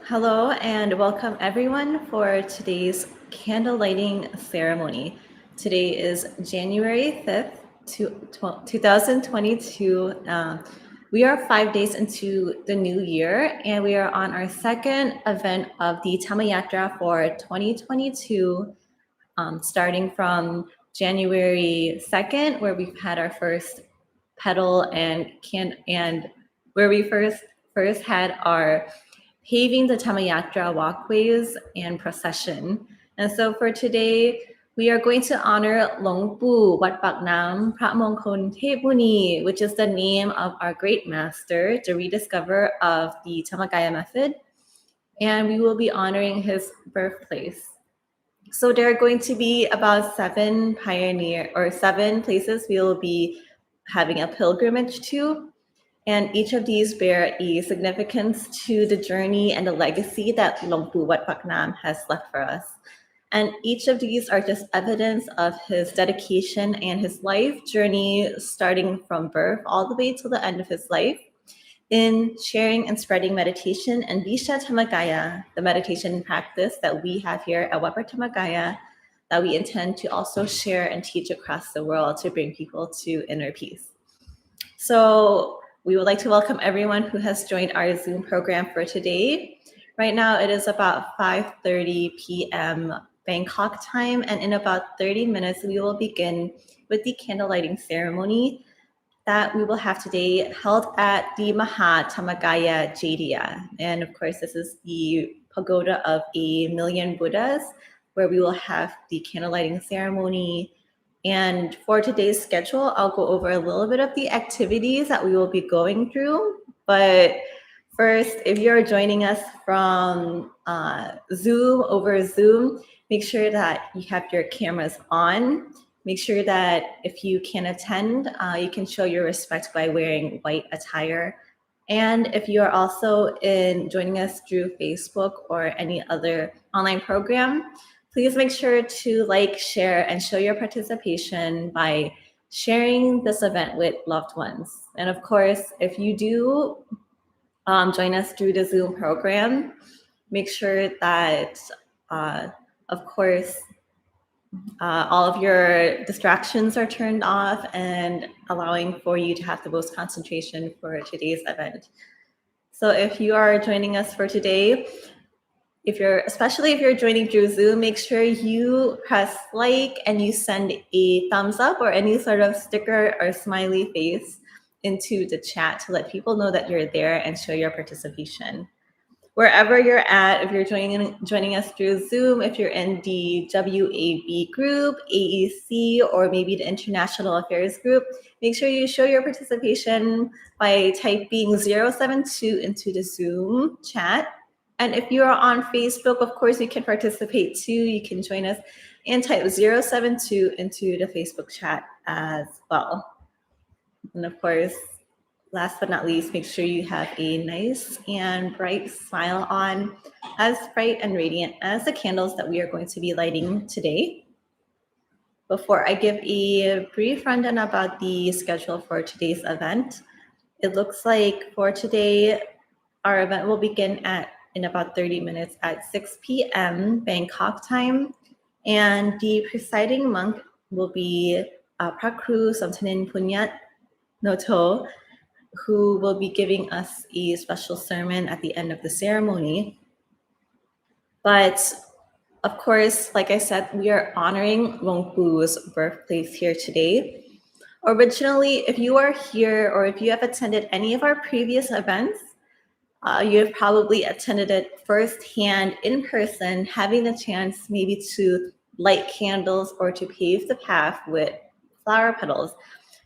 Hello and welcome everyone for today's candle lighting ceremony. Today is January 5th, 2022. We are 5 days into the new year and we are on our second event of the Dhammayatra for 2022, starting from January 2nd, where we've had our first petal and where we first had our paving the Dhammayatra walkways and procession. And so for today, we are going to honor Lung Pu Wat Pak Nam Phramongkolthaomuni, which is the name of our Great Master, the rediscoverer of the Dhammakaya method. And we will be honoring his birthplace. So there are going to be about seven places we will be having a pilgrimage to. And each of these bear a significance to the journey and the legacy that Lung Pu Wat Pak Nam has left for us. And each of these are just evidence of his dedication and his life journey, starting from birth all the way to the end of his life, in sharing and spreading meditation and Visha Dhammakaya, the meditation practice that we have here at Wat Pak Dhammakaya, that we intend to also share and teach across the world to bring people to inner peace. So we would like to welcome everyone who has joined our Zoom program for today. Right now it is about 5:30 p.m. Bangkok time, and in about 30 minutes we will begin with the candle lighting ceremony that we will have today, held at the Maha Dhammakaya Jaiya. And of course, this is the pagoda of 1,000,000 Buddhas, where we will have the candle lighting ceremony. And for today's schedule, I'll go over a little bit of the activities that we will be going through. But first, if you're joining us from Zoom, make sure that you have your cameras on. Make sure that if you can attend, you can show your respect by wearing white attire. And if you are also joining us through Facebook or any other online program, please make sure to like, share, and show your participation by sharing this event with loved ones. And of course, if you do join us through the Zoom program, make sure that, of course, all of your distractions are turned off and allowing for you to have the most concentration for today's event. So if you are joining us for today, especially if you're joining through Zoom, make sure you press like and you send a thumbs up or any sort of sticker or smiley face into the chat to let people know that you're there and show your participation. Wherever you're at, if you're joining us through Zoom, if you're in the WAB group, AEC, or maybe the International Affairs group, make sure you show your participation by typing 072 into the Zoom chat. And if you are on Facebook, of course, you can participate too. You can join us and type 072 into the Facebook chat as well. And of course, last but not least, make sure you have a nice and bright smile on, as bright and radiant as the candles that we are going to be lighting today. Before I give a brief rundown about the schedule for today's event, it looks like for today, our event will begin in about 30 minutes at 6 p.m. Bangkok time. And the presiding monk will be Prakru Samtanin Punyat Noto, who will be giving us a special sermon at the end of the ceremony. But of course, like I said, we are honoring Lung Pu's birthplace here today. Originally, if you are here or if you have attended any of our previous events, you have probably attended it firsthand in person, having the chance maybe to light candles or to pave the path with flower petals.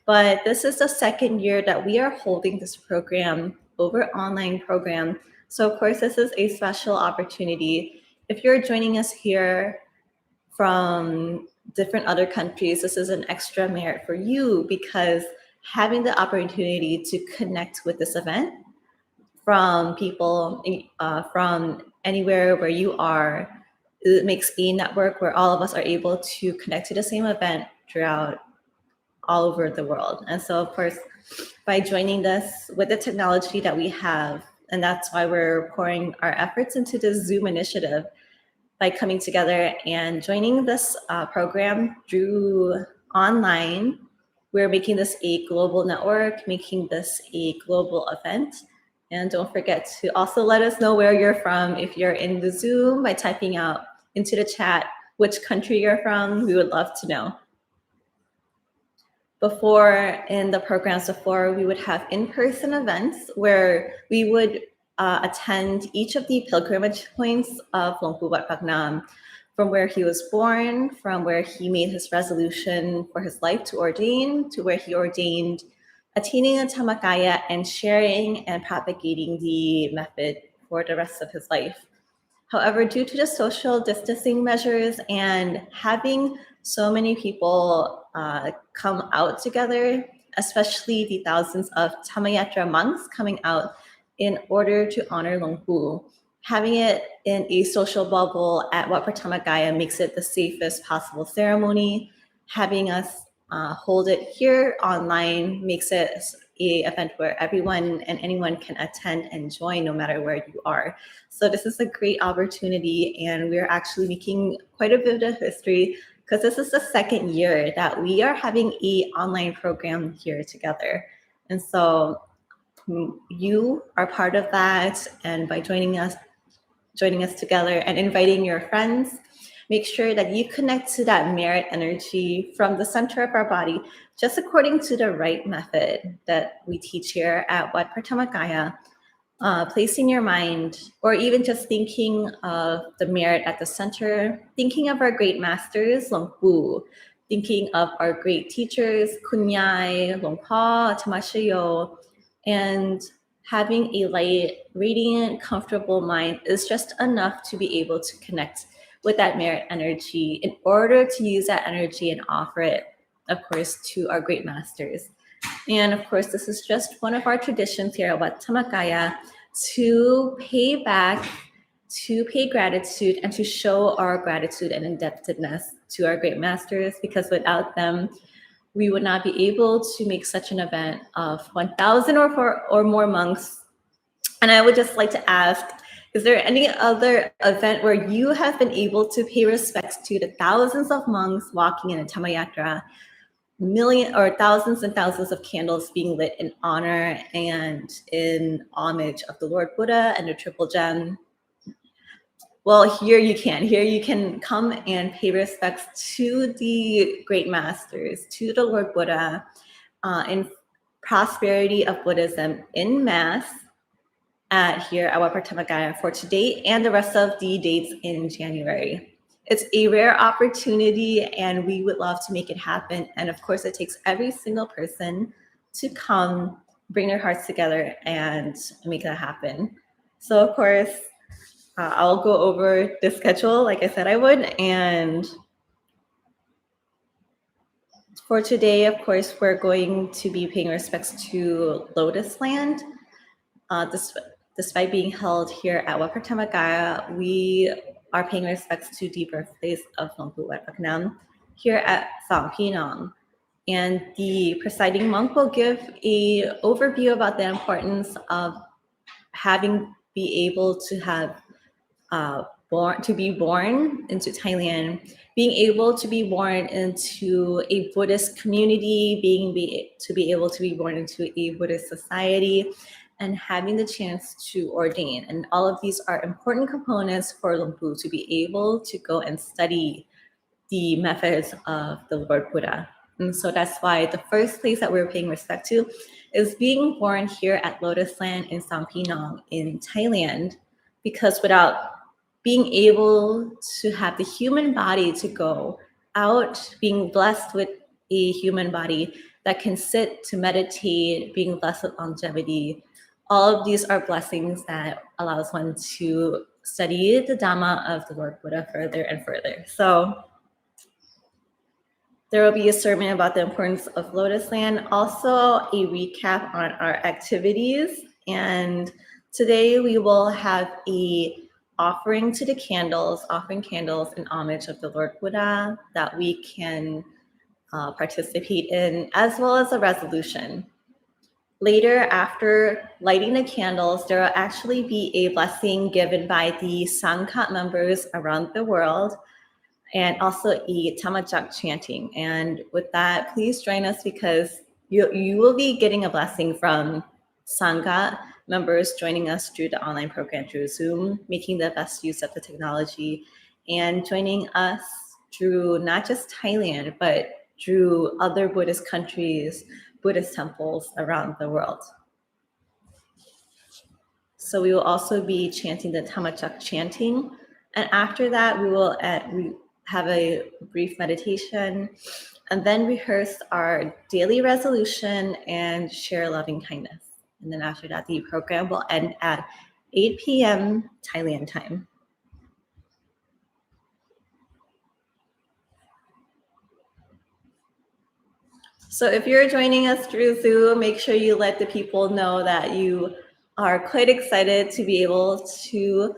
But this is the second year that we are holding this program over online program. So of course, this is a special opportunity. If you're joining us here from different other countries, this is an extra merit for you because having the opportunity to connect with this event from people from anywhere where you are, it makes a network where all of us are able to connect to the same event throughout all over the world. And so of course, by joining this with the technology that we have, And that's why we're pouring our efforts into this Zoom initiative by coming together and joining this program through online. We're making this a global network, making this a global event. And don't forget to also let us know where you're from. If you're in the Zoom, by typing out into the chat which country you're from, we would love to know. Before, in the programs before, we would have in-person events where we would attend each of the pilgrimage points of Luang Pu Wat Phak Nam, from where he was born, from where he made his resolution for his life to ordain, to where he ordained, attaining a Dhammakaya, and sharing and propagating the method for the rest of his life. However, due to the social distancing measures and having so many people come out together, especially the thousands of Dhammayatra monks coming out in order to honor Luang Pu, having it in a social bubble at Wat Prathamagaya makes it the safest possible ceremony. Having us hold it here online makes it a event where everyone and anyone can attend and join no matter where you are. So this is a great opportunity, and we're actually making quite a bit of history because this is the second year that we are having an online program here together. And so you are part of that, and by joining us together and inviting your friends, make sure that you connect to that merit energy from the center of our body, just according to the right method that we teach here at Wat Prathamagaya. Placing your mind, or even just thinking of the merit at the center, thinking of our great masters, Luang Pu, thinking of our great teachers, Kunyai, Luang Pa, Tamashayo, and having a light, radiant, comfortable mind is just enough to be able to connect with that merit energy in order to use that energy and offer it, of course, to our great masters. And of course, this is just one of our traditions here at Wat Dhammakaya to pay back, to pay gratitude, and to show our gratitude and indebtedness to our great masters, because without them, we would not be able to make such an event of 1,000 or more monks. And I would just like to ask, is there any other event where you have been able to pay respects to the thousands of monks walking in a Dhammayatra, million or thousands and thousands of candles being lit in honor and in homage of the Lord Buddha and the Triple Gem? Well, here you can come and pay respects to the great masters, to the Lord Buddha, in prosperity of Buddhism in Mass here at Wat Prathamagaya for today and the rest of the dates in January. It's a rare opportunity, and we would love to make it happen. And of course, it takes every single person to come, bring their hearts together, and make that happen. So of course, I'll go over the schedule like I said I would. And for today, of course, we're going to be paying respects to Lotus Land. Despite being held here at Wat Prathamagaya, we are paying respects to the birthplace of Luang Pu Wat Phak Nam here at Sang Pinong. And the presiding monk will give an overview about the importance of be able to have be born into Thailand, being able to be born into a Buddhist community, to be able to be born into a Buddhist society, and having the chance to ordain. And all of these are important components for Luang Pu to be able to go and study the methods of the Lord Buddha. And so that's why the first place that we're paying respect to is being born here at Lotus Land in Sang Pinong in Thailand, because without being able to have the human body to go out, being blessed with a human body that can sit to meditate, being blessed with longevity, all of these are blessings that allows one to study the Dhamma of the Lord Buddha further and further. So there will be a sermon about the importance of Lotus Land, also a recap on our activities. And today we will have offering candles in homage of the Lord Buddha that we can participate in, as well as a resolution. Later, after lighting the candles, there will actually be a blessing given by the Sangha members around the world, and also a Dhammayatra chanting. And with that, please join us because you will be getting a blessing from Sangha members joining us through the online program through Zoom, making the best use of the technology, and joining us through not just Thailand, but through other Buddhist countries, Buddhist temples around the world. So we will also be chanting the Dhammayatra chanting. And after that, we will have a brief meditation and then rehearse our daily resolution and share loving kindness. And then after that, the program will end at 8 p.m. Thailand time. So if you're joining us through Zoom, make sure you let the people know that you are quite excited to be able to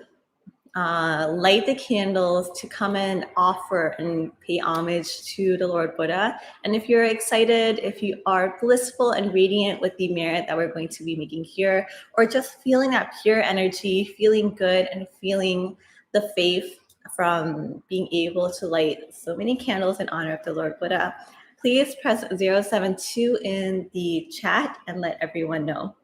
light the candles, to come and offer and pay homage to the Lord Buddha. And if you're excited, if you are blissful and radiant with the merit that we're going to be making here, or just feeling that pure energy, feeling good and feeling the faith from being able to light so many candles in honor of the Lord Buddha, please press 072 in the chat and let everyone know.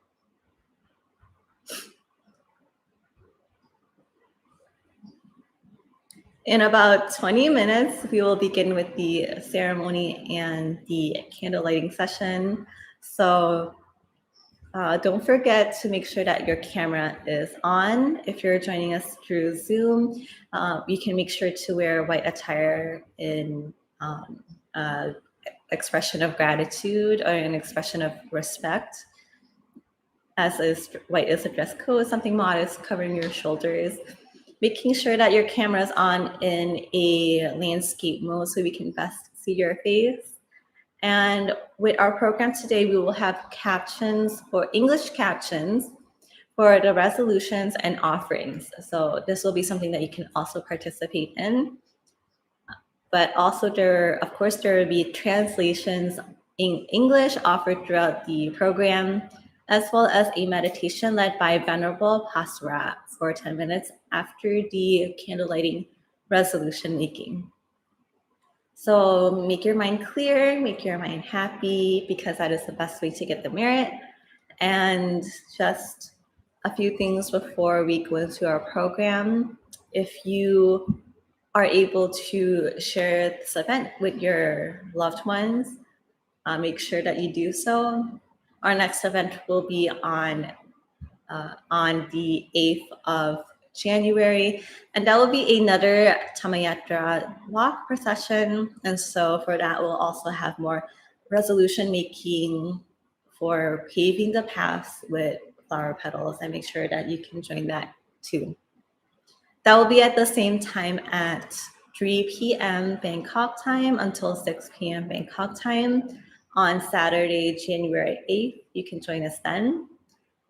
In about 20 minutes, we will begin with the ceremony and the candle lighting session. So don't forget to make sure that your camera is on. If you're joining us through Zoom, you can make sure to wear white attire in expression of gratitude or an expression of respect. As is white is a dress code, something modest covering your shoulders. Making sure that your camera is on in a landscape mode so we can best see your face. And with our program today, we will have captions for English captions for the resolutions and offerings. So this will be something that you can also participate in. But also there will be translations in English offered throughout the program, as well as a meditation led by Venerable Pasra for 10 minutes after the candle lighting resolution making. So make your mind clear, make your mind happy, because that is the best way to get the merit. And just a few things before we go into our program. If you are able to share this event with your loved ones, make sure that you do so. Our next event will be on the 8th of January, and that will be another Dhammayatra walk procession. And so for that, we'll also have more resolution making for paving the paths with flower petals, and make sure that you can join that too. That will be at the same time at 3 p.m. Bangkok time until 6 p.m. Bangkok time on Saturday, January 8th. You can join us then.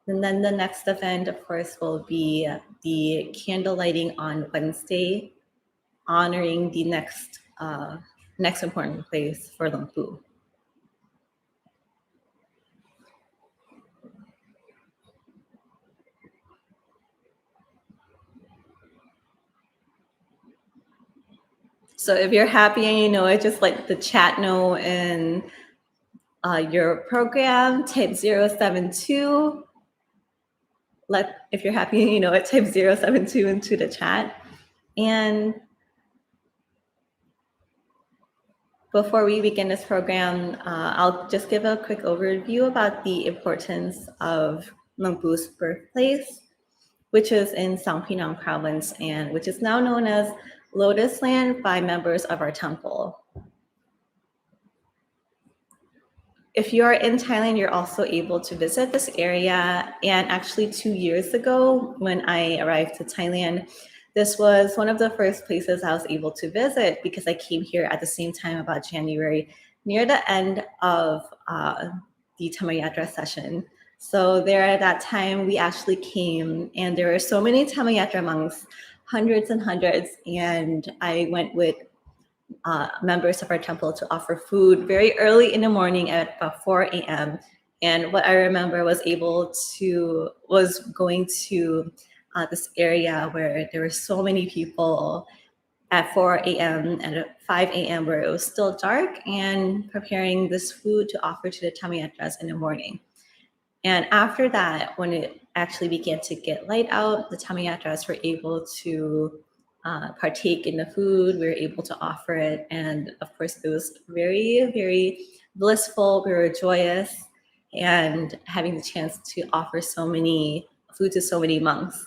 And then the next event, of course, will be the candle lighting on Wednesday, honoring the next important place for Luang Pu. So if you're happy and you know it, just let the chat know in your program, type 072. If you're happy and you know it, type 072 into the chat. And before we begin this program, I'll just give a quick overview about the importance of Luang Pu's birthplace, which is in Sampinong province and which is now known as Lotus Land by members of our temple. If you are in Thailand, you're also able to visit this area. And actually 2 years ago, when I arrived to Thailand, this was one of the first places I was able to visit because I came here at the same time about January, near the end of the Dhammayatra session. So there at that time, we actually came and there were so many Dhammayatra monks, hundreds and hundreds. And I went with members of our temple to offer food very early in the morning at about 4 a.m. And what I remember was going to this area where there were so many people at 4 a.m. and at 5 a.m. where it was still dark, and preparing this food to offer to the Dhammayatras in the morning. And after that, when it actually began to get light out, the Dhammayatras were able to partake in the food. We were able to offer it. And of course, it was very, very blissful. We were joyous, and having the chance to offer so many food to so many monks.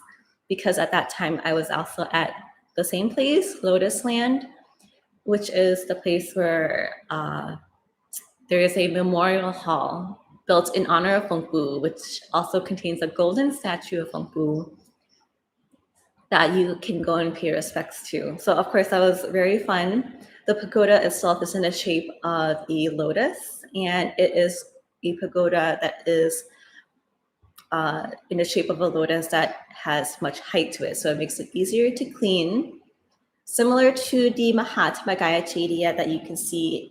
Because at that time, I was also at the same place, Lotus Land, which is the place where there is a memorial hall built in honor of Phongpu, which also contains a golden statue of Phongpu that you can go and pay respects to. So of course, that was very fun. The pagoda itself is in the shape of a lotus, and it is a pagoda that is in the shape of a lotus that has much height to it. So it makes it easier to clean. Similar to the Mahatma Gaya Chaitya that you can see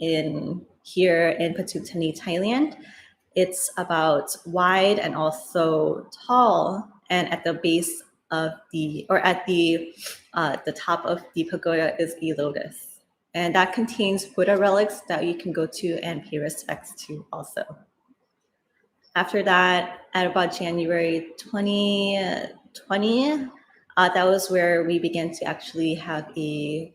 here in Patuttani, Thailand. It's about wide and also tall, and at the base of the top of the pagoda is a lotus. And that contains Buddha relics that you can go to and pay respects to also. After that, at about January 2020, that was where we began to actually have the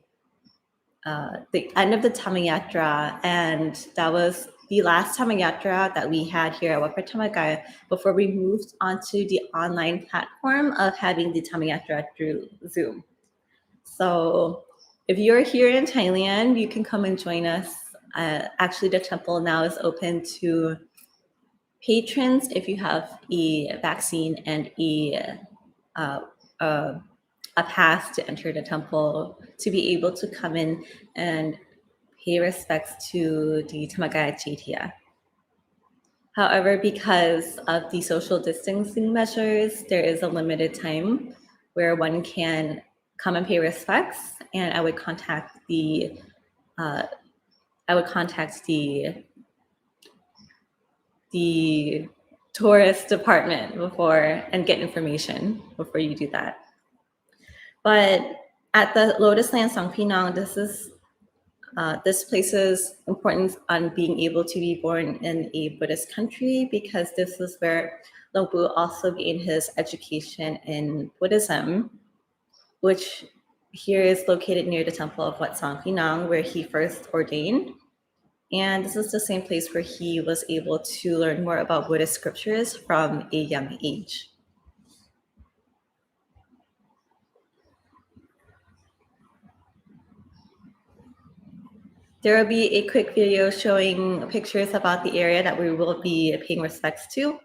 end of the Dhammayatra, and that was the last Dhammayatra that we had here at Wat Phra Dhammakaya before we moved onto the online platform of having the Dhammayatra through Zoom. So if you're here in Thailand, you can come and join us. Actually, the temple now is open to patrons if you have a vaccine and a pass to enter the temple to be able to come in and pay respects to the Dhammakaya Chaitya. However, because of the social distancing measures, there is a limited time where one can come and pay respects, and I would contact the tourist department before and get information before you do that. But at the Lotus Land Sangpinang, this place's importance on being able to be born in a Buddhist country, because this is where Longpu also gained his education in Buddhism, which here is located near the temple of Wat Sangpinang, where he first ordained. And this is the same place where he was able to learn more about Buddhist scriptures from a young age. There will be a quick video showing pictures about the area that we will be paying respects to.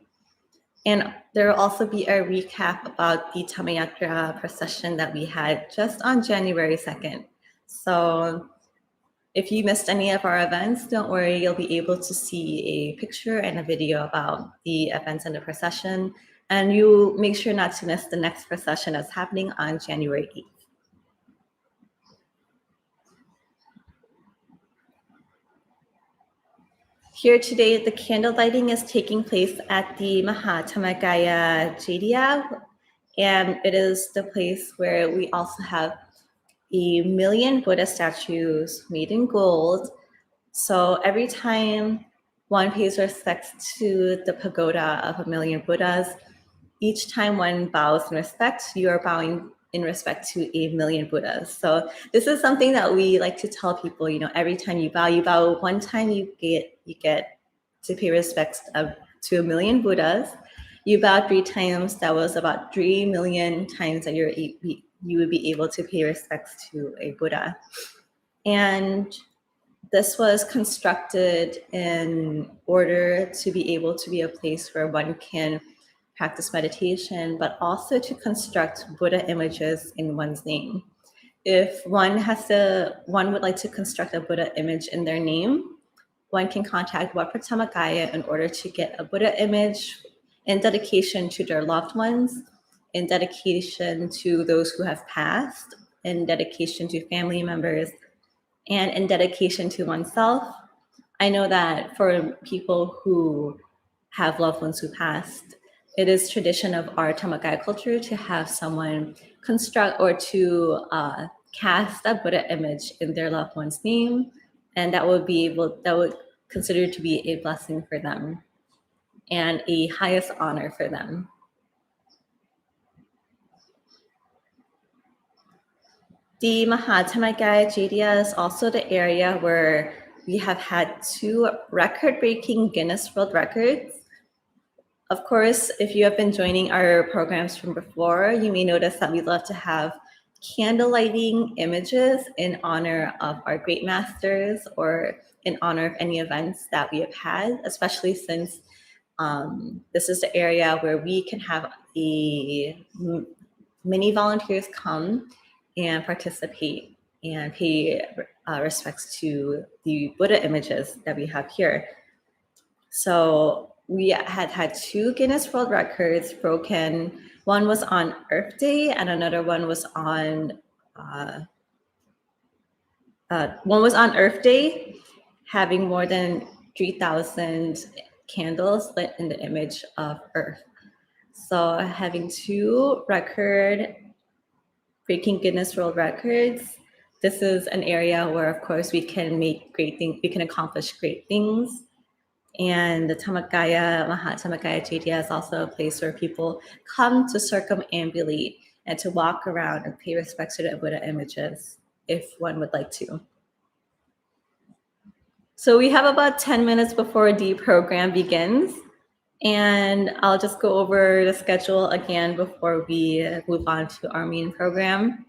And there will also be a recap about the Dhammayatra procession that we had just on January 2nd. So if you missed any of our events, don't worry, you'll be able to see a picture and a video about the events and the procession. And you make sure not to miss the next procession that's happening on January 8th. Here today, the candle lighting is taking place at the Mahatma Gaya Chaitya, and it is the place where we also have 1,000,000 Buddha statues made in gold. So every time one pays respects to the pagoda of 1,000,000 Buddhas, each time one bows in respect, you are bowing in respect to 1,000,000 Buddhas. So this is something that we like to tell people, every time you bow one time, you get to pay respects to 1,000,000 Buddhas. You bow 3 times, that was about 3 million times that you would be able to pay respects to a Buddha. And this was constructed in order to be able to be a place where one can practice meditation, but also to construct Buddha images in one's name. If one would like to construct a Buddha image in their name, one can contact Wat Phra Dhammakaya in order to get a Buddha image in dedication to their loved ones, in dedication to those who have passed, in dedication to family members, and in dedication to oneself. I know that for people who have loved ones who passed. It is tradition of our Dhammakaya culture to have someone construct or to cast a Buddha image in their loved one's name, and that would consider to be a blessing for them and a highest honor for them. The Mahathamagaya Jaiya is also the area where we have had 2 record-breaking Guinness World Records. Of course, if you have been joining our programs from before, you may notice that we love to have candle lighting images in honor of our great masters or in honor of any events that we have had, especially since this is the area where we can have many volunteers come and participate and pay respects to the Buddha images that we have here. So we had 2 Guinness World Records broken. One was on Earth Day and another one was on Earth Day, having more than 3,000 candles lit in the image of Earth. So having 2 record-breaking Guinness World Records, this is an area where, of course, we can make great things, we can accomplish great things. And the Mahathamagaya Jaiya is also a place where people come to circumambulate and to walk around and pay respects to the Buddha images, if one would like to. So we have about 10 minutes before the program begins, and I'll just go over the schedule again before we move on to our main program.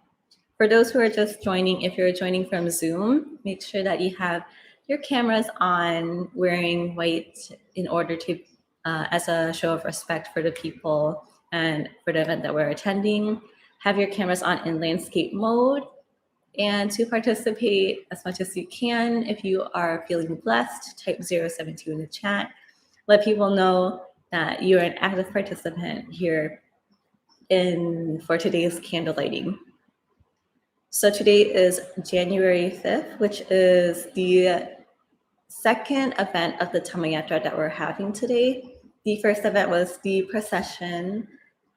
For those who are just joining, if you're joining from Zoom, make sure that you have your cameras on, wearing white in order to, as a show of respect for the people and for the event that we're attending. Have your cameras on in landscape mode, and to participate as much as you can. If you are feeling blessed, type 072 in the chat. Let people know that you're an active participant here for today's candle lighting. So today is January 5th, which is the second event of the Dhammayatra that we're having today. The first event was the procession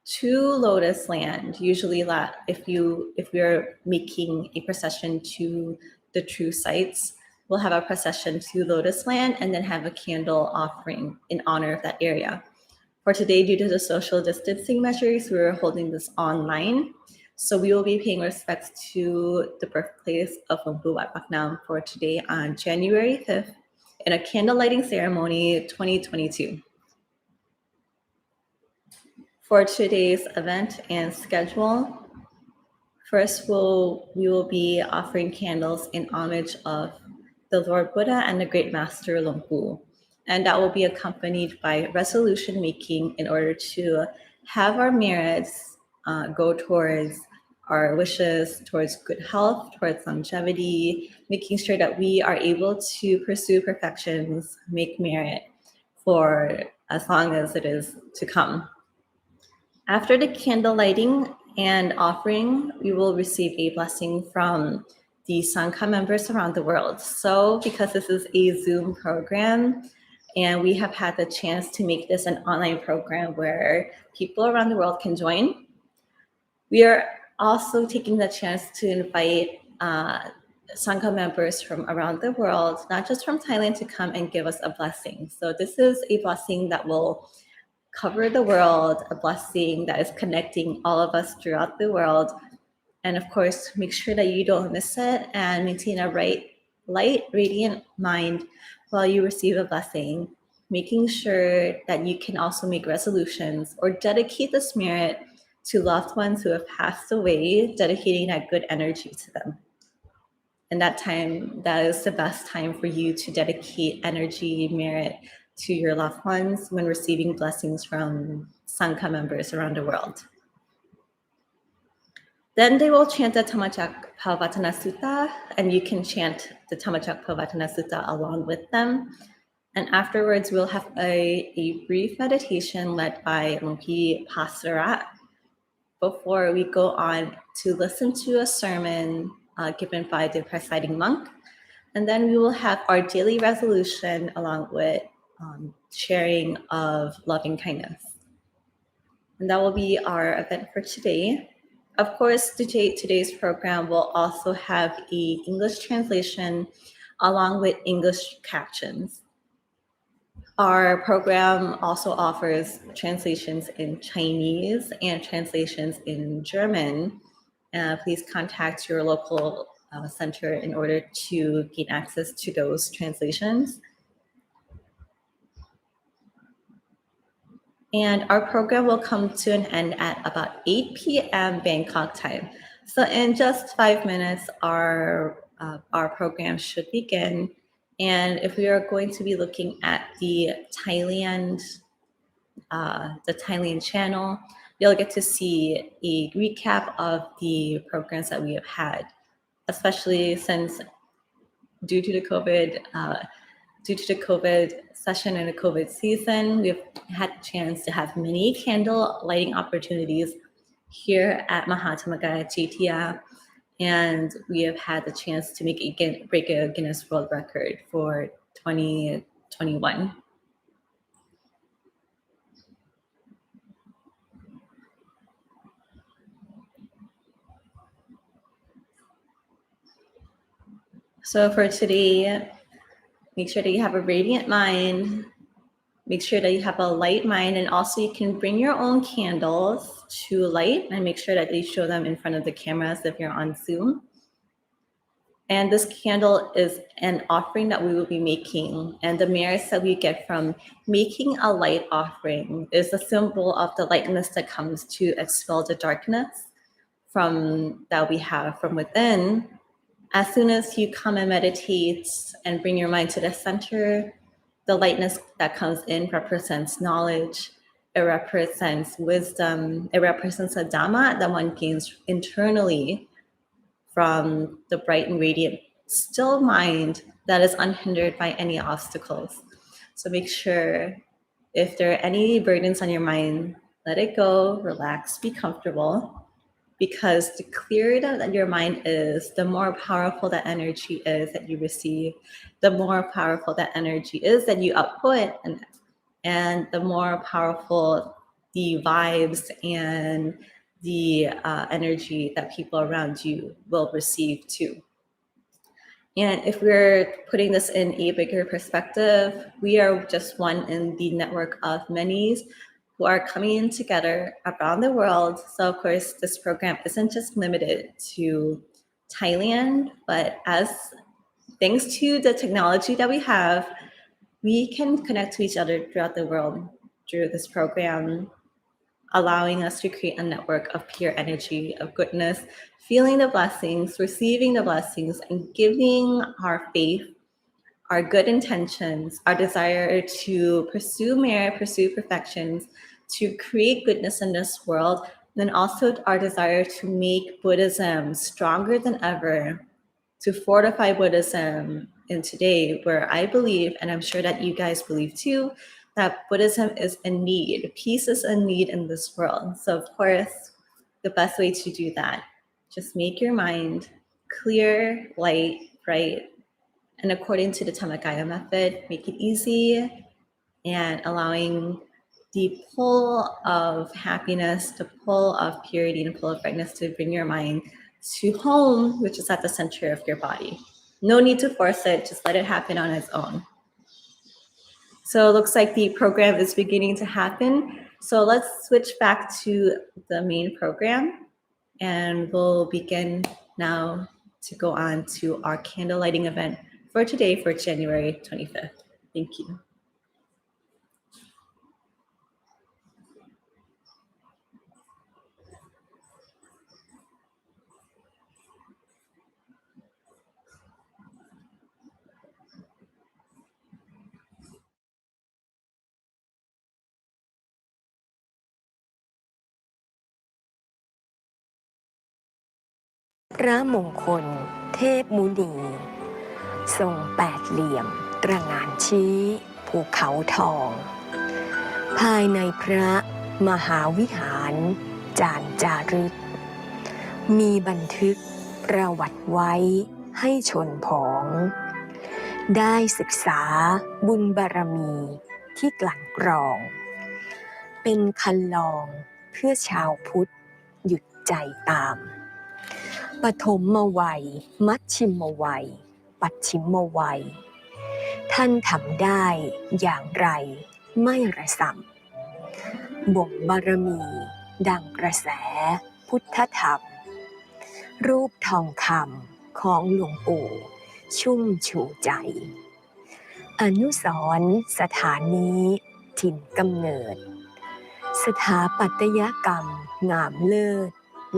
to Lotus Land. Usually, if we're making a procession to the true sites, we'll have a procession to Lotus Land and then have a candle offering in honor of that area. For today, due to the social distancing measures, we're holding this online. So we will be paying respects to the birthplace of Lumpu Wat Paknam for today on January 5th in a candle lighting ceremony 2022. For today's event and schedule, first we will be offering candles in homage of the Lord Buddha and the Great Master Lumpu. And that will be accompanied by resolution making in order to have our merits go towards our wishes, towards good health, towards longevity, making sure that we are able to pursue perfections, make merit for as long as it is to come. After the candle lighting and offering, we will receive a blessing from the Sangha members around the world. So because this is a Zoom program, and we have had the chance to make this an online program where people around the world can join, we are also taking the chance to invite Sangha members from around the world, not just from Thailand, to come and give us a blessing. So this is a blessing that will cover the world, a blessing that is connecting all of us throughout the world. And of course, make sure that you don't miss it and maintain a light, radiant mind while you receive a blessing, making sure that you can also make resolutions or dedicate this merit to loved ones who have passed away, dedicating that good energy to them. And that time, that is the best time for you to dedicate energy, merit to your loved ones when receiving blessings from Sangha members around the world. Then they will chant the Dhammayatra Lighting Sutta, and you can chant the Dhammayatra Lighting Sutta along with them. And afterwards, we'll have a brief meditation led by Lumpi Pasarat before we go on to listen to a sermon given by the presiding monk. And then we will have our daily resolution along with sharing of love and kindness. And that will be our event for today. Of course, today's program will also have an English translation along with English captions. Our program also offers translations in Chinese and translations in German. Please contact your local center in order to gain access to those translations. And our program will come to an end at about 8 p.m. Bangkok time. So in just 5 minutes, our program should begin. And if we are going to be looking at the Thailand channel, you'll get to see a recap of the programs that we have had, especially since due to the COVID session and the COVID season, we've had a chance to have many candle lighting opportunities here at Mahatmagaya Chaitya, and we have had the chance to break a Guinness World Record for 2021. So for today, make sure that you have a radiant mind. Make sure that you have a light mind, and also you can bring your own candles to light and make sure that you show them in front of the cameras if you're on Zoom. And this candle is an offering that we will be making, and the merits that we get from making a light offering is a symbol of the lightness that comes to expel the darkness that we have from within. As soon as you come and meditate and bring your mind to the center, the lightness that comes in represents knowledge, it represents wisdom, it represents a Dhamma that one gains internally from the bright and radiant, still mind that is unhindered by any obstacles. So make sure if there are any burdens on your mind, let it go, relax, be comfortable. Because the clearer that your mind is, the more powerful that energy is that you receive, the more powerful that energy is that you output, and the more powerful the vibes and the energy that people around you will receive too. And if we're putting this in a bigger perspective, we are just one in the network of many who are coming in together around the world. So of course, this program isn't just limited to Thailand, but thanks to the technology that we have, we can connect to each other throughout the world through this program, allowing us to create a network of pure energy, of goodness, feeling the blessings, receiving the blessings, and giving our faith, our good intentions, our desire to pursue merit, pursue perfections, to create goodness in this world, and also our desire to make Buddhism stronger than ever, to fortify Buddhism in today, where I believe, and I'm sure that you guys believe too, that Buddhism is in need, peace is in need in this world. So of course, the best way to do that, just make your mind clear, light, bright, and according to the Dhammakaya method, make it easy and allowing the pull of happiness, the pull of purity, and pull of brightness to bring your mind to home, which is at the center of your body. No need to force it, just let it happen on its own. So it looks like the program is beginning to happen. So let's switch back to the main program, and we'll begin now to go on to our candle lighting event for today, for January 25th. Thank you. Phramongkol เทพมุนีทรงแปดเหลี่ยมตระหง่านชี้ภูเขาทองภายในพระมหาวิหารจานจารึกมีบันทึกประวัติไว้ให้ชนผองได้ศึกษาบุญบารมี ที่กลั่นกรอง เป็นคันลองเพื่อชาวพุทธหยุดใจตามปฐมวัยมัชชิมวัยปัจฉิมวัยท่านทำได้อย่างไรไม่ระส่ำบ่มบารมีดังกระแสพุทธธรรมรูปทองคำของหลวงปู่ชุ่มชูใจอนุสรณ์สถานนี้ถิ่นกำเนิดสถาปัตยกรรมงามเลิศ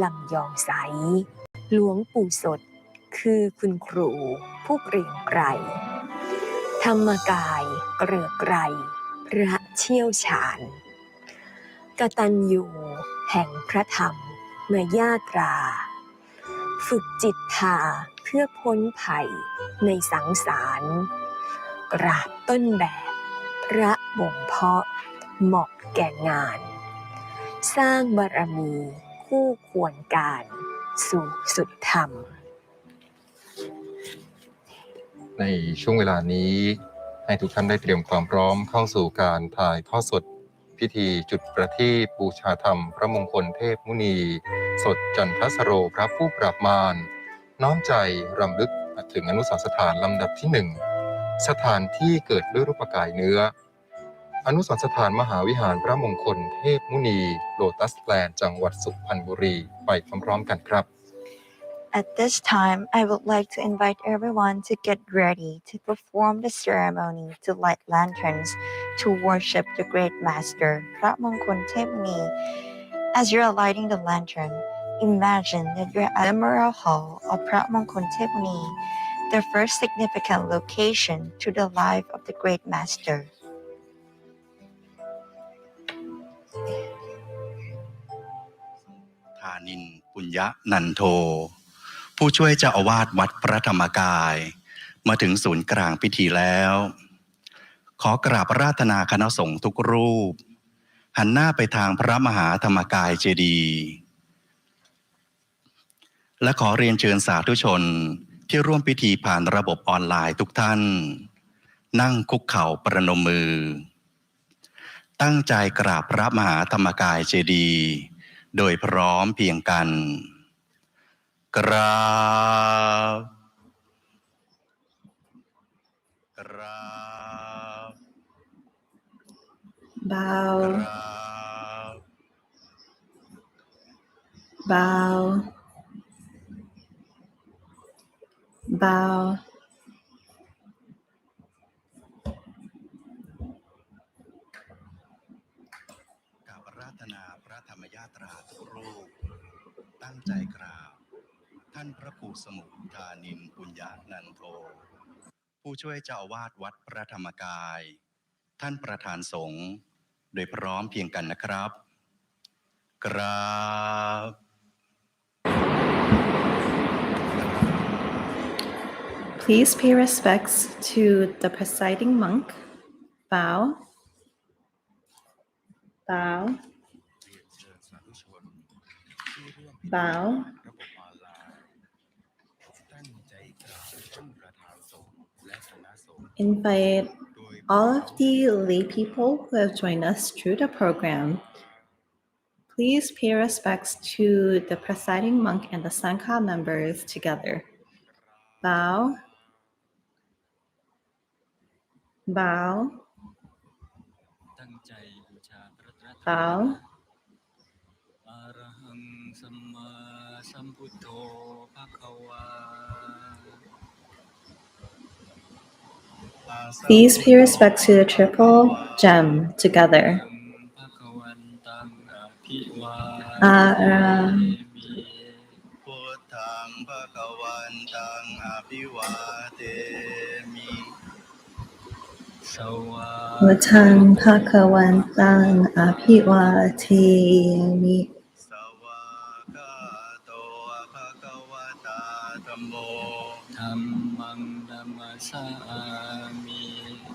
ลำยองใสหลวงปู่สดคือคุณครูผู้เกรียงไกรธรรมกายเกริกไกรพระเชี่ยวชาญกตัญญูแห่งพระธรรมเมื่อยาตราฝึกจิตทาเพื่อพ้นภัยในสังสารกราบต้นแบบพระบ่มเพาะเหมาะแก่งานสร้างบารมีคู่ควรการสู่สุดธรรมในช่วงเวลานี้ให้ทุกท่านได้เตรียมความพร้อมเข้าสู่การถ่ายทอดสดพิธีจุดประทีปบูชาธรรมพระมงคลเทพมุนีสดจันทสโรพระผู้ปราบมารน้อมใจรำลึกถึงอนุสรณ์สถานลำดับที่1สถานที่เกิดด้วยรูปกายเนื้ออนุสรณ์สถานมหาวิหารพระมงคลเทพมุนีโลตัสแลนด์จังหวัดสุพรรณบุรีไปพร้อมๆกันครับ At this time, I would like to invite everyone to get ready to perform the ceremony to light lanterns to worship the Great Master Phramongkolthaomuni. As you are lighting the lantern, imagine that you're at the Memorial Hall of Phramongkolthaomuni, the first significant location to the life of the Great Master. ธานินทร์ปุญญนันโทผู้ช่วยเจ้าอาวาสวัดพระธรรมกายมาถึงศูนย์กลางพิธีแล้วขอกราบอาราธนาคณะสงฆ์ทุกรูปหันหน้าไปทางพระมหาธรรมกายเจดีย์และขอเรียนเชิญสาธุชนที่ร่วมพิธีผ่านระบบออนไลน์ทุกท่านนั่งคุกเข่าประนมมือตั้งใจกราบพระมหาธรรมกายเจดีย์โดยพร้อมเพียงกันกราบbow bow bowกราบอาราธนาพระธรรมยาตราทุกรูปตั้งใจกราบท่านพระครูสมุธานินทร์ปุญญนันโทผู้ช่วยเจ้าอาวาสวัดพระธรรมกายท่านประธานสงฆ์โดยพร้อมเพียงกันนะครับกราบPlease pay respects to the presiding monk. Bow. Bow. Bow. Invite all of the lay people who have joined us through the program. Please pay respects to the presiding monk and the Sangha members together. Bow. Bow. Bow. Please pay respect to the triple gem together. Vatang Bhagavantang Abhivatemi.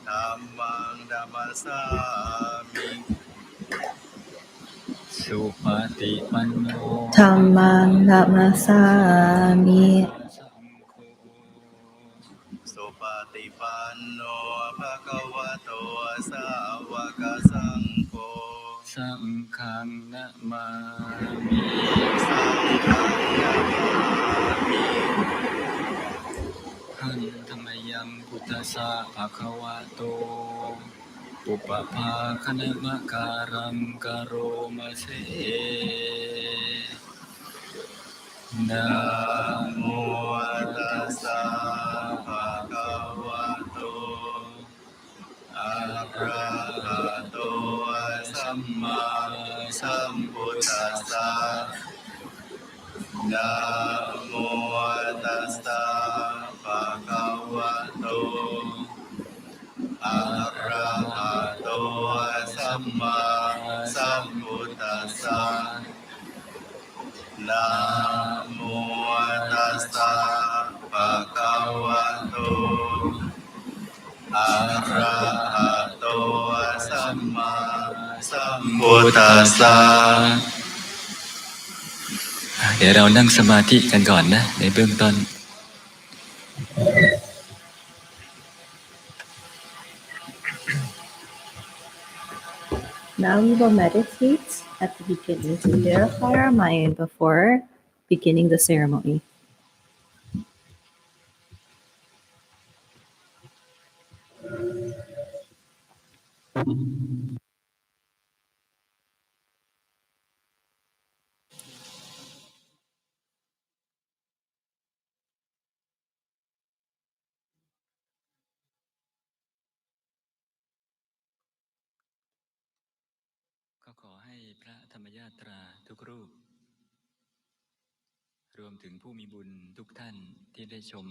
Dhammang Dhammasami. Supatipanno. Dhammang Dhammasami. Supatipanno Bhagavato Sawakko สังฆังนะมามิ สังฆังนะมามิ หันธรรมยังพุทธัสสะภะคะวะโตปุปภาคะนะมะการังกะโรมะเสนะ นะโมตัสสะภะคะวะโตอะระหะโตสัมมาสัมพุทธัสสะนะโมตัสสะภะคะวะโตอะระหะโตสัมมาสัมพุทธัสสะนะโมตัสสะภะคะวะโตอะระหะโตสัมมาสัมพุทธัสสะ เดี๋ยวเรานั่งสมาธิกันก่อนนะในเบื้องต้น Now we will meditate at the beginning to purify our mind before beginning the ceremony.ก็ขอให้พระธรรมยาตราทุกรูปรวมถึงผู้มีบุญทุกท่านที่ได้ชม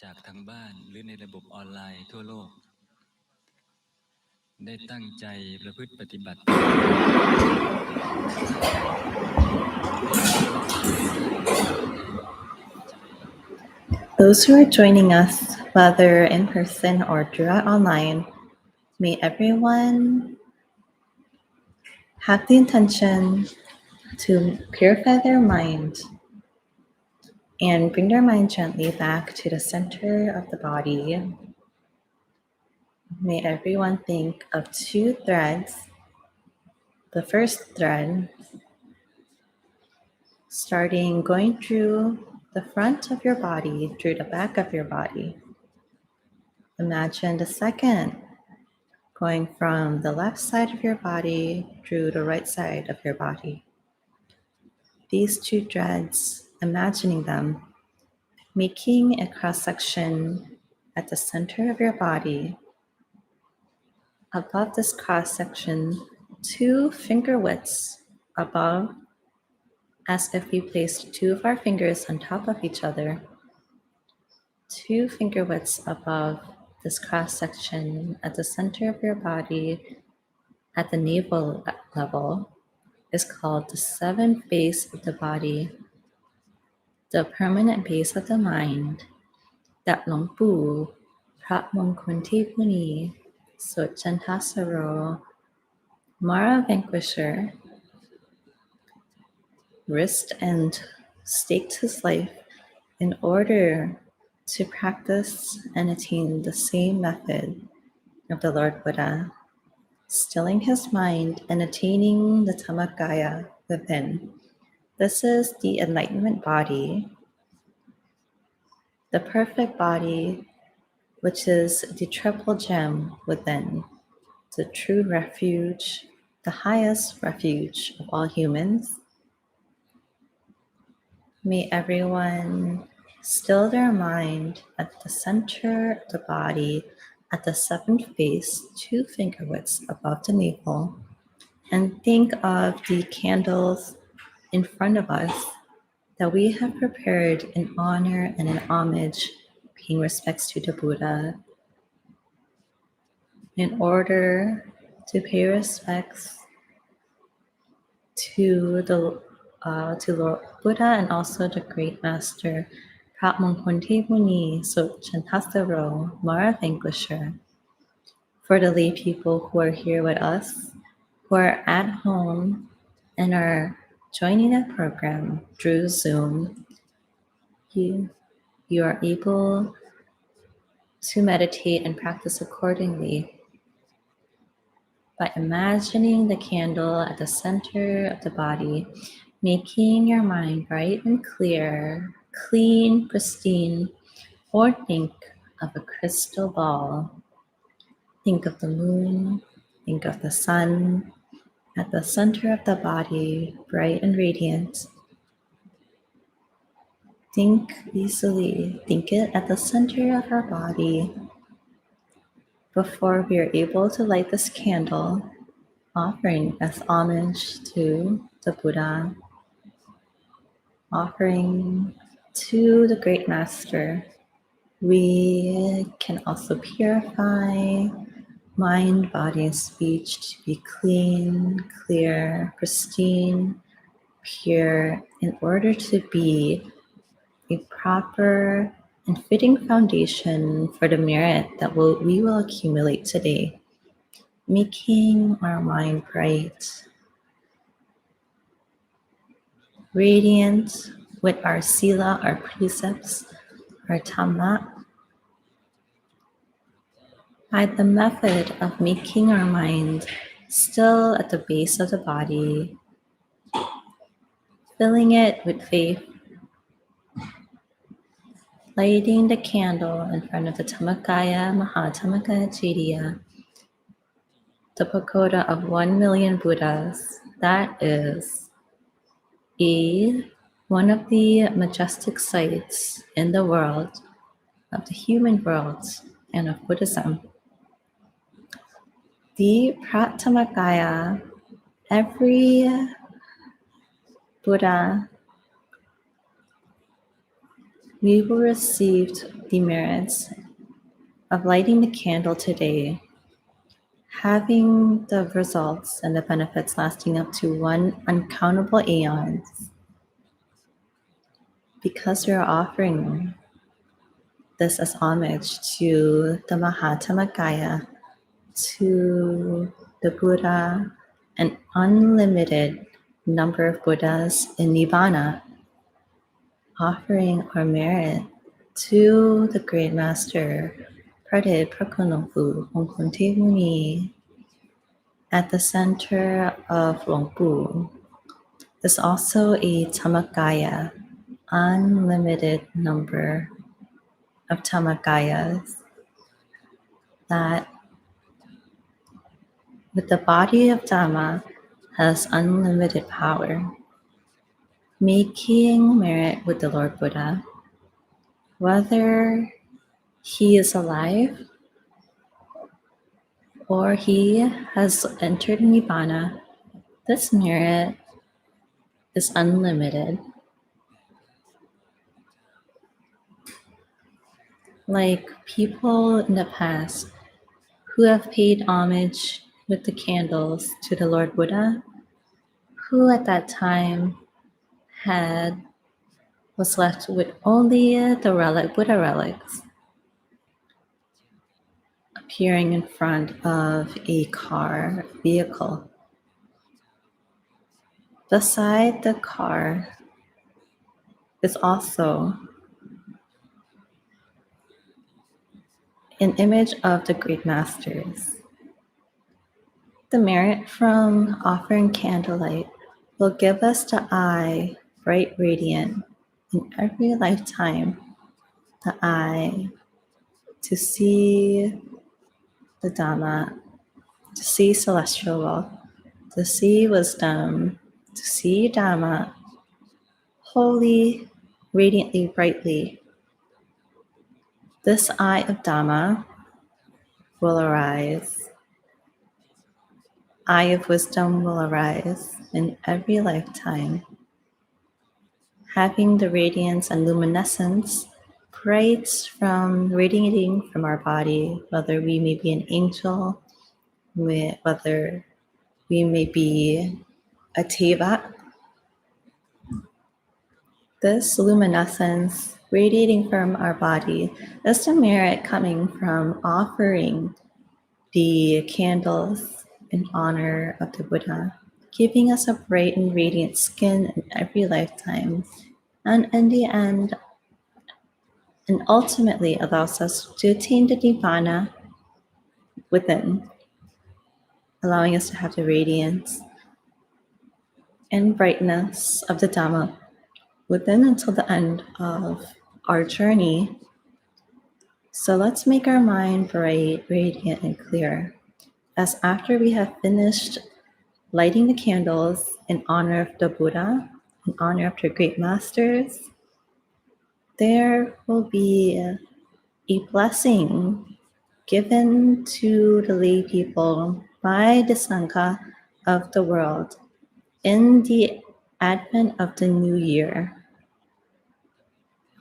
จากทางบ้านหรือในระบบออนไลน์ทั่วโลกได้ตั้งใจประพฤติปฏิบัติ Those who are joining us, whether in person or throughout online, may everyone have the intention to purify their mind and bring their mind gently back to the center of the body. May everyone think of two threads. The first thread starting going through the front of your body, through the back of your body. Imagine the second going from the left side of your body through the right side of your body. These two threads, imagining them, making a cross section at the center of your body. Above this cross section, 2 finger widths above, as if we placed 2 of our fingers on top of each other. 2 finger widths above this cross section at the center of your body at the navel level is called the 7th base of the body, the permanent base of the mind that Long Pu Phramongkolthaomuni Sotjantasaro Mara Vanquisher risked and staked his life in order to practice and attain the same method of the Lord Buddha, stilling his mind and attaining the Dhammakaya within. This is the enlightenment body, the perfect body, which is the triple gem within, the true refuge, the highest refuge of all humans. May everyone still their mind at the center of the body at the 7th base, 2 finger widths above the navel, and think of the candles in front of us that we have prepared in honor and in homage, paying respects to the Buddha. In order to pay respects to Lord Buddha and also the Great Master Phramongkolthaomuni Sotjantasaro Mara Vanquisher. For the lay people who are here with us, who are at home and are joining the program through Zoom, you are able to meditate and practice accordingly by imagining the candle at the center of the body, making your mind bright and clear, clean, pristine, or think of a crystal ball. Think of the moon, think of the sun at the center of the body, bright and radiant. Think easily, think it at the center of our body. Before we are able to light this candle, offering as homage to the Buddha, offering to the Great Master, we can also purify mind, body, and speech to be clean, clear, pristine, pure, in order to be a proper and fitting foundation for the merit that we will accumulate today, making our mind bright, radiant with our sila, our precepts, our dhamma, by the method of making our mind still at the base of the body, filling it with faith, lighting the candle in front of the Dhammakaya Mahathammakaya Jediya, the pagoda of 1 million Buddhas. That is one of the majestic sights in the world, of the human world, and of Buddhism. The Pratamakkaya, every Buddha, we will receive the merits of lighting the candle today, having the results and the benefits lasting up to 1 uncountable aeons, because we are offering this as homage to the Mahathammakaya, to the Buddha, an unlimited number of Buddhas in Nibbana, offering our merit to the Great Master Phramongkolthaomuni at the center of Longpu. There's also a Dhammakaya, unlimited number of Dhammakayas that with the body of Dhamma has unlimited power, making merit with the Lord Buddha, whether he is alive or he has entered Nibbana. This merit is unlimited. Like people in the past who have paid homage with the candles to the Lord Buddha, who at that time was left with only the Buddha relics, appearing in front of a car vehicle. Beside the car is also an image of the Great Masters. The merit from offering candlelight will give us the eye bright, radiant in every lifetime, the eye to see the Dhamma, to see celestial wealth, to see wisdom, to see Dhamma wholly, radiantly, brightly. This eye of Dhamma will arise. Eye of wisdom will arise in every lifetime, having the radiance and luminescence bright from radiating from our body, whether we may be an angel, whether we may be a teva. This luminescence radiating from our body is the merit coming from offering the candles in honor of the Buddha, giving us a bright and radiant skin in every lifetime, and in the end, and ultimately allows us to attain the Nibbana within. allowing us to have the radiance and brightness of the Dhamma within until the end of our journey. So let's make our mind bright, radiant, and clear, as after we have finished lighting the candles in honor of the Buddha, in honor of the Great Masters, there will be a blessing given to the lay people by the Sangha of the world in the advent of the new year,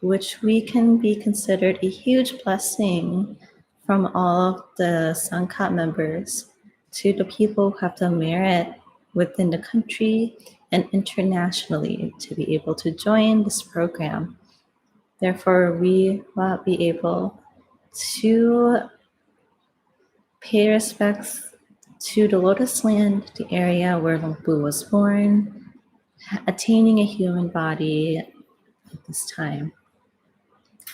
which we can be considered a huge blessing from all of the Sangha members to the people who have the merit within the country and internationally to be able to join this program. Therefore, we will be able to pay respects to the Lotus Land, the area where Luang Pu was born, attaining a human body at this time.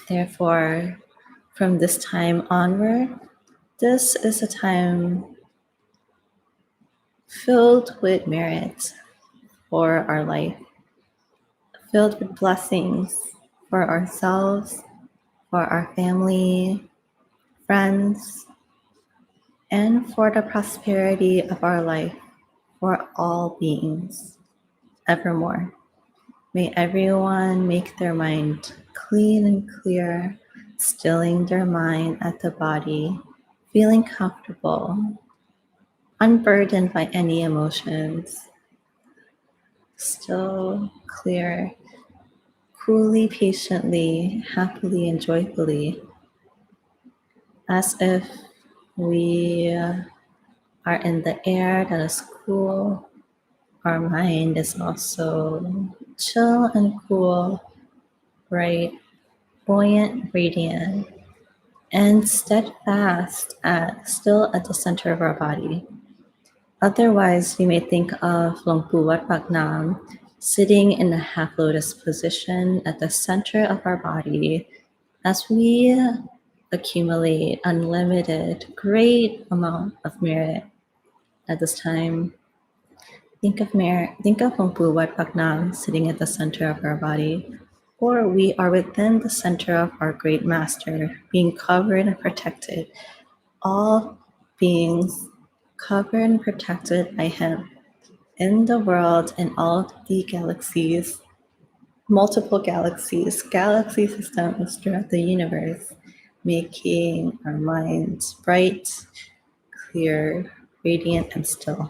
Therefore, from this time onward, this is a time filled with merit for our life, filled with blessings for ourselves, for our family, friends, and for the prosperity of our life for all beings evermore. May everyone make their mind clean and clear, stilling their mind at the body, feeling comfortable, unburdened by any emotions, still clear, coolly, patiently, happily, and joyfully, as if we are in the air that is cool. Our mind is also chill and cool, bright, buoyant, radiant, and steadfast still at the center of our body. Otherwise, we may think of Luang Pu Wat Pak Nam sitting in a half lotus position at the center of our body as we accumulate unlimited, great amount of merit at this time. Think of Luang Pu Wat Pak Nam sitting at the center of our body, or we are within the center of our Great Master, being covered and protected. All beings covered and protected by him in the world and all of the galaxies, multiple galaxies, galaxy systems throughout the universe, making our minds bright, clear, radiant, and still.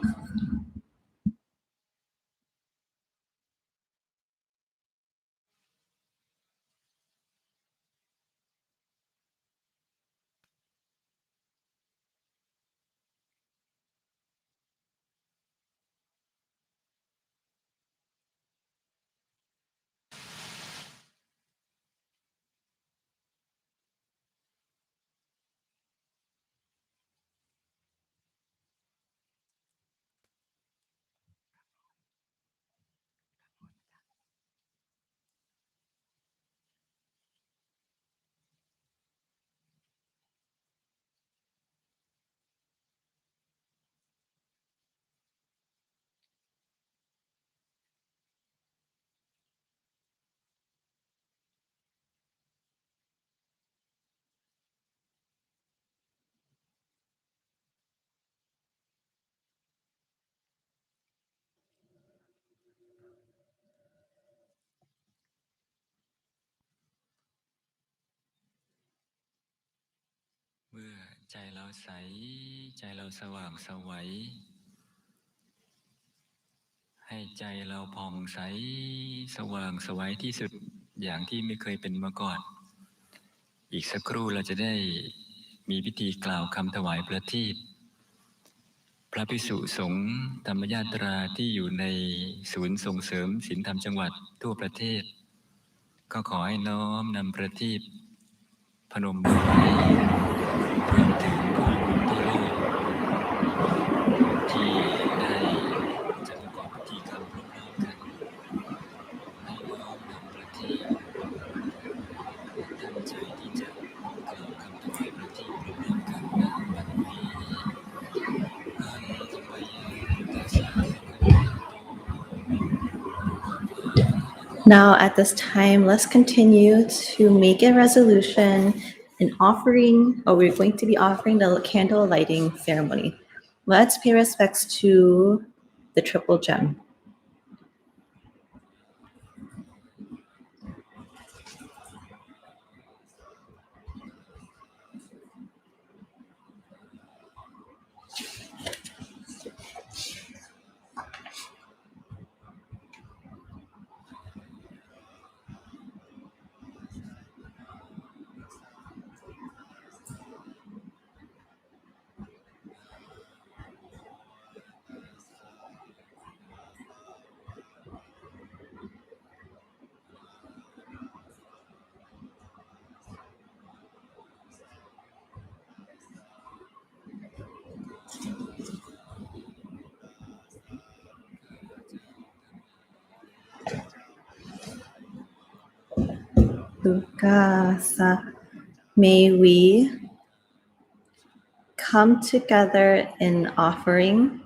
เมื่อใจเราใสใจเราสว่างไสวให้ใจเราผ่องใสสว่างไสวที่สุดอย่างที่ไม่เคยเป็นมาก่อนอีกสักครู่เราจะได้มีพิธีกล่าวคำถวายประทีปพระภิกษุสงฆ์ธรรมญาตราที่อยู่ในศูนย์ส่งเสริมศีลธรรมจังหวัดทั่วประเทศก็ขอให้น้อมนำประทีปพนมมือไว้รวมถึงผู้ทั่วโลกที่ได้จะประกอบพิธีกรรมพร้อมๆกันให้น้อมนำประทีปตั้งใจที่จะกล่าวคำถวายประทีปพร้อมๆกันณบัดนี้ Now, at this time, let's continue to make a resolution and offering, or we're going to be offering the candle lighting ceremony. Let's pay respects to the triple gem. Lukasa. May we come together in offering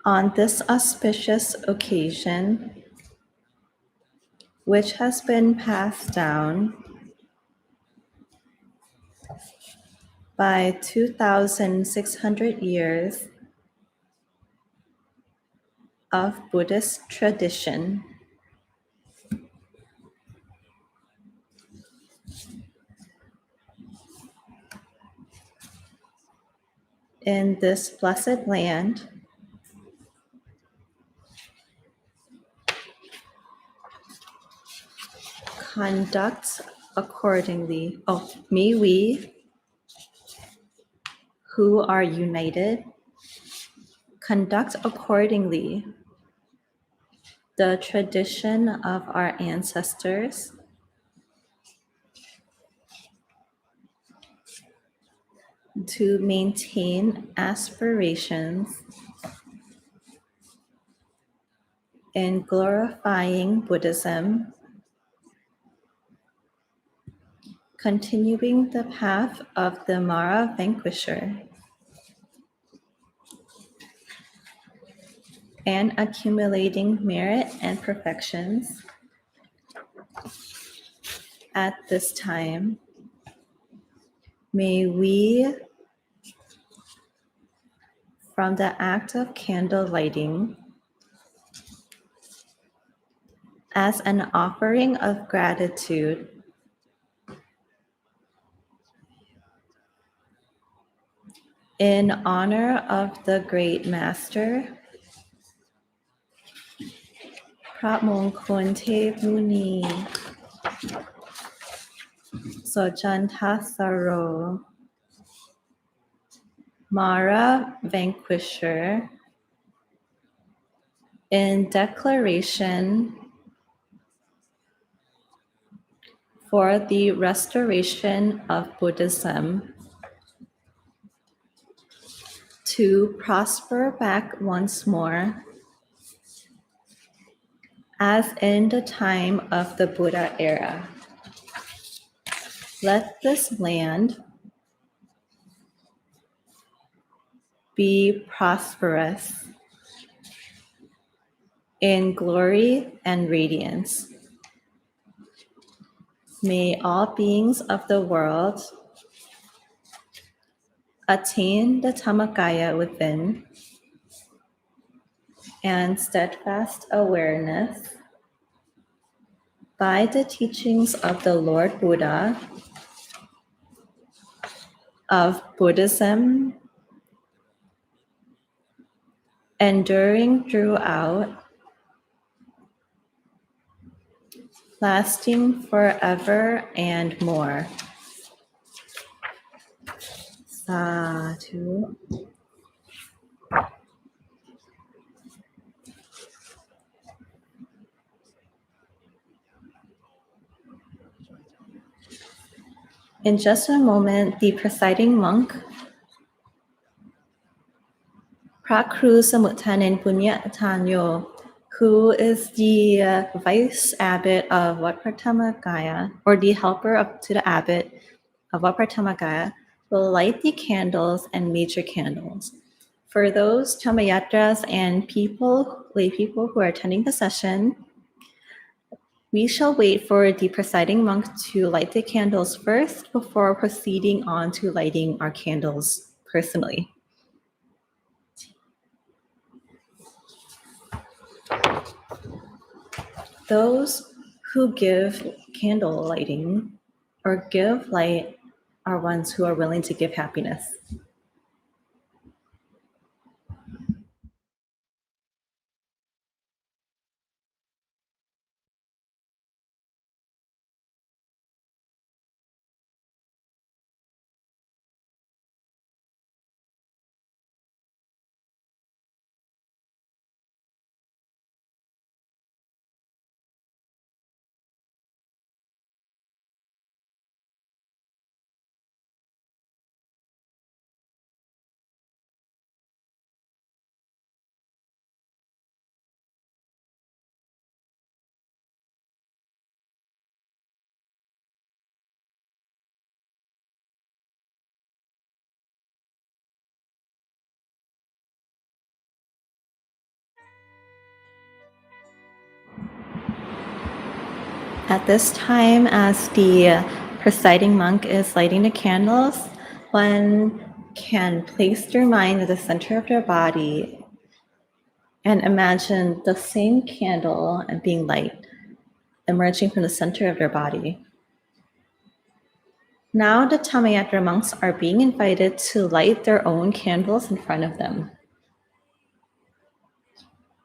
on this auspicious occasion, which has been passed down by 2,600 years of Buddhist tradition. In this blessed land, conduct accordingly. May we, who are united, conduct accordingly the tradition of our ancestors, to maintain aspirations in glorifying Buddhism, continuing the path of the Mara Vanquisher, and accumulating merit and perfections. At this time, may we, from the act of candle lighting, as an offering of gratitude, in honor of the Great Master Phramongkolthaomuni, Sojantasaro, Mara Vanquisher, in declaration for the restoration of Buddhism to prosper back once more, as in the time of the Buddha era. Let this land be prosperous in glory and radiance. May all beings of the world attain the Dhammakaya within and steadfast awareness by the teachings of the Lord Buddha of Buddhism, enduring throughout, lasting forever and more. Sadhu. In just a moment, the presiding monk, Prakru Samutanen Punyatanyo, who is the vice abbot of Wat Pratamagaya, or the helper to the abbot of Wat Pratamagaya, will light the candles and major candles For those Dhammayatras and lay people who are attending the session, we shall wait for the presiding monk to light the candles first before proceeding on to lighting our candles personally. Those who give candle lighting or give light are ones who are willing to give happiness. At this time, as the presiding monk is lighting the candles, one can place their mind at the center of their body and imagine the same candle and being light emerging from the center of their body. Now the Dhammayatra monks are being invited to light their own candles in front of them.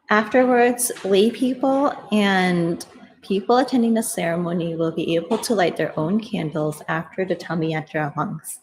Afterwards, lay people and people attending the ceremony will be able to light their own candles after the Dhammayatra monks.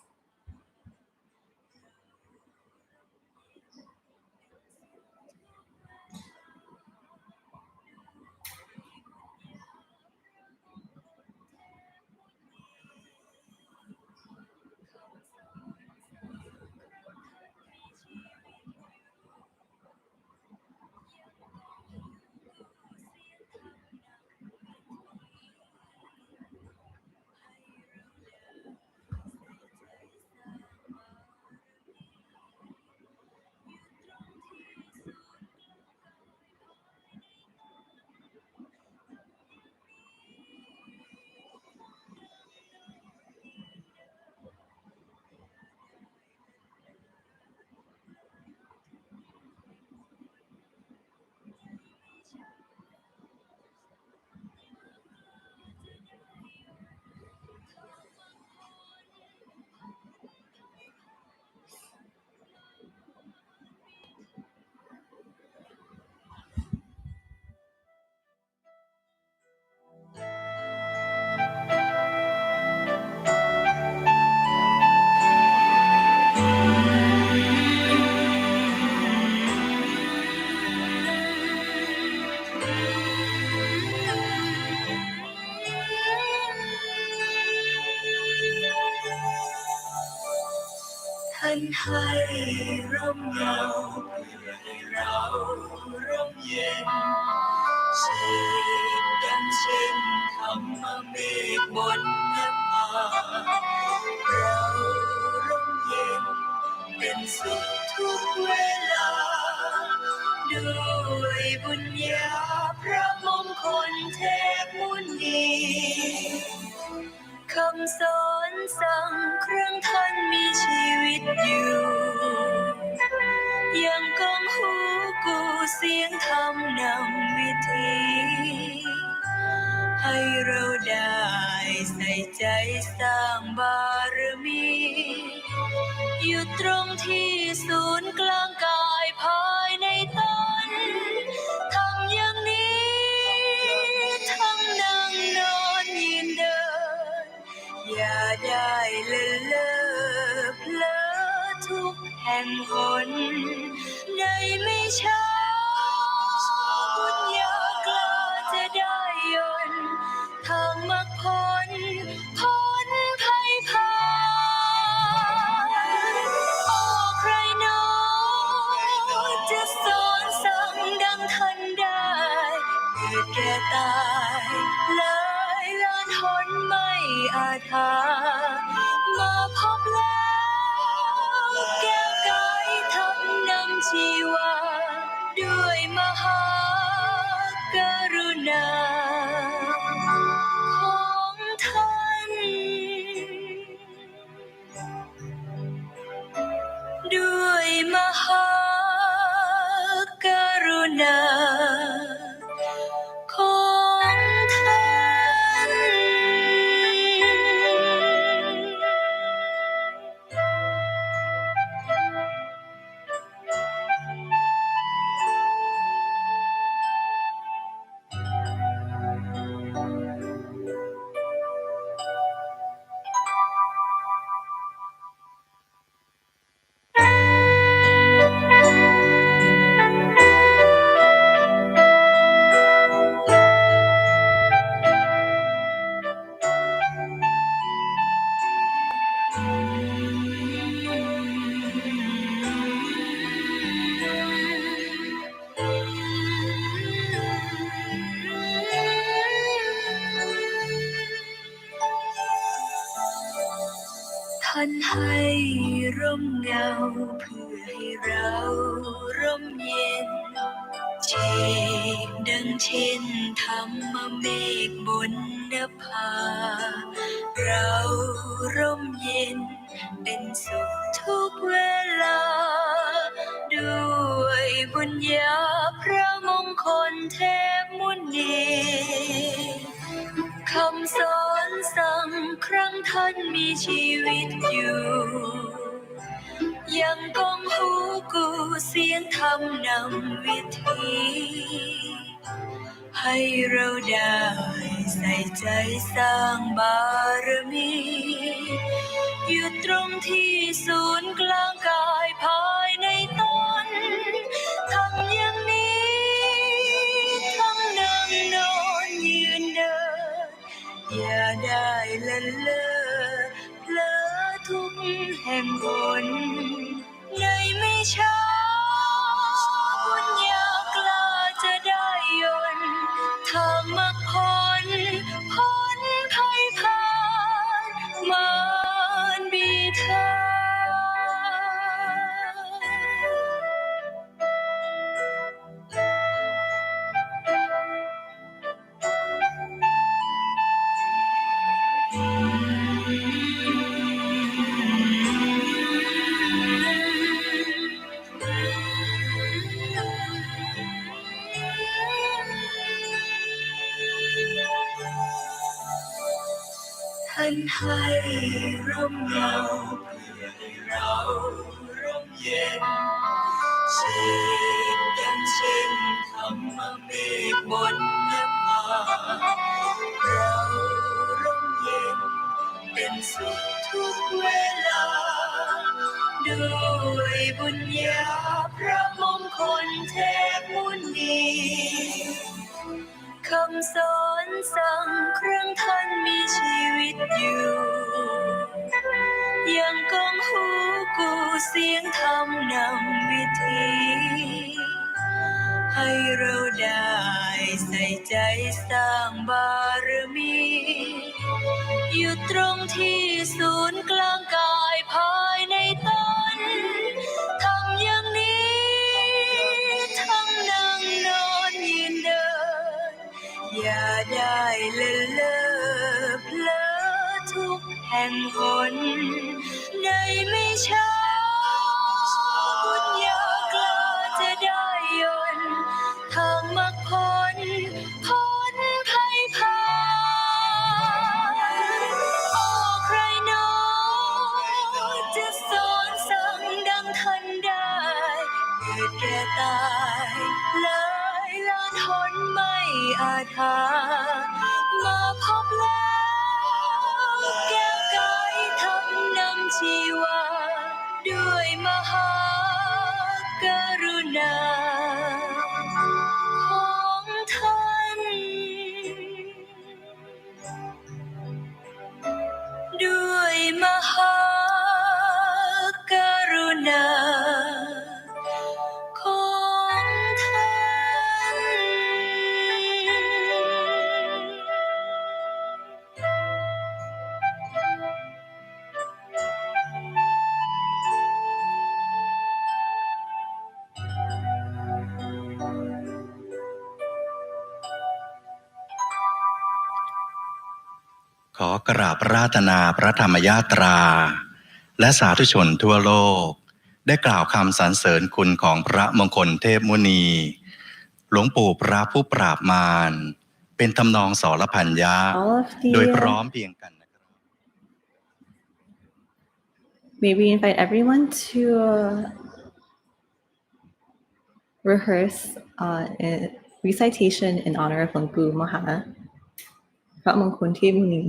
ให้ร่มเงาให้เราร่มเย็นเช่นดังเช่นธรรมเมฆบนนภาเราร่มเย็นเป็นสุขทุกเวลาด้วยบุญญาพระมงคลเทพมุนีคำสอนสั่งครั้งท่านมีชีวิตอยู่ยังก้องหูกูเสียงธรรมนำวิถีให้เราได้ใส่ใจสร้างบารมีอยู่ตรงที่ศูนย์กลางกายภายในตนทำอย่างนี้ทั้งนั่งนอนยืนเดินอย่าได้เลินเล่อเพลอทุกแห่งหนในไม่ช้าบุญญากล้าจะได้ยนต์ทางมรรคผลพ้นภัยพานโอ้ใครหนอจะสอนสั่งดังทันได้เกิดแก่ตายหลายล้านหนไม่อาจหามาพบแล้วแก้วกายทำนำ ชีวาด้วยมหากรุณาของท่านด้วยมหากรุณาของท่านท่านให้ร่มเงาเพื่อให้เราร่มเย็นเชกดังเช่นธรรมเมฆบนนภาเราร่มเย็นเป็นสุขทุกเวลาด้วยบุญญาพระมงคลเทพมุนีคำสอนสั่งครั้งท่านมีชีวิตอยู่ยังก้องหูกูเสียงธรรมนำวิถีให้เราได้ใส่ใจสร้างบารมีอยู่ตรงที่ศูนย์กลางกายภายในตนทำอย่างนี้ทั้งนั่งนอนยืนเดินอย่าได้ละเลอเผลอทุกแห่งหนในไม่ช้าบุญญากล้าจะได้ยนต์ทางมรรคผลพ้นภัยพานมารบิดาท่านให้ร่มเงาเพื่อให้เราร่มเย็นเช่นดังเช่นธรรมเมฆบนนภาเราร่มเย็นเป็นสุขทุกเวลาด้วยบุญญาพระมงคลเทพมุนีคำสอนสั่งครั้งท่านมีชีวิตอยู่ยังก้องหูกูเสียงธรรมนำวิถีให้เราได้ใส่ใจสร้างบารมีอยู่ตรงที่ศูนย์กลางกายภายในตนทำอย่างนี้ทั้งนั่งนอนยืนเดินอย่าได้ละเลอเผลอทุกแห่งหนในไม่ช้าบุญญากล้าจะได้ยนต์ทางมรรคผลพ้นภัยพานโอ้ใครหนอจะสอนสั่งดังท่านได้เกิดแก่ตายหลายล้านหนไม่อาจหามาพบแล้วแก้วกายทำนำชีวาด้วยมหากรุณาของท่านด้วยมหากรุณาของท่าน อกราบราธนาพระธรรมยาตราและสาธุชนทั่วโลกได้กล่าวคำสรรเสริญคุณของพระมงคลเทพมุนีหลวงปู่พระผู้ปราบมารเป็นทำนองสรพัญญา All of โดยพ the ร้อมเพรียงกันนะครับ may we invite everyone to rehearse a recitation in honor of Hluangpu Maha Phramongkolthaomuni.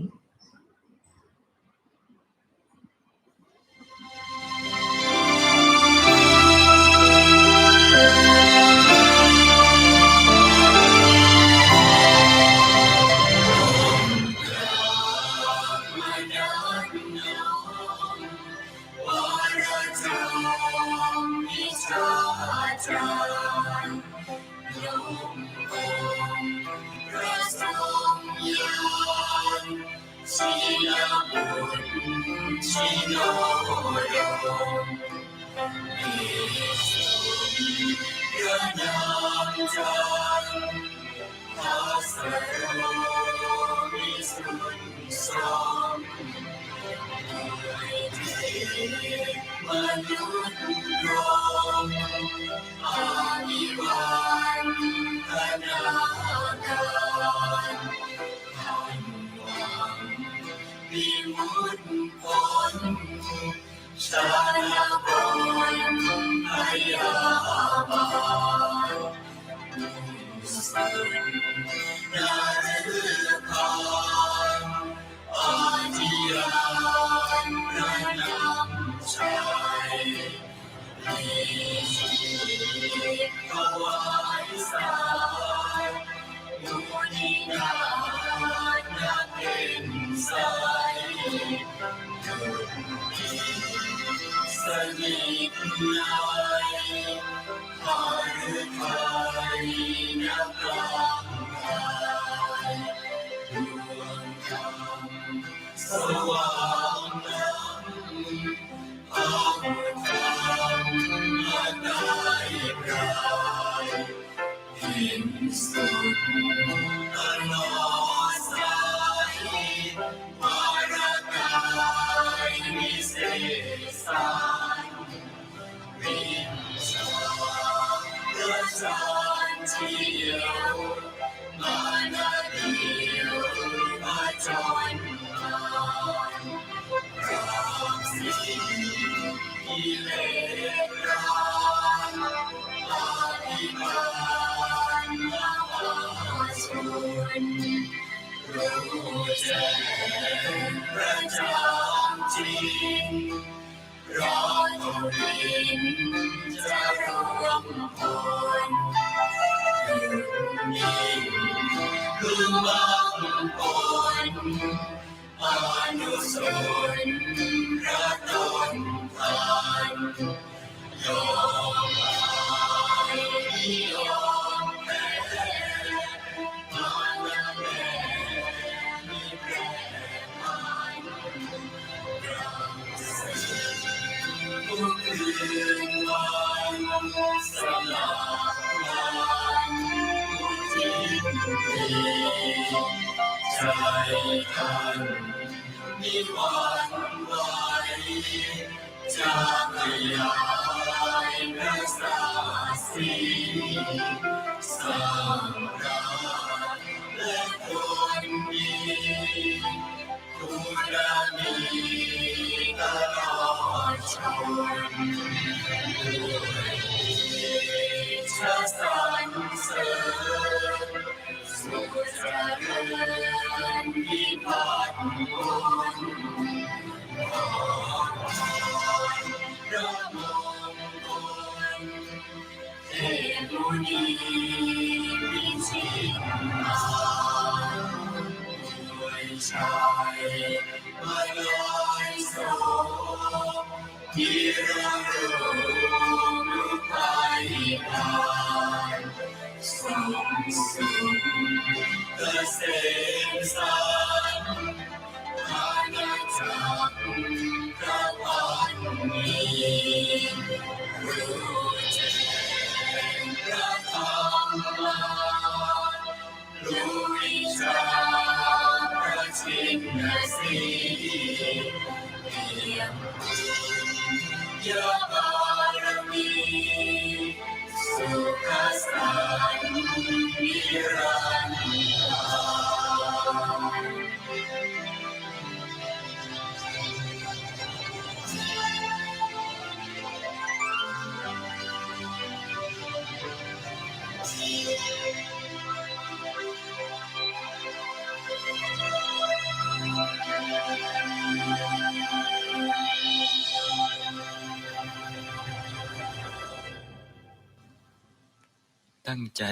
ตั้งใจ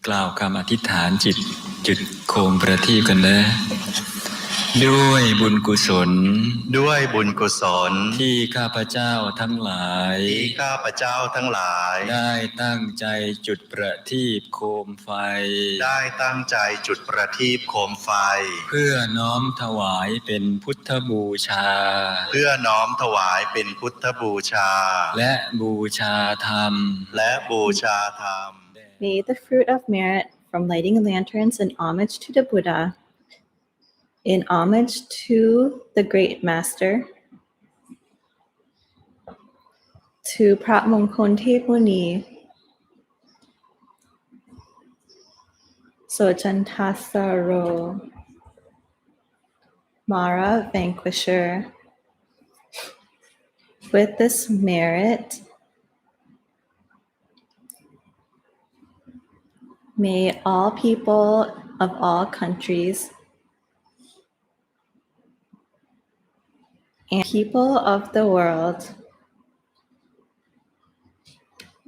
กล่าวคำอธิษฐานจิตจุดโคมประทีปกันนะด้วยบุญกุศลด้วยบุญกุศลที่ข้าพเจ้าทั้งหลายที่ข้าพเจ้าทั้งหลาย ได้ตั้งใจจุดประทีปโคมไฟได้ตั้งใจจุดประทีปโคมไฟเพื่อน้อมถวายเป็นพุทธบูชาเพื่อน้อมถวายเป็นพุทธบูชาและบูชาธรรมและบูชาธรรม May the fruit of merit from lighting lanterns in homage to the Buddha, in homage to the Great Master, to Phramongkolthaomuni, Sojantasaro, Mara Vanquisher. With this merit, may all people of all countries and people of the world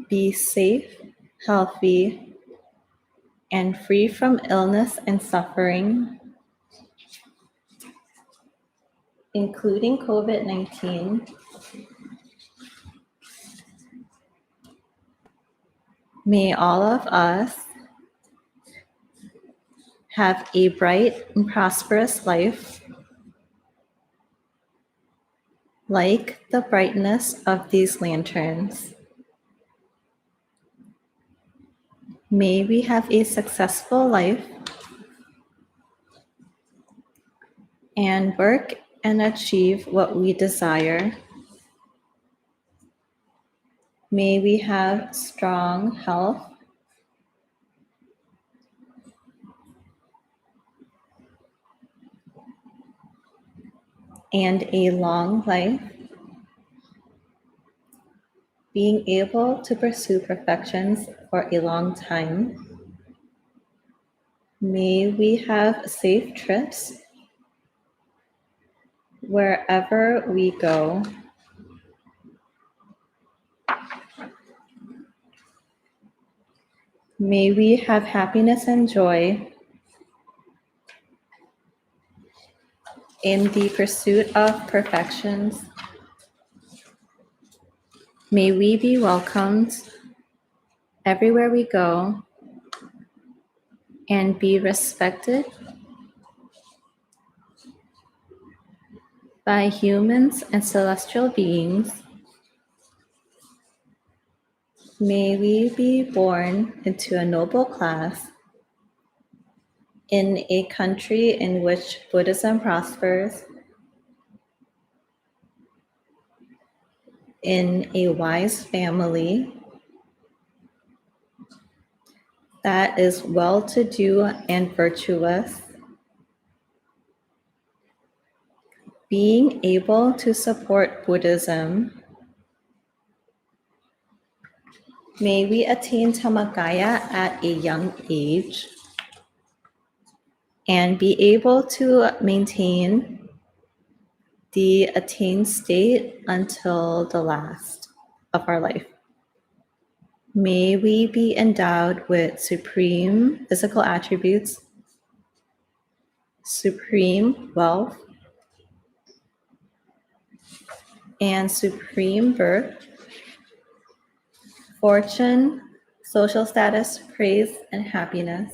be safe, healthy, and free from illness and suffering, including COVID-19. May all of us have a bright and prosperous life, like the brightness of these lanterns. May we have a successful life and work and achieve what we desire. May we have strong health and a long life, being able to pursue perfections for a long time. May we have safe trips wherever we go. May we have happiness and joy in the pursuit of perfections. May we be welcomed everywhere we go and be respected by humans and celestial beings. May we be born into a noble class in a country in which Buddhism prospers, in a wise family that is well-to-do and virtuous, being able to support Buddhism. May we attain Dhammakaya at a young age and be able to maintain the attained state until the last of our life. May we be endowed with supreme physical attributes, supreme wealth, and supreme birth, fortune, social status, praise, and happiness.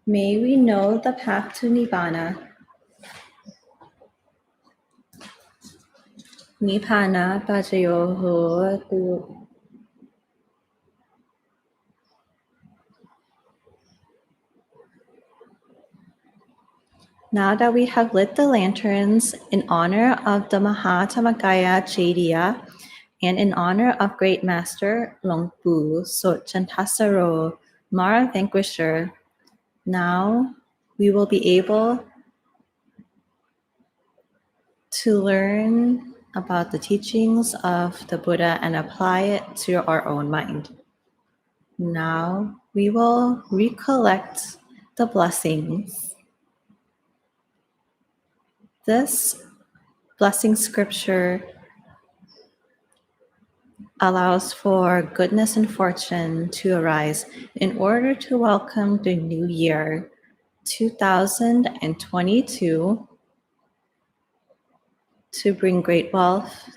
May we know the path to Nibbana. Nibbana pacayoho tu. Now that we have lit the lanterns in honor of the Mahathammakaya Chediya and in honor of Great Master Longpu Sotchantasaro, Mara Vanquisher, now we will be able to learn about the teachings of the Buddha and apply it to our own mind. Now we will recollect the blessings. This blessing scripture allows for goodness and fortune to arise in order to welcome the new year 2022 to bring great wealth,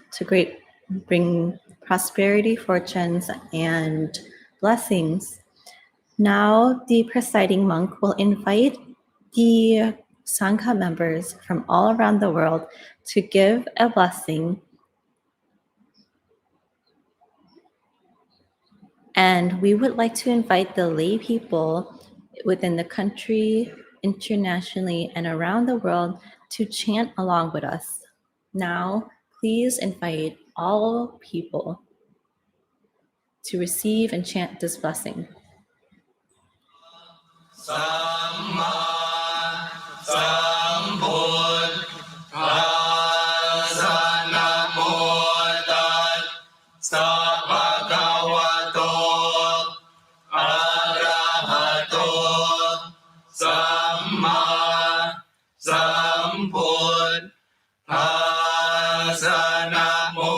bring prosperity, fortunes, and blessings. Now the presiding monk will invite the Sangha members from all around the world to give a blessing. And we would like to invite the lay people within the country, internationally, and around the world to chant along with us. Now, please invite all people to receive and chant this blessing. Samma Sambuddhassa Namo Tassa Bhagavato Arahato Samma Sambuddhassa Namo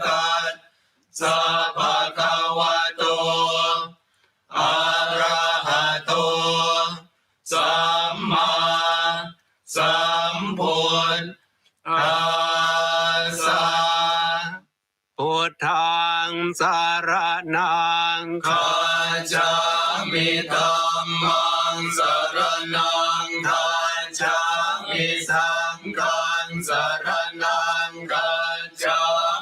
Tassa Bhagavato Arahato Samma Sambuddhassaพุทธังสารนังคัจฉามิธัมมังสารนังคัจฉามิสังฆังสารนังคัจฉา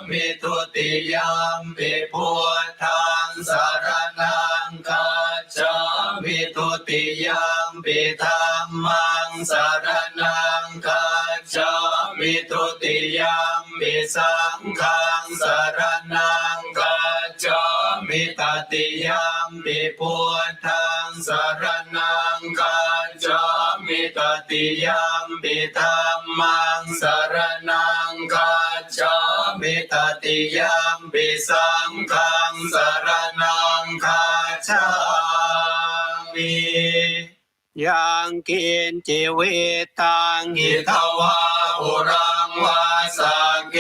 มิทุติยมปิพุทธังสารนังคัจฉามิทุติยมปิธัมมังสารนังคัจฉามิทุติยมปิสังฆังสารนังคัจฉามิตติยมปิพุทธังสารนังคัจฉามิตติยมปิธัมมังสารนังคัจฉามิตติยมปิสังฆังสารนังคัจฉามิยังกินจิวิตังหิทวาอุรังวาสังเก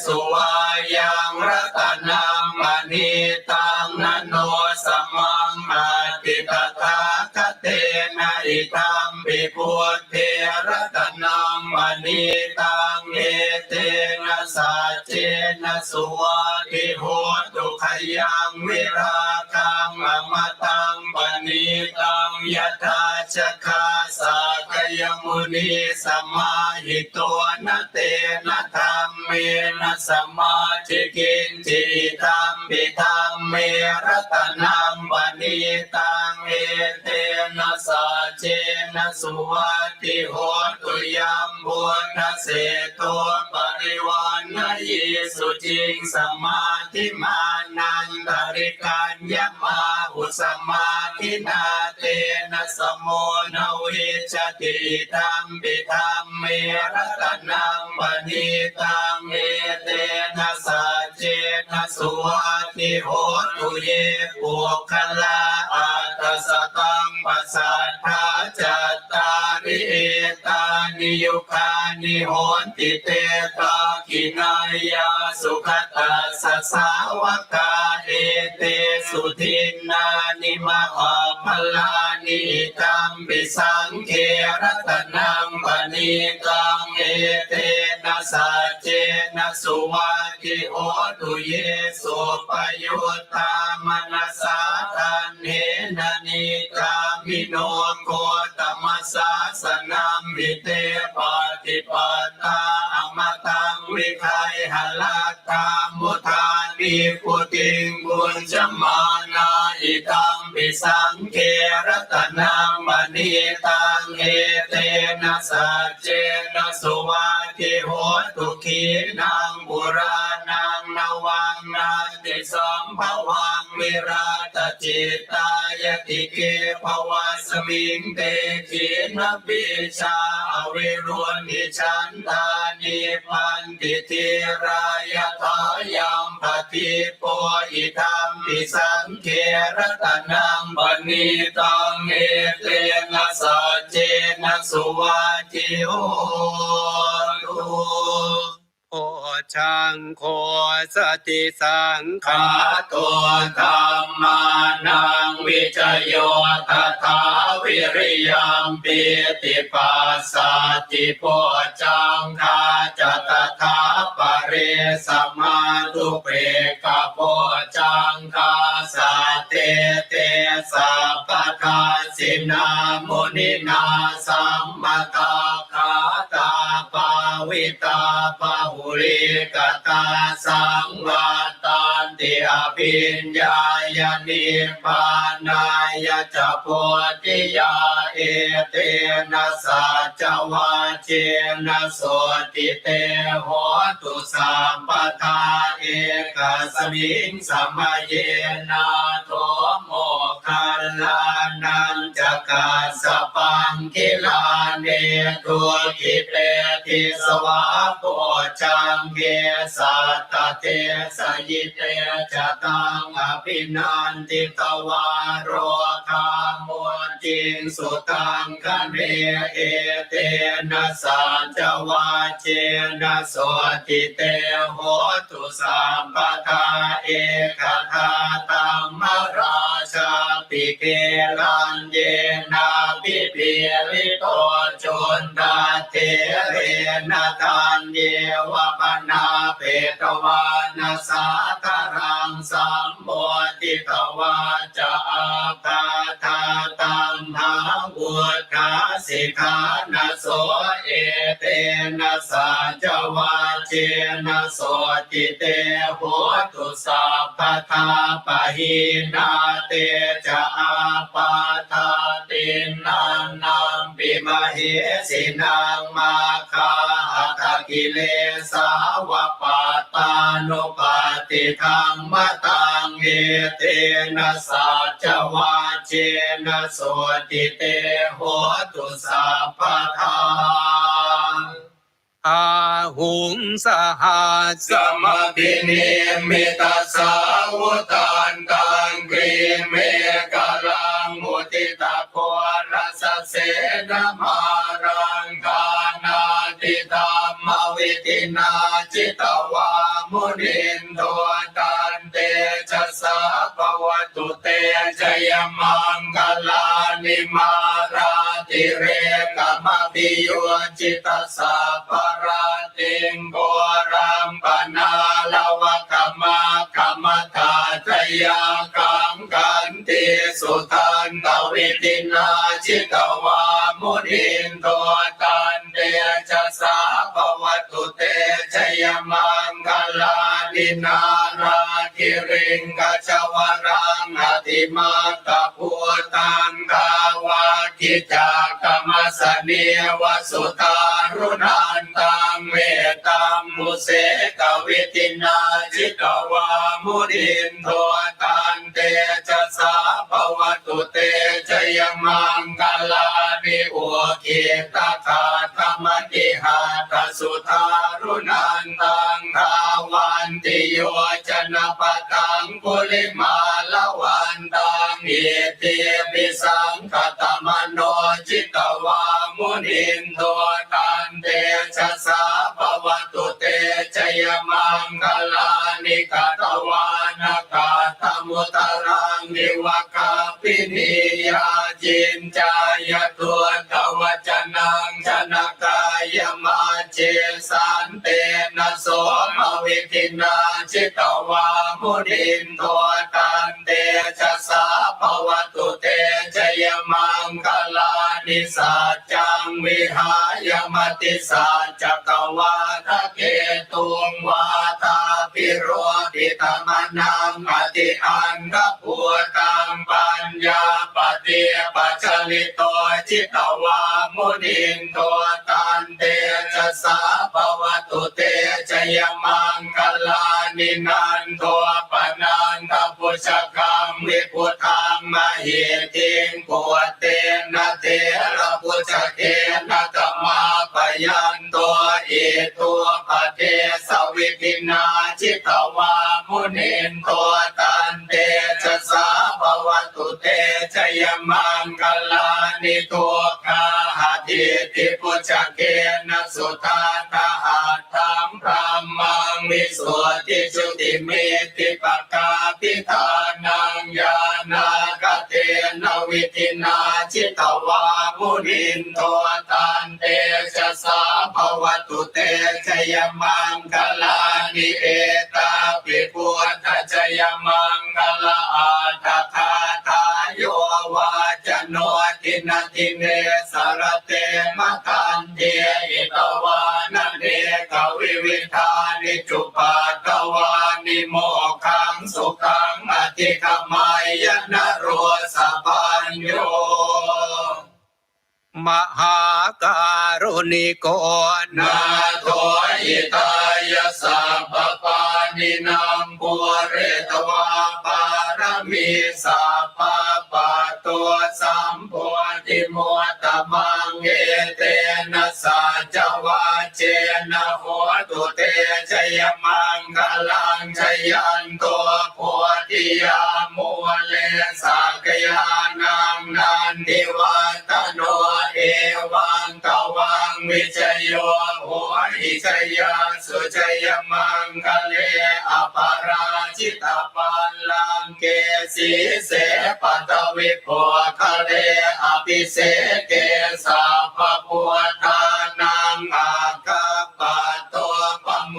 สุวายังรัตนังมณีตังนโนสมังอาติตถาคเตนะอิตัมปิพุทเทรัตนังมณีตังเอเตนะสัจเจนะสุวาทิโหตุขยังวิราคังอมตังปณิตังยถาชคาสากยมุนีสมาหิตัวนะเตนะธรรมเมนะสมาธิกินจิตัมปิธัมเมรัตนังปณิตังเอเตนะสัจเจนะสุวัตติโหตุยัมบุญนะเสตุปริวันนะยิสุจิงสมาธิมานันตริกัญญมาอุสมาธินาเตนะสมโมนวิจติธัมปิธัมเมรัตนังปณิตังเอเตนะสัจเจนะสุวัตติโหตุเยปุคลาอัตตสตังปัสสัทธาจัตตาริเอตานิยุคานิโหติเตตากินายาสุขตัสสะสาวกาเอเตสุทินนานิมหาพลานิตัมปิสังเขรัตนังปณิตังเอเตนะสัจเจนะสุวัตติโหตุเยสุปยุตตามนัสสาทันเนนะนิกามิโนโกตมัสสาสนัมวิเตปฏิปัตตาอมตังวิไคหลัตตามุทานิ นิพุติงบุญจมานาอิตังปิสังเขรตนังมณีตังเอเตนะสัจเจนะสุวัติโหตุขีนังบุรานังนวังนาติสัมภวังวิราตจิตตายติเกภวะสมิงเตขีนปิชาเวรุณิชันทานิพันติทิรายทายามปฏิโปอิธัมปิสังเขรตนังปณิตังเอเตนะสัจเจนะสุวัติโหตุโอชังโคสติสังขาตัวธัมมานังวิจโยตถาวิริยัมปิติปัสสติโพจังคาจะตถาปะเรสมาตุเปกะโพจังคาสัตเตเตสัพพทาสินามุนินาสัมมาตาคาตาปาวิตาปาหุริกตาสังวาตันติอภิญญายนิพพานายจะโพธิยาเอเตนะสัจวาเจนะโสติเตโหตุสัมปทาเอกสมิงสัมมาเยนะโทโมคัลลานันจะกาสปังกิลาเนตุกิเปติสวะโพจังเกสัตตเตสยิเตจตังอภินันติตวารโรธามุจิงสุตังคะเนเอเตนะสัจวาเจนะโสติเตโหตุสัมปทาเอกทาตัมมราชาปิเกลันเยนาปิเปียลิโตจุนตาเทเรนะตันเยวะปนาเปตวานาสาตรังสัมโพธิตวาจะอาคาทาตัมหาวุฒาสิกขานะโสเอเตนะสัจวาเจนะโสติเตโหตุสัพพทาปะหินาเตจะอาปาทาตินันนัมปิมเหสินังมาคาหัตถกิเลสาวะปาตานุปาติธัมมตังเอเตนะสัจวาเจนะโสติเตโหตุสัพพทาอาหุงสหัสสมปิเนมิตัสสาวุตันตังกรีเมกะลังมุติตะโพรัสเสนะมารังกานาติธัมมวิตินาจิตวามุนินโทตันเตจะสาภวตุเตจยมังกลานิมาราติเรกมปิโยจิตสาปราติงโกรัมปนาลวะกมะกมทาทยากังกันติสุทันตวิตินาจิตวามุนินโทตันเตจะสาภวตุเตจยมังกลานินาราคิริงกัจวรังอธิมาตะพุตังกาวากิจากรรมสเนวสุตารุนันตังเมตัมมุเสกวิตินาจิตวามุนินโทตันเตจะสาภวตุเตจยมังกลานิอุกิตตาธรรมติหาตสุตารุนันตังทาวันติโยจนะปตังปุริมาลวันตังเอเตปิสังคตมโนจิตวามุนินโทตันเตจะสาภวตุเตจยมังกลานิกตวานากาตมุตรังนิวกาปินิยาจินจายตัวตวจนังชนะกายมาเจสันเตนะโสมวิทินาจิตวามุนินโทตันเตจะสาภวตุเตจยมังกลานิสัจจังวิหายมติสัจจกวาทะเกตุงวาทา ภิโรปิตมนังอติอันทภูตังปัญญาปฏิปัจจลิโตจิตวามุนินโตตันเตจะสาภวตุเตจยมังคลานินันโทปนันทพุชกังวิพุธังมหิติงปุเตนะเทระพุชเกนะตมาปยันตัวอิตัวปเทสวิทินาจิตวามุนินตัวตันเตจะสาภวตุเตจยมังคลานิตัวคาหาทิติพุชเกนะสุทาตาหัตถังพระมังมิสุติจุติเมติปกาปิทานังญาณากเตนะวิทินาจิตวามุนินตัวตันเตจะสาภวตุเตจยมังคลานิเอตาปิพุทธจยมังคลาอัตถคาทายโยวาจโนทินาทิเนสรเตมะคันเทอิตวานเนกวิวิธานิจุปัตตวานิโมขังสุขังอธิคมัยยนะโรสปัญโยมหาการุณิโกนาโทอิตายสัพพปานินังปุเรตวาปารมีสัพพปัตตัวสัมโพธิมัวตมังเอเตนะสัจวาเจนะโหตุเตชยมังคลังชยันตัวโพธิยามัวเลสักยานังนันทิวัตโนเอวังตวังวิจโยโหหิจยาสุจยมังคเลอปาราจิตปัลลังเกสีเสปัตวิโภคะเลอภิเสเกสัพพพุทธานังอาคาปัตโตปโม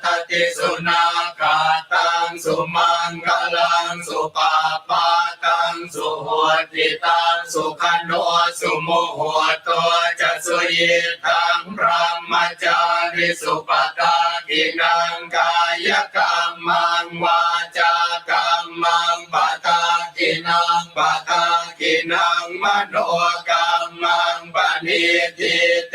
ทติสุนาคาตังสุมังคลังสุปาปาตังสุโหติตังสุขโนสุโมโหตัวจะสุยิทังพระมจาริสุปตากินังกายกรรมังวาจากรรมังปตากินังปตากินังมโนกรรมังปณิทิเต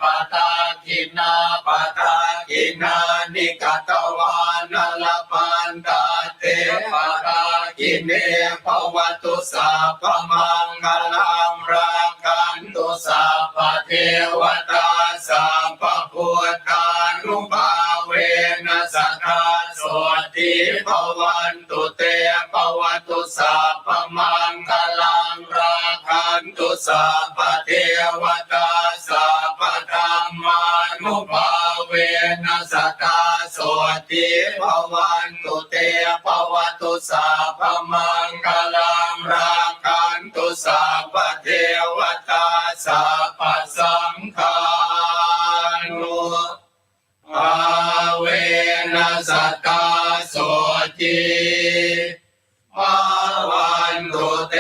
ปตากินาปตากินานิกตวานลปันตาเตปตากิเนภวตุสัพพมังคลังราคันตุสัพพเทวตาสัพพพุทธานุภาเวนัสทาโสติภวันตุเตภวตุสัพพมังคลังราคันตุสัพพเทวตาสัพพธรรมานุภาเวนัสทาโสติภวันตุเตภวตุสัพพมังคลังราคันตุสัพพเทวตาสัพพสังฆานุภาเวนัสทาโสติภวันตุเต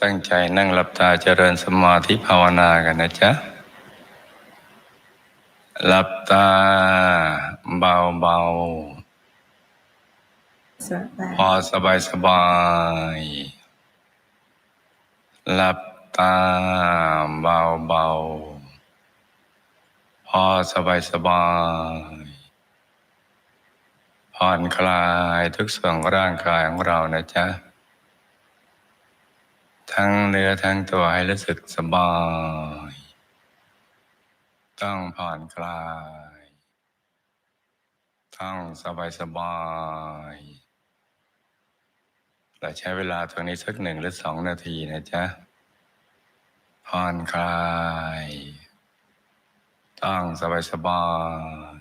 ตั้งใจนั่งหลับตาเจริญสมาธิภาวนากันนะจ๊ะหลับตาเบาๆพอสบายหลับตาเบาๆพอสบายผ่อนคลายทุกส่วนร่างกายของเรานะจ๊ะทั้งเนื้อทั้งตัวให้รู้สึกสบายต้องผ่อนคลายต้องสบายเราใช้เวลาตรงนี้สัก1 หรือ 2 นาทีนะจ๊ะผ่อนคลายต้องสบา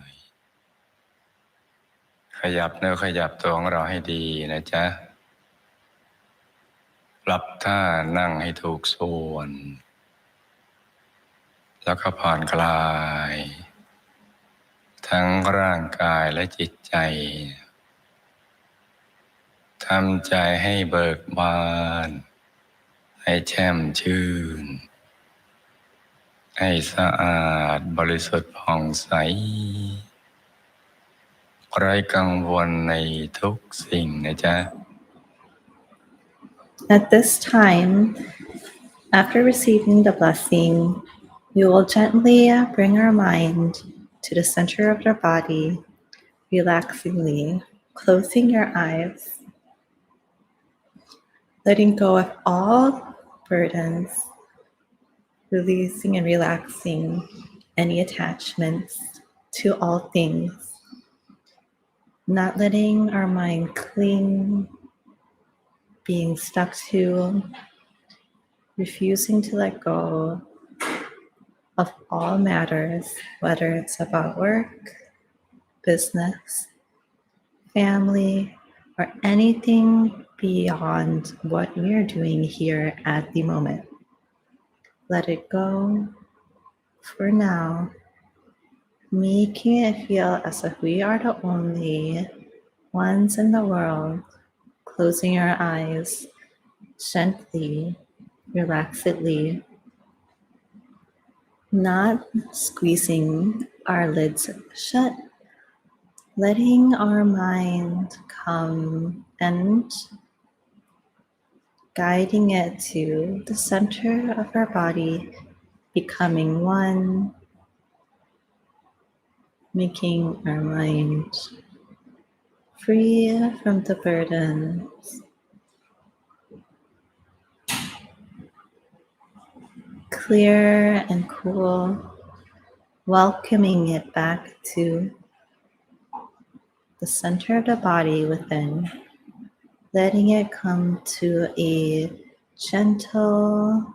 ยขยับเนื้อขยับตัวของเราให้ดีนะจ๊ะปรับท่านั่งให้ถูกส่วนแล้วก็ผ่อนคลายทั้งร่างกายและจิตใจทำใจให้เบิกบานให้ ให้แช่มชื่นให้สะอาดบริสุทธิ์ผ่องใสไร้กังวลในทุกสิ่งนะจ๊ะ At this time, after receiving the blessing, we will gently bring our mind to the center of our body, relaxingly, closing your eyes, letting go of all burdens, releasing and relaxing any attachments to all things, not letting our mind cling, being stuck to, refusing to let go of all matters, whether it's about work, business, family, or anything beyond what we are doing here at the moment. Let it go for now, making it feel as if we are the only ones in the world, closing our eyes gently, relaxedly, not squeezing our lids shut, letting our mind come and guiding it to the center of our body, becoming one, making our mind free from the burdens, clear and cool, welcoming it back to the center of the body within, letting it come to a gentle,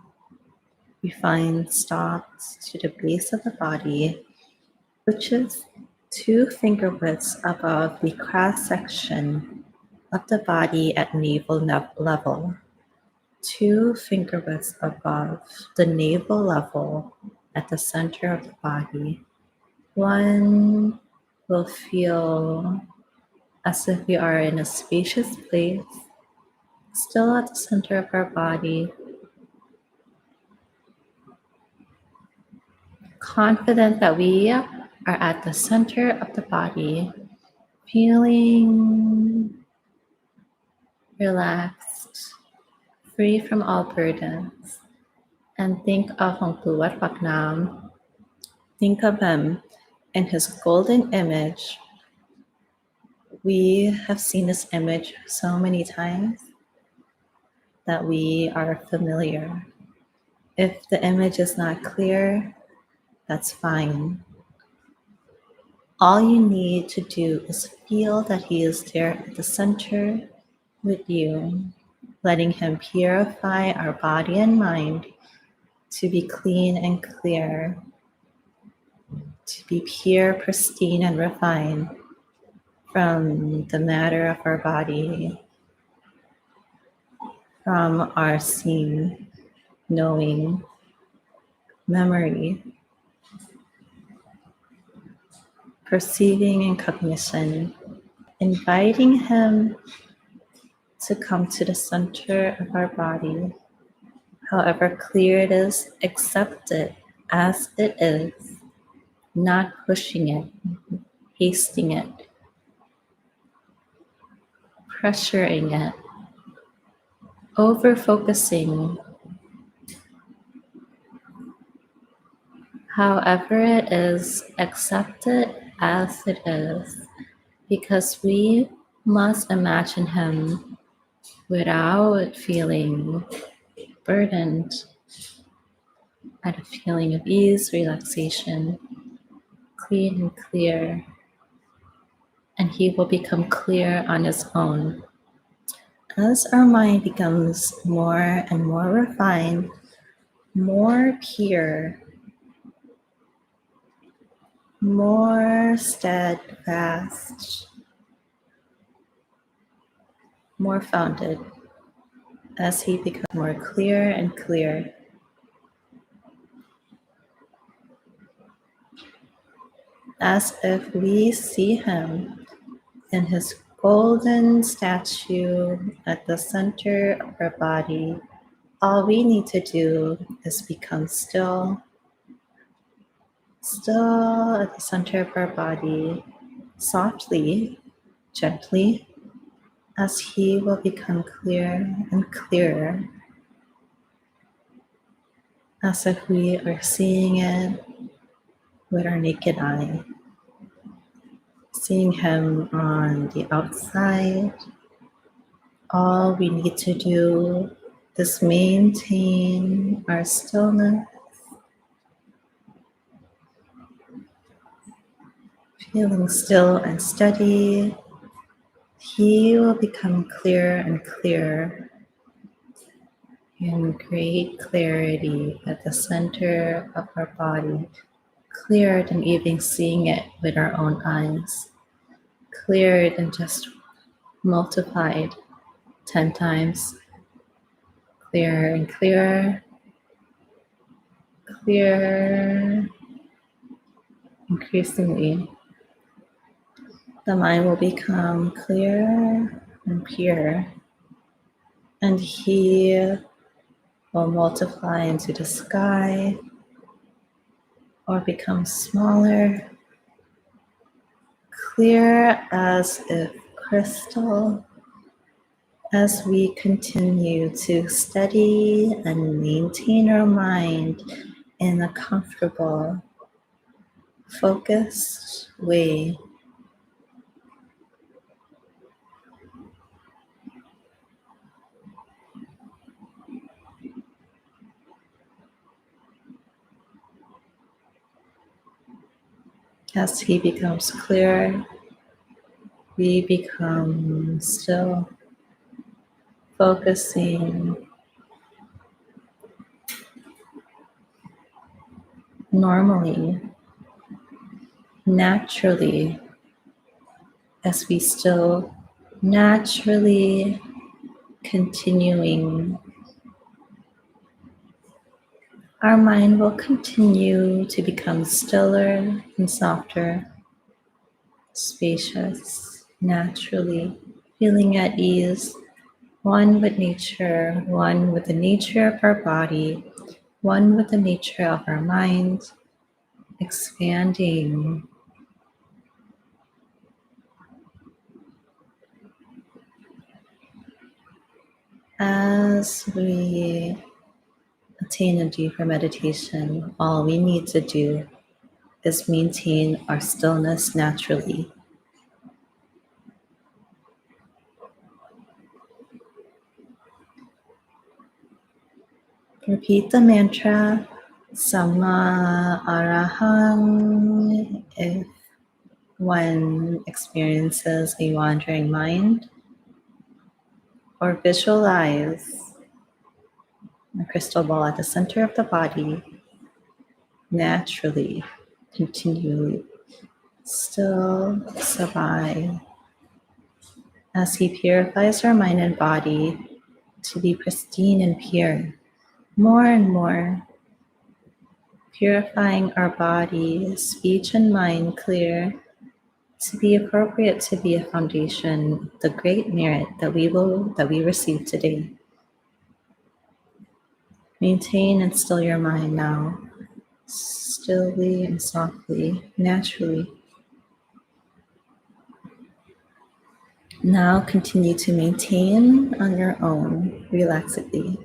refined stop to the base of the body, which is 2 finger widths above the cross section of the body at navel level, 2 finger widths above the navel level at the center of the body. One will feel as if we are in a spacious place, still at the center of our body, confident that we are at the center of the body, feeling relaxed, free from all burdens. And think of Hongpuvat Paknam. Think of him in his golden image. We have seen this image so many times that we are familiar. If the image is not clear, that's fine. All you need to do is feel that he is there at the center with you, letting him purify our body and mind to be clean and clear, to be pure, pristine, and refined from the matter of our body, from our seeing, knowing, memory, perceiving, and cognition, inviting him to come to the center of our body. However clear it is, accept it as it is, not pushing it, hasting it, pressuring it, over-focusing. However it is, accept it as it is, because we must imagine him without feeling burdened, at a feeling of ease, relaxation, clean and clear, and he will become clear on his own. As our mind becomes more and more refined, more pure, more steadfast, more founded, as he becomes more clear and clear, as if we see him in his golden statue at the center of our body, All we need to do is become still, still at the center of our body, softly, gently, as He will become clearer and clearer, as if we are seeing it with our naked eye, seeing Him on the outside. All we need to do is maintain our stillness, feeling still and steady. He will become clearer and clearer in great clarity at the center of our body, clearer than even seeing it with our own eyes, clearer than just multiplied 10 times, clearer and clearer, clearer, increasingly. The mind will become clearer and pure, and He will multiply into the sky or become smaller, clear as if crystal, as we continue to steady and maintain our mind in a comfortable, focused way. As He becomes clearer, we become still, focusing normally, naturally, as we still naturally continuing, our mind will continue to become stiller and softer, spacious, naturally, feeling at ease, one with nature, one with the nature of our body, one with the nature of our mind, expanding. As we attain a deeper meditation, all we need to do is maintain our stillness naturally. Repeat the mantra, Samma Arahang, if one experiences a wandering mind, or visualize a crystal ball at the center of the body, naturally, continually, still, sabai, as He purifies our mind and body to be pristine and pure, more and more, purifying our body, speech and mind clear, to be appropriate to be a foundation, the great merit that we receive today. Maintain and still your mind now, stillly and softly, naturally. Now continue to maintain on your own, relaxedly.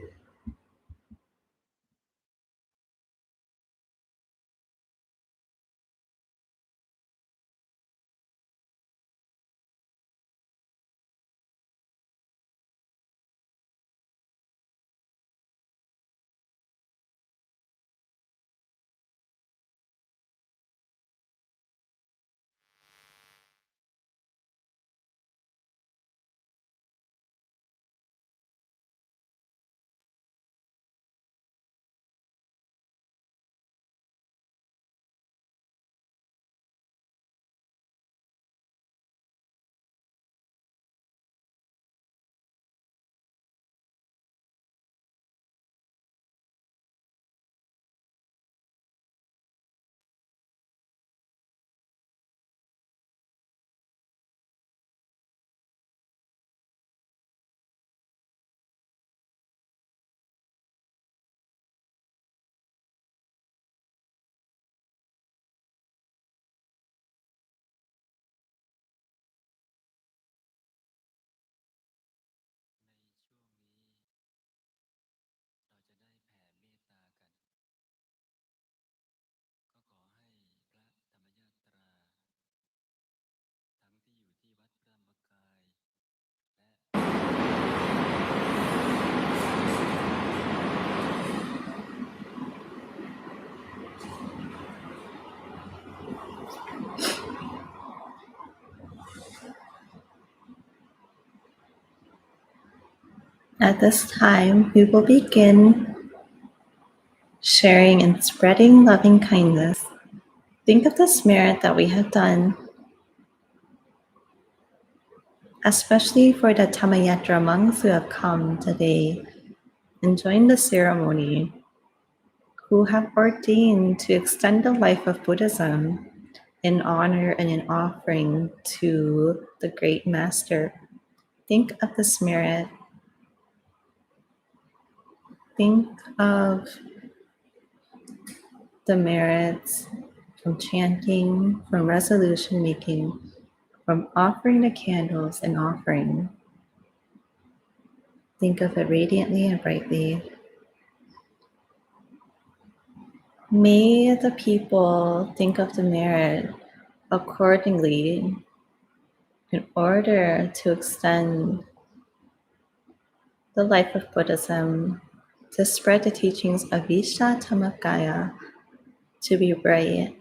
At this time, we will begin sharing and spreading loving kindness. Think of this merit that we have done, especially for the Dhammayatra monks who have come today and joined the ceremony, who have ordained to extend the life of Buddhism in honor and in offering to the Great Master. Think of this merit. Think of the merits from chanting, from resolution making, from offering the candles and offering. Think of it radiantly and brightly. May the people think of the merit accordingly in order to extend the life of Buddhism, to spread the teachings of Visha Tamakaya, to be bright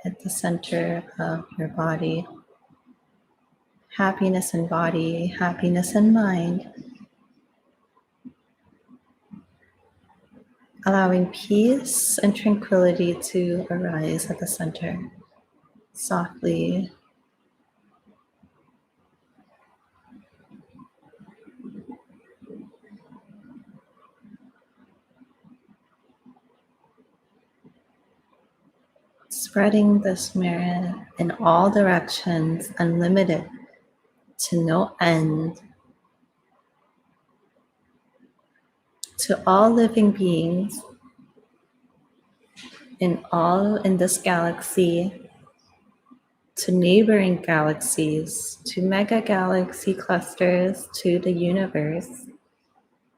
at the center of your body. Happiness in body, happiness in mind. Allowing peace and tranquility to arise at the center, softly. Spreading this merit in all directions, unlimited, to no end, to all living beings in this galaxy, to neighboring galaxies, to mega galaxy clusters, to the universe.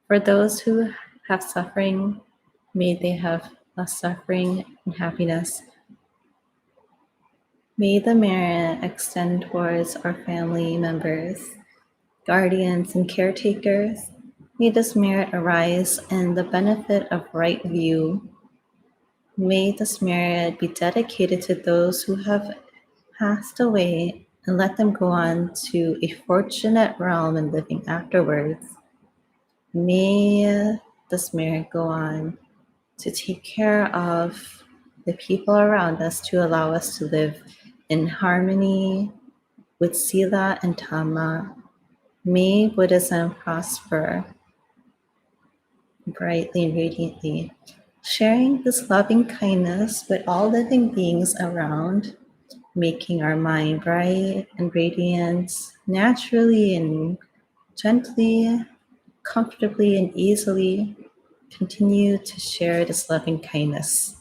For those who have suffering, may they have less suffering and happiness. May the merit extend towards our family members, guardians, and caretakers. May this merit arise in the benefit of right view. May this merit be dedicated to those who have passed away and let them go on to a fortunate realm and living afterwards. May this merit go on to take care of the people around us, to allow us to live in harmony with Sila and Dhamma. May Buddhism prosper brightly and radiantly, sharing this loving kindness with all living beings around, making our mind bright and radiant, naturally and gently, comfortably and easily. Continue to share this loving kindness.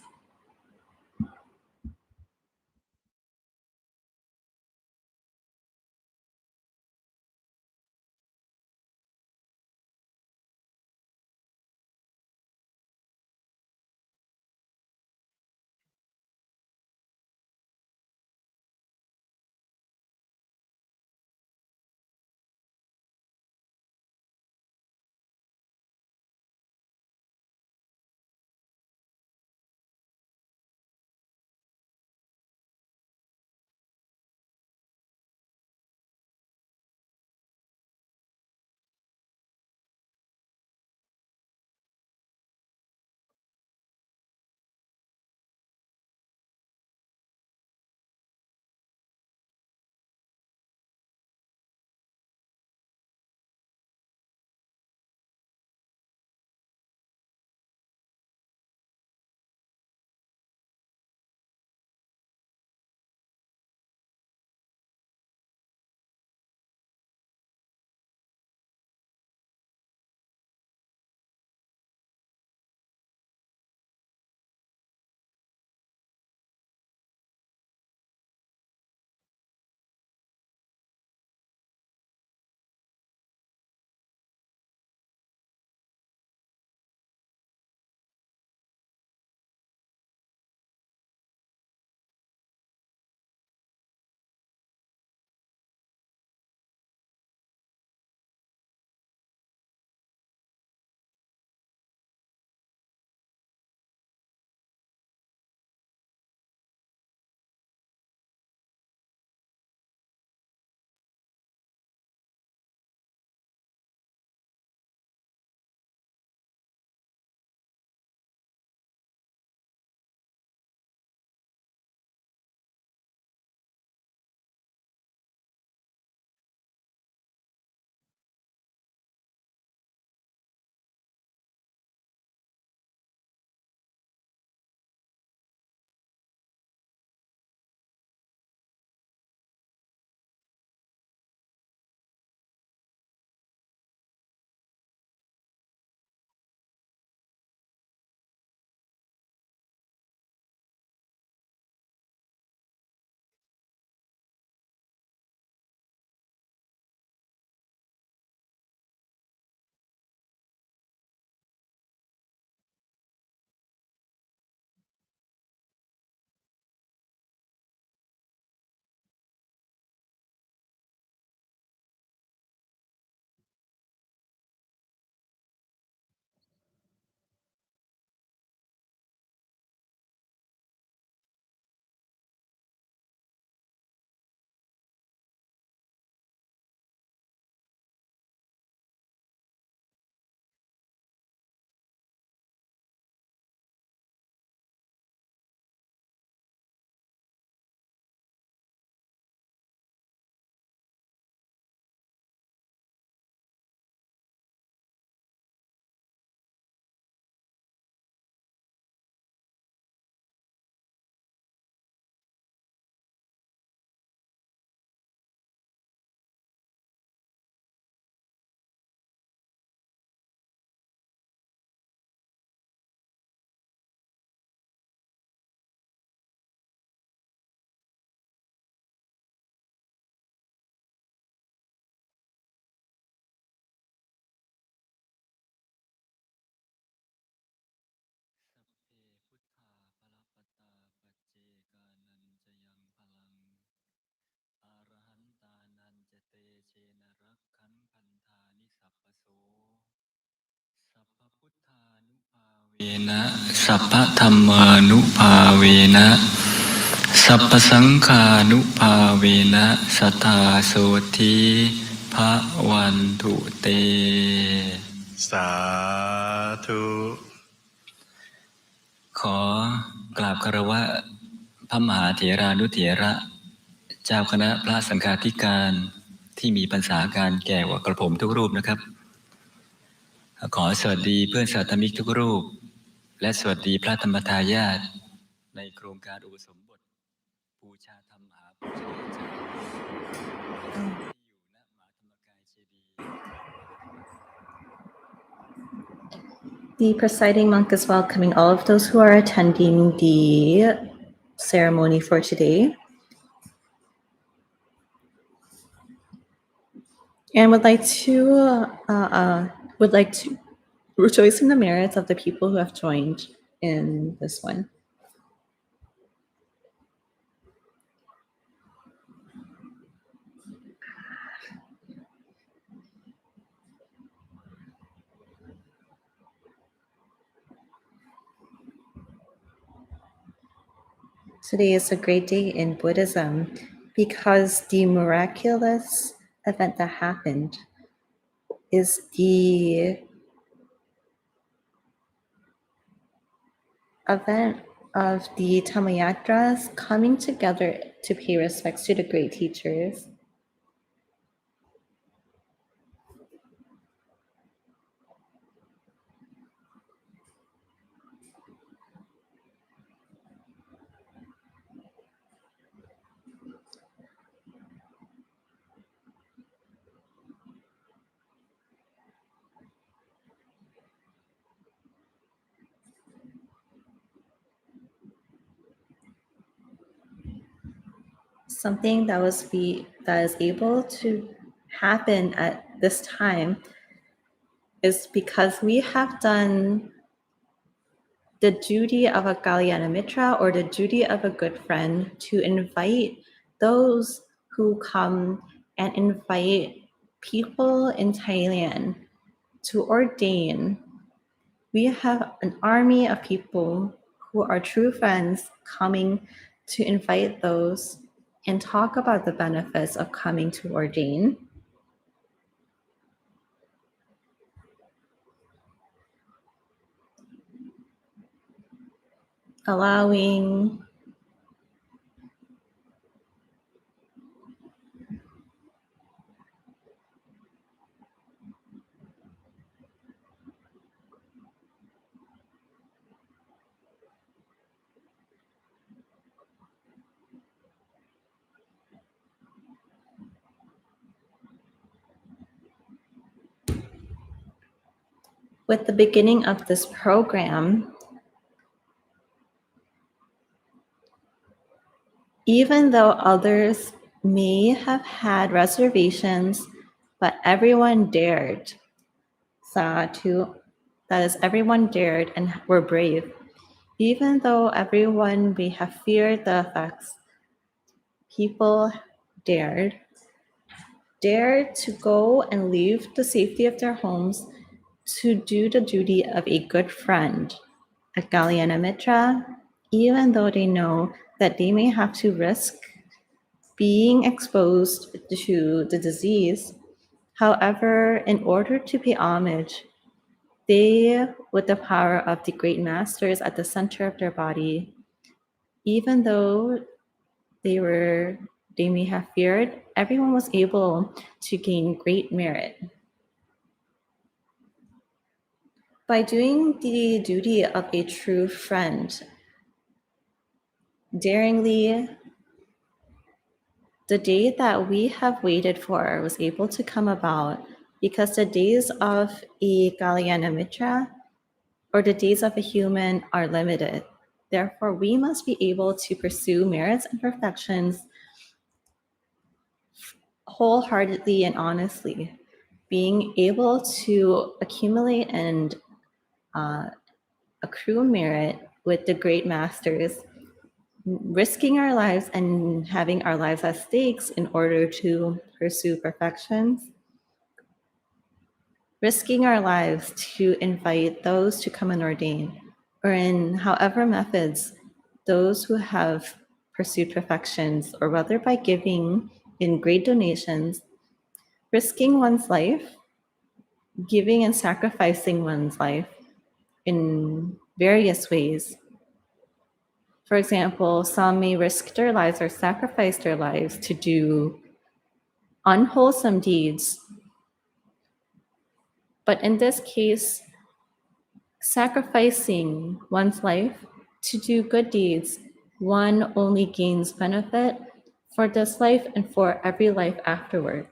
เวนะสัพพธัมมานุภาเวนะสัพพสังฆานุภาเวนะสัทธาโสธีภะวันตุเต สาธุ ขอกราบคารวะพระมหาเถรานุเถระเจ้าคณะพระสังฆาธิการที่มีพรรษาการแก่กว่ากระผมทุกรูปนะครับ ขอสวัสดีเพื่อนสาธมิกทุกรูปและสวัสดีพระธรรมทายาทในโครงการอุปสมบทบูชาธรรมหาปุชญาจารย์ที่อยู่ณมหาธรรมกายเจดีย์ The presiding monk is welcoming all of those who are attending the ceremony for today and would like to rejoice in the merits of the people who have joined in this one. Today is a great day in Buddhism because the miraculous event that happened is the event of the Dhammayatras coming together to pay respects to the great teachers. Something that is able to happen at this time is because we have done the duty of a Kalyana Mitra or the duty of a good friend to invite those who come and invite people in Thailand to ordain. We have an army of people who are true friends coming to invite those and talk about the benefits of coming to ordain. Allowing with the beginning of this program, even though others may have had reservations, but everyone dared. Sadhu, that is, everyone dared and were brave. Even though everyone may have feared the effects, people dared to go and leave the safety of their homes to do the duty of a good friend, a Kalyana Mitra, even though they know that they may have to risk being exposed to the disease. However, in order to pay homage, they, with the power of the great masters at the center of their body, even though they may have feared, everyone was able to gain great merit. By doing the duty of a true friend, daringly, the day that we have waited for was able to come about because the days of a Kalyana Mitra or the days of a human are limited. Therefore, we must be able to pursue merits and perfections wholeheartedly and honestly, being able to accumulate and accrue merit with the great masters, risking our lives and having our lives as stakes in order to pursue perfections, risking our lives to invite those to come and ordain. or in however methods those who have pursued perfections, or whether by giving in great donations, risking one's life, giving and sacrificing one's life in various ways. For example, some may risk their lives or sacrifice their lives to do unwholesome deeds. But in this case, sacrificing one's life to do good deeds, one only gains benefit for this life and for every life afterwards.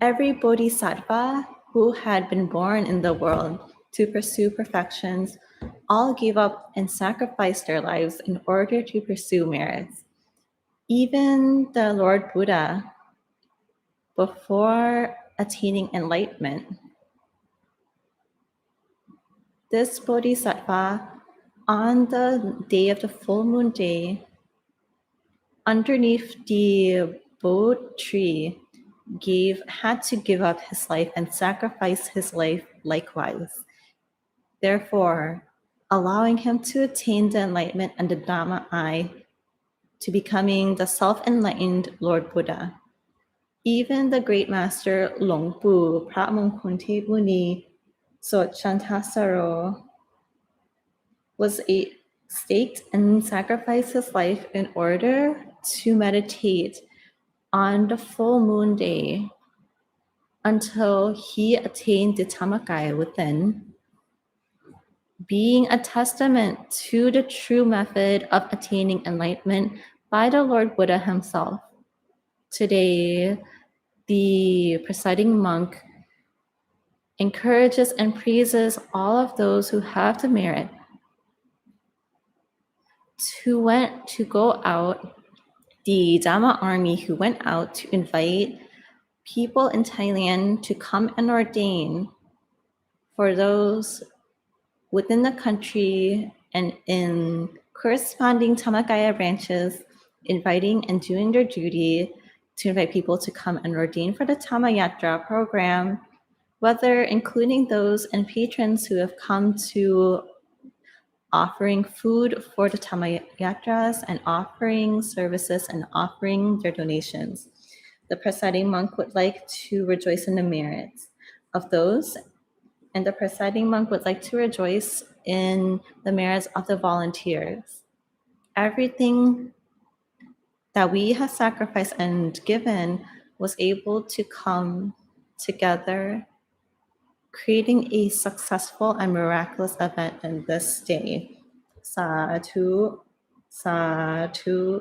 Every bodhisattva who had been born in the world to pursue perfections all gave up and sacrificed their lives in order to pursue merits. Even the Lord Buddha, before attaining enlightenment, this bodhisattva, on the day of the full moon day, underneath the Bodhi tree, had to give up his life and sacrifice his life likewise. Therefore, allowing him to attain the enlightenment and the Dhamma eye, to becoming the self-enlightened Lord Buddha. Even the Great Master Phramongkolthaomuni Sochantasaro was staked and sacrificed his life in order to meditate on the full moon day until he attained the Dhammakaya within, being a testament to the true method of attaining enlightenment by the Lord Buddha himself. Today, the presiding monk encourages and praises all of those who have the merit to go out, the Dhamma army who went out to invite people in Thailand to come and ordain, for those within the country and in corresponding Dhammakaya branches, inviting and doing their duty to invite people to come and ordain for the Dhammayatra program, whether including those and patrons who have come to offering food for the Dhammayatras and offering services and offering their donations. The presiding monk would like to rejoice in the merits of those, and the presiding monk would like to rejoice in the merits of the volunteers. Everything that we have sacrificed and given was able to come together, creating a successful and miraculous event in this day. Sadhu, sadhu,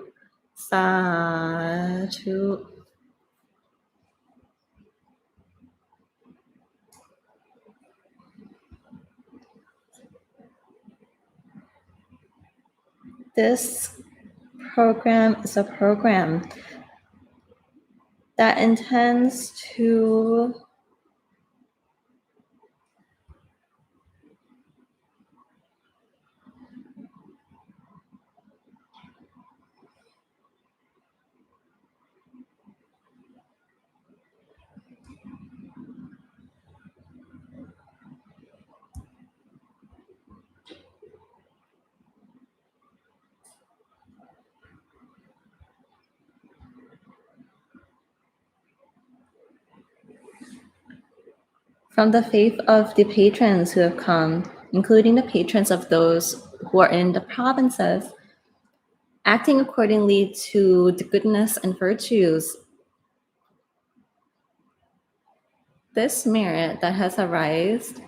sadhu. This program is a program that intends to from the faith of the patrons who have come, including the patrons of those who are in the provinces, acting accordingly to the goodness and virtues. This merit that has arisen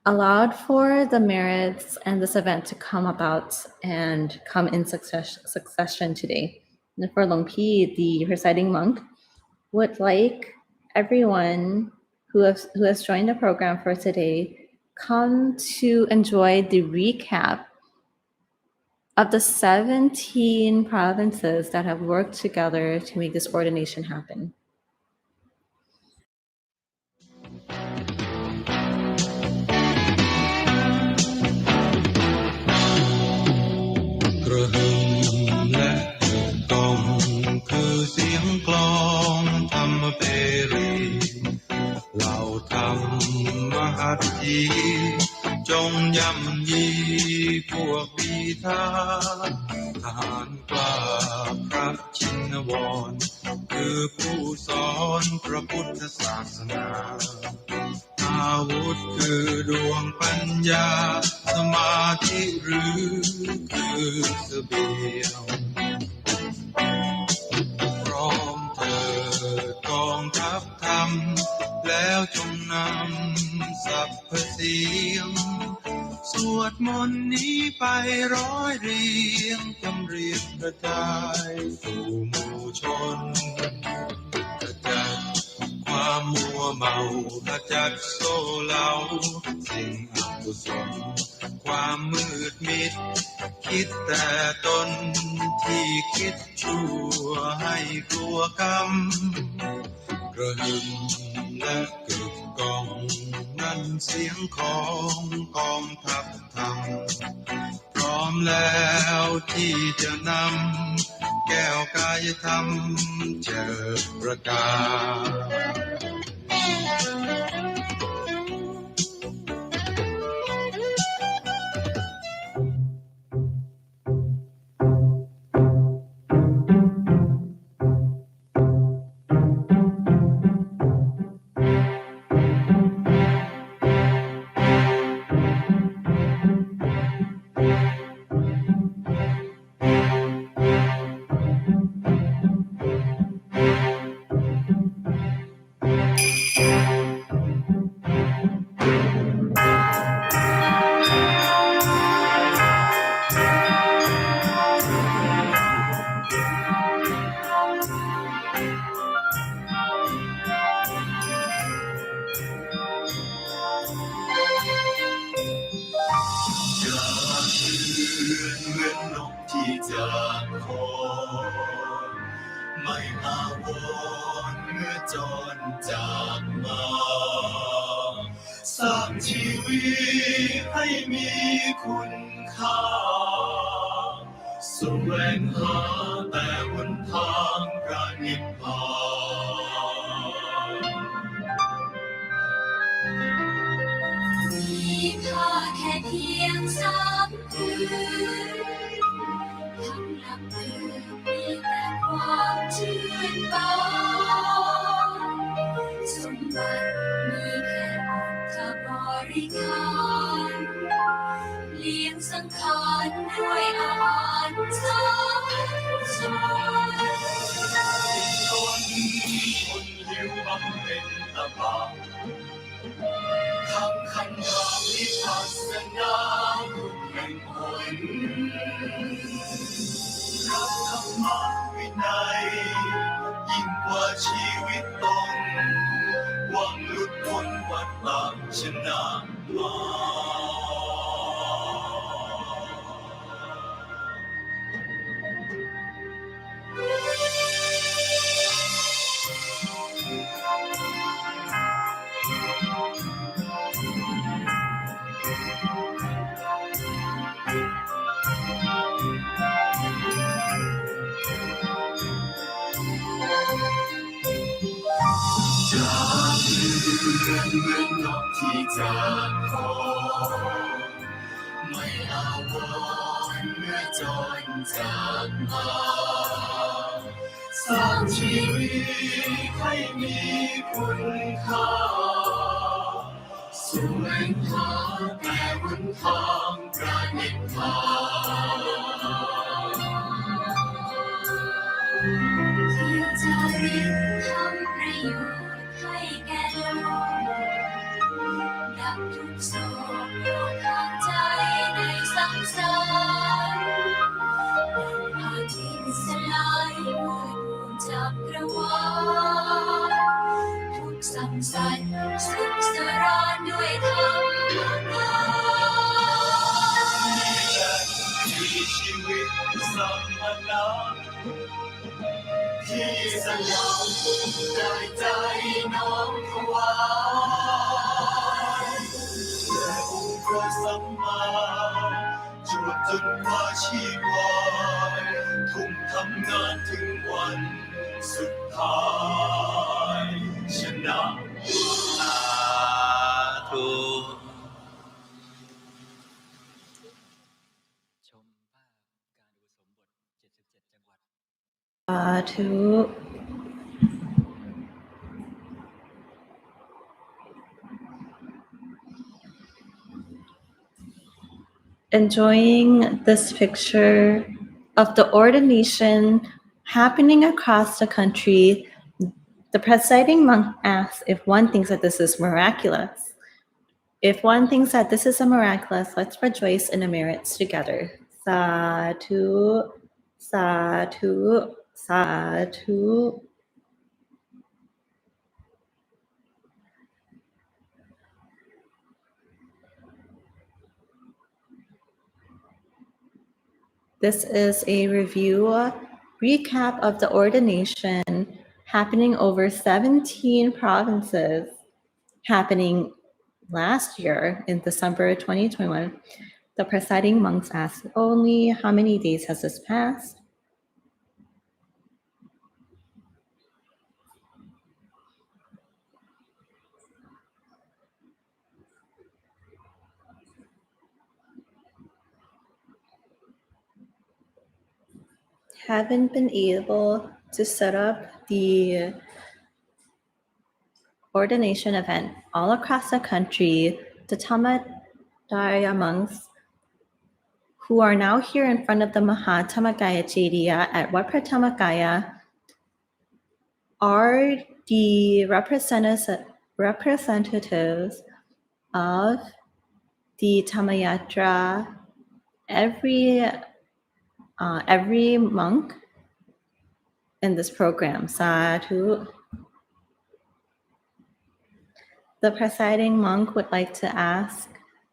allowed for the merits and this event to come about and come in succession today. And for Long Pi, the presiding monk, would like everyone who has joined the program for today come to enjoy the recap of the 17 provinces that have worked together to make this ordination happen. ทีจงย่ำยีพวกบีทาทหารกล้าพระชินวรคือผู้สอนพระพุทธศาสนาอาวุธคือดวงปัญญาสมาธิหรือคือเสบียงพร้อมเถิดกองทัพธรรมแล้วจงนำสรรพเสียงสวดมนต์นี้ไปร้อยเรียงจำเรียงกระจายสู่หมู่ชนกระจัดความมัวเมาขจัดโซ่เหลาสิ่งอกุศลความมืดมิดคิดแต่ตนที่คิดชั่วให้กลัวกรรมกระหึ่มและกึกก้องนั่นเสียงของกองทัพธรรมพร้อมแล้วที่จะนำแก้วกายธรรมเจิดประกาศเหมือนนกที่จากคอไม่อาวรณ์เมื่อจรจากมาสร้างชีวิตให้มีคุณค่าแสวงหาแต่หนทางพระนิพพานมีค่าแค่เพียง3 คืนทั้งหลับตื่นมีแต่ความชื่นบานสมบัติมีแค่อัฐบริขารเลี้ยงสังขารด้วยอาหารสามชาติคนหิวบำเพ็ญตบะทำคันธาวิปัสสนาทุกแห่งหนรับธรรมวินัยยิ่งกว่าชีวิตตนหวังหลุดพ้นวัฏฏะชนะมาจากเรือนเหมือนนกที่จากคอไม่อาวรณ์เมื่อจรจากมาสร้างชีวิตให้มีคุณค่าแสวงหาแต่หนทางพระนิพพานเพียงจาริกทำประโยชน์ให้แก่โลกดับทุกโศกโรคทางใจในสังสารอาทิตย์สลายมืดดวงจักรวาลทุกสังสรรค์สุขสราญด้วยธรรมกายนี่แหละคือชีวิตสัมมนาที่สยามได้ใจน้อมถวายและองค์พระสัมมาจวบจนกว่าชีวายทุ่มทำงานถึงวันสุดท้ายชนะสาธุ to enjoying this picture of the ordination happening across the country. The presiding monk asks if one thinks that this is miraculous. If one thinks that this is a miraculous, let's rejoice in the merits together. Sadhu, sadhu, sadhu. This is a recap of the ordination happening over 17 provinces, happening last year in December 2021. The presiding monks asked only, how many days has this passed? Haven't been able to set up the ordination event all across the country. The Dhammayatra monks who are now here in front of the Mahathammakaya Jediya at Wat Phra Dhammakaya are the representatives of the Dhammayatra. Every monk in this program, Sadhu. The presiding monk would like to ask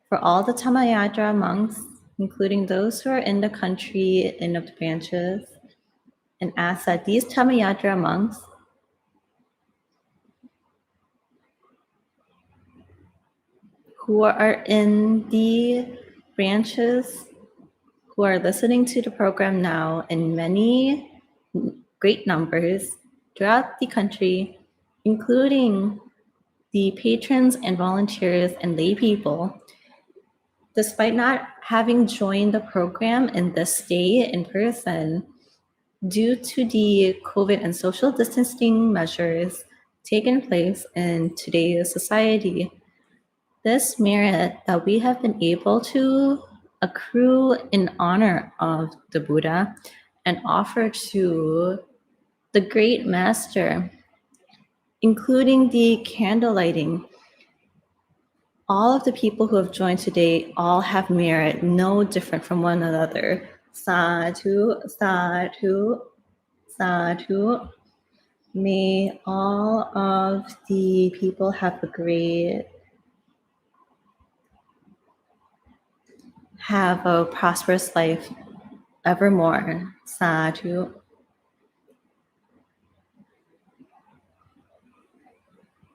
for all the Dhammayatra monks, including those who are in the country in the branches, and ask that these Dhammayatra monks who are in the branches, who are listening to the program now in many great numbers throughout the country, including the patrons and volunteers and lay people, despite not having joined the program in this day in person, due to the COVID and social distancing measures taken place in today's society, this merit that we have been able to accrue in honor of the Buddha and offer to the Great Master, including the candle lighting. All of the people who have joined today all have merit, no different from one another. Sadhu, sadhu, sadhu. May all of the people have a prosperous life evermore. Sadhu.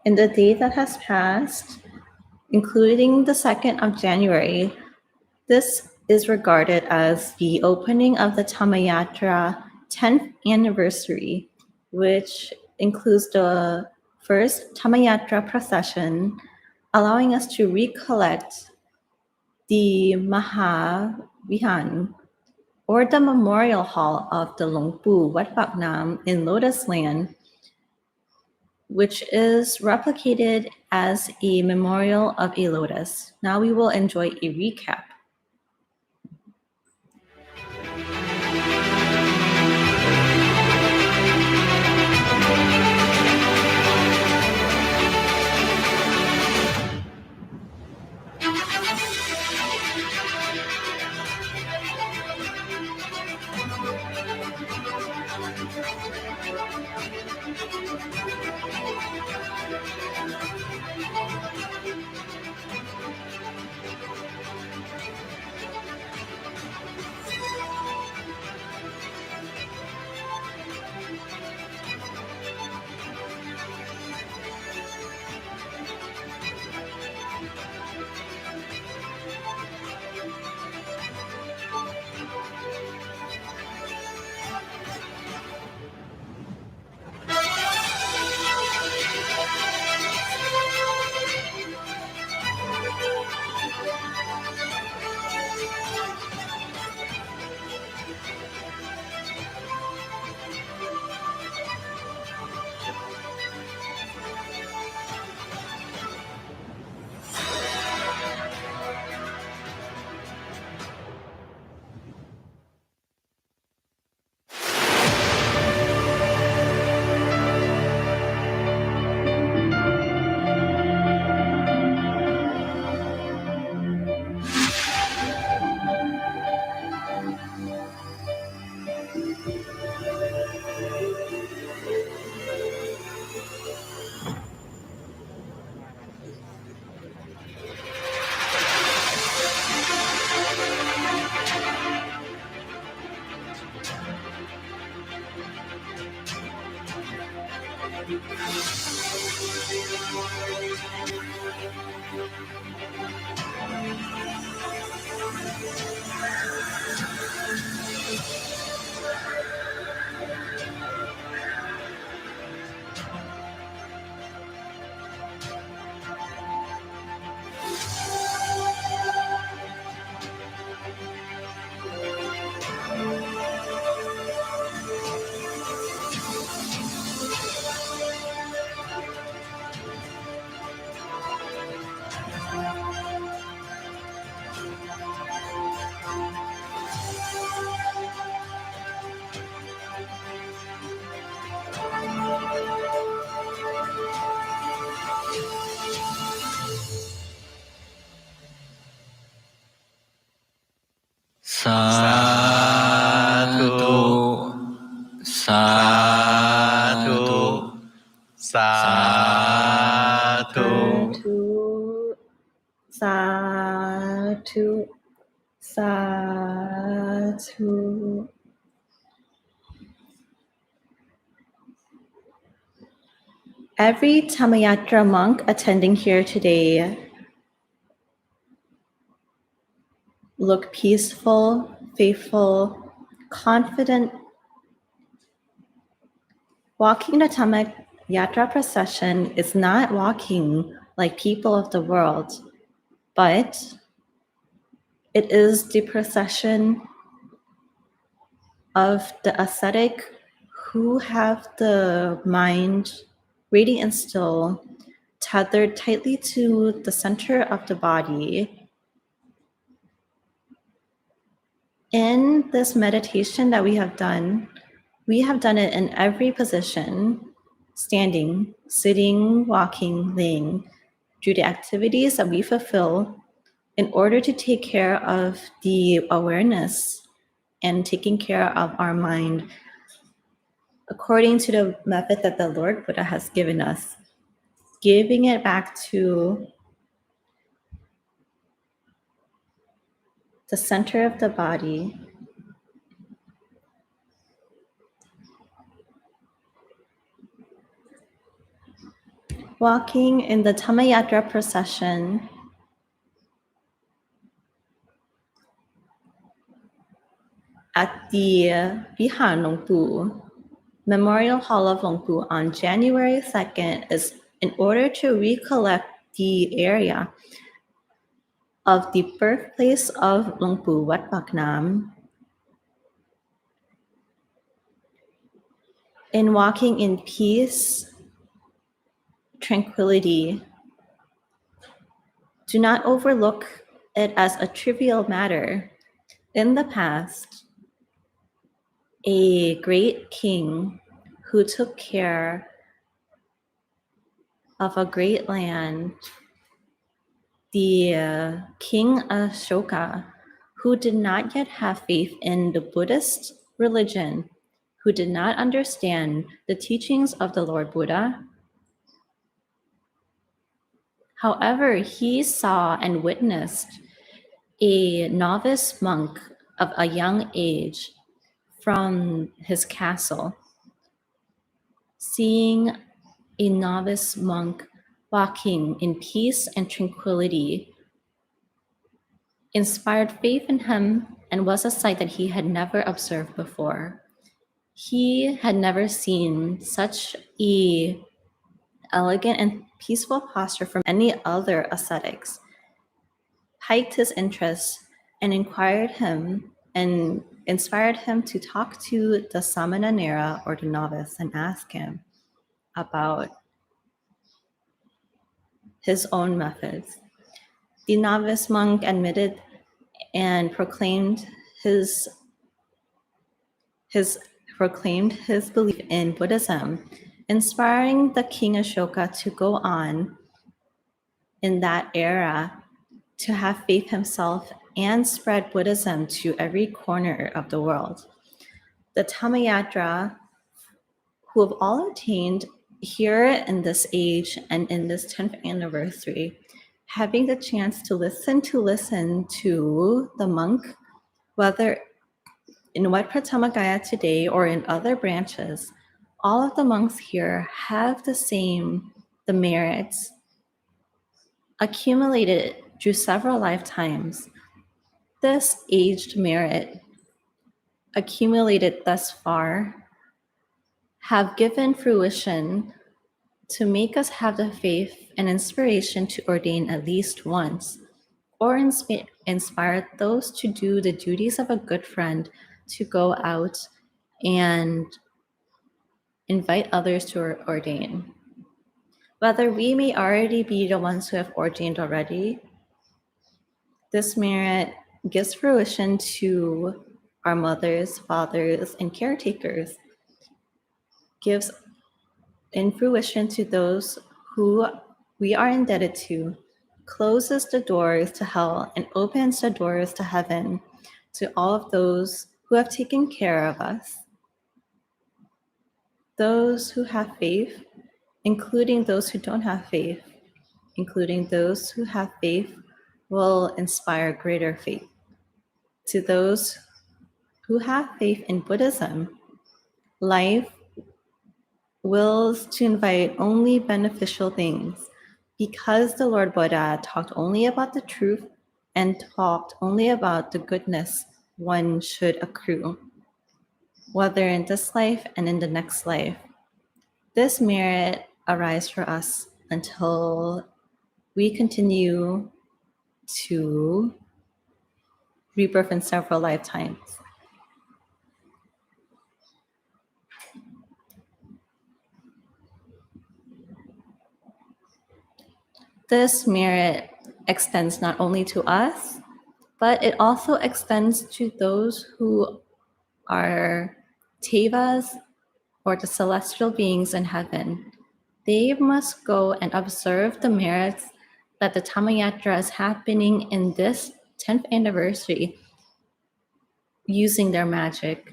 In the day that has passed, including the 2nd of January, this is regarded as the opening of the Dhammayatra 10th anniversary, which includes the first Dhammayatra procession, allowing us to recollect the Mahavihan, or the memorial hall of the Longpu Wat Phak Nam in Lotus Land, which is replicated as a memorial of a lotus. Now we will enjoy a recap. สาธุสาธุ สาธุ Sadhu, sadhu. Every Dhammayatra monk attending here today look peaceful, faithful, confident. Walking the Dhammayatra procession is not walking like people of the world, but it is the procession of the ascetic who have the mind radiant and still, tethered tightly to the center of the body. In this meditation that we have done it in every position, standing, sitting, walking, laying, through the activities that we fulfill in order to take care of the awareness and taking care of our mind according to the method that the Lord Buddha has given us, giving it back to the center of the body. Walking in the Dhammayatra procession at the Vihar Longpu Memorial Hall of Longpu on January 2nd is in order to recollect the area of the birthplace of Longpu Wat Paknam. In walking in peace, tranquility, do not overlook it as a trivial matter. In the past, a great king who took care of a great land, the King Ashoka, who did not yet have faith in the Buddhist religion, who did not understand the teachings of the Lord Buddha. However, he saw and witnessed a novice monk of a young age from his castle, seeing a novice monk walking in peace and tranquility, inspired faith in him and was a sight that he had never observed before. He had never seen such a elegant and peaceful posture from any other ascetics, piqued his interest and inspired him to talk to the Samananera or the novice and ask him about his own methods. The novice monk admitted and proclaimed his belief in Buddhism, inspiring the King Ashoka to go on in that era to have faith himself and spread Buddhism to every corner of the world. the Dhammayatra who have all attained here in this age and in this 10th anniversary, having the chance to listen to the monk, whether in Wat Pratamagaya today or in other branches, all of the monks here have the merits accumulated through several lifetimes. This aged merit accumulated thus far have given fruition to make us have the faith and inspiration to ordain at least once, or inspire those to do the duties of a good friend to go out and invite others to ordain. Whether we may already be the ones who have ordained already, this merit gives fruition to our mothers, fathers, and caretakers, gives in fruition to those who we are indebted to, closes the doors to hell and opens the doors to heaven to all of those who have taken care of us. Those who have faith, including those who don't have faith, including those who have faith, will inspire greater faith. To those who have faith in Buddhism, life wills to invite only beneficial things because the Lord Buddha talked only about the truth and talked only about the goodness one should accrue, whether in this life and in the next life. This merit arises for us until we continue to rebirth in several lifetimes. This merit extends not only to us, but it also extends to those who are Tevas or the celestial beings in heaven. They must go and observe the merits that the Dhammayatra is happening in this 10th anniversary using their magic.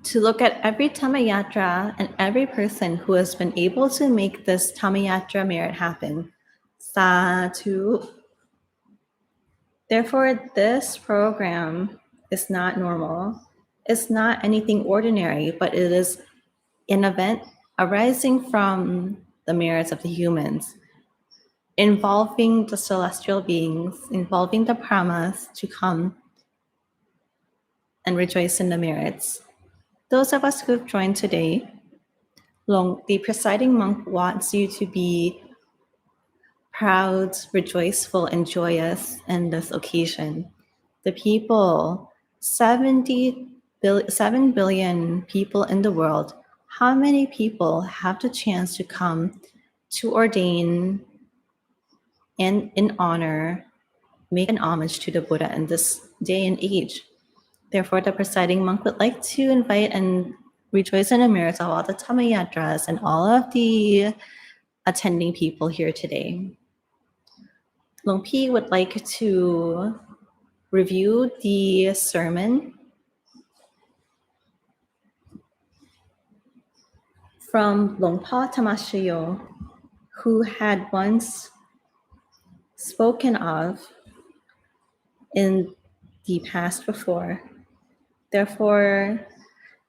To look at every Dhammayatra and every person who has been able to make this Dhammayatra merit happen. Sadhu. Therefore, this program is not normal. It's not anything ordinary, but it is an event arising from the merits of the humans, involving the celestial beings, involving the Brahmas to come and rejoice in the merits. Those of us who have joined today, the presiding monk wants you to be proud, rejoiceful, and joyous in this occasion. The people, 7 billion people in the world, how many people have the chance to come to ordain and in honor, make an homage to the Buddha in this day and age? Therefore, the presiding monk would like to invite and rejoice in the merits of all the Dhammayatras and all of the attending people here today. Long P would like to review the sermon from Long Pa Tamashayo, who had once spoken of in the past before. Therefore,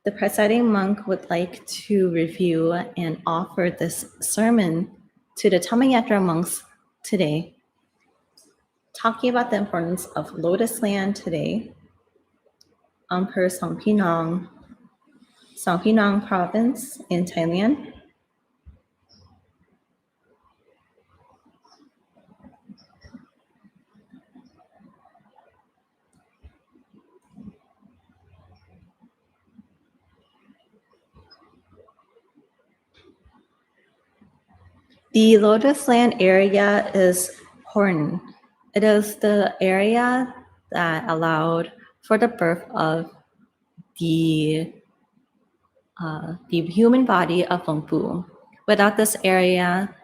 the presiding monk would like to review and offer this sermon to the Dhammayatra monks today, talking about the importance of Lotus Land today, Ampere Songpinong province in Thailand. The Lotus Land area is important. It is the area that allowed for the birth of the human body of Luang Pu. Without this area,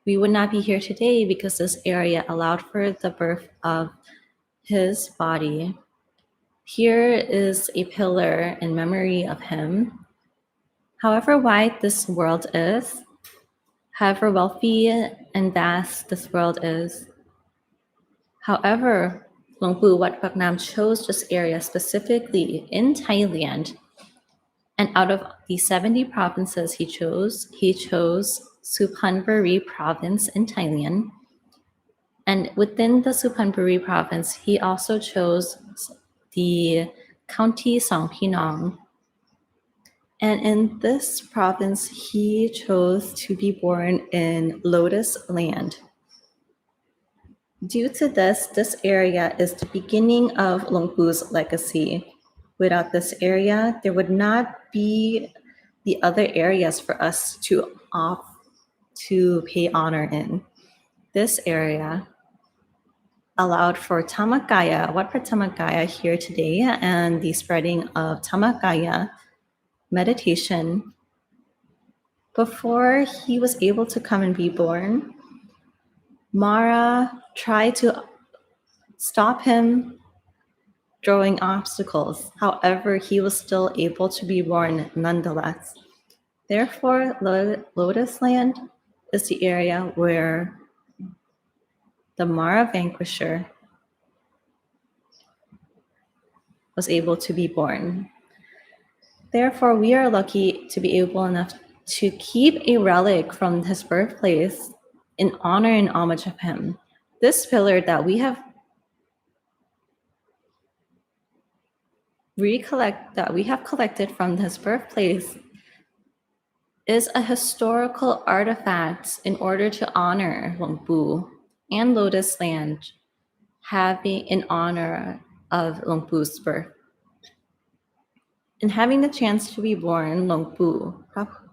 we would not be here today because this area allowed for the birth of his body. Here is a pillar in memory of him. However wide this world is, however wealthy and vast this world is, however, Luang Pu Wat Phak Nam chose this area specifically in Thailand. And out of the 70 provinces he chose Suphanburi province in Thailand. And within the Suphanburi province, he also chose the county Songpinong. And in this province, he chose to be born in Lotus Land. Due to this area is the beginning of Luang Pu's legacy. Without this area, there would not be the other areas for us to pay honor in. This area allowed for Dhammakaya, Wat Phra Dhammakaya here today, and the spreading of Dhammakaya meditation. Before he was able to come and be born, Mara tried to stop him throwing obstacles. However, he was still able to be born nonetheless. Therefore, Lotus Land is the area where the Mara Vanquisher was able to be born. Therefore, we are lucky to be able enough to keep a relic from his birthplace in honor and homage of him. This pillar that we have collected from his birthplace is a historical artifact in order to honor Luang Pu and Lotus Land, having in honor of Luang Pu's birth. And having the chance to be born Luang Pu,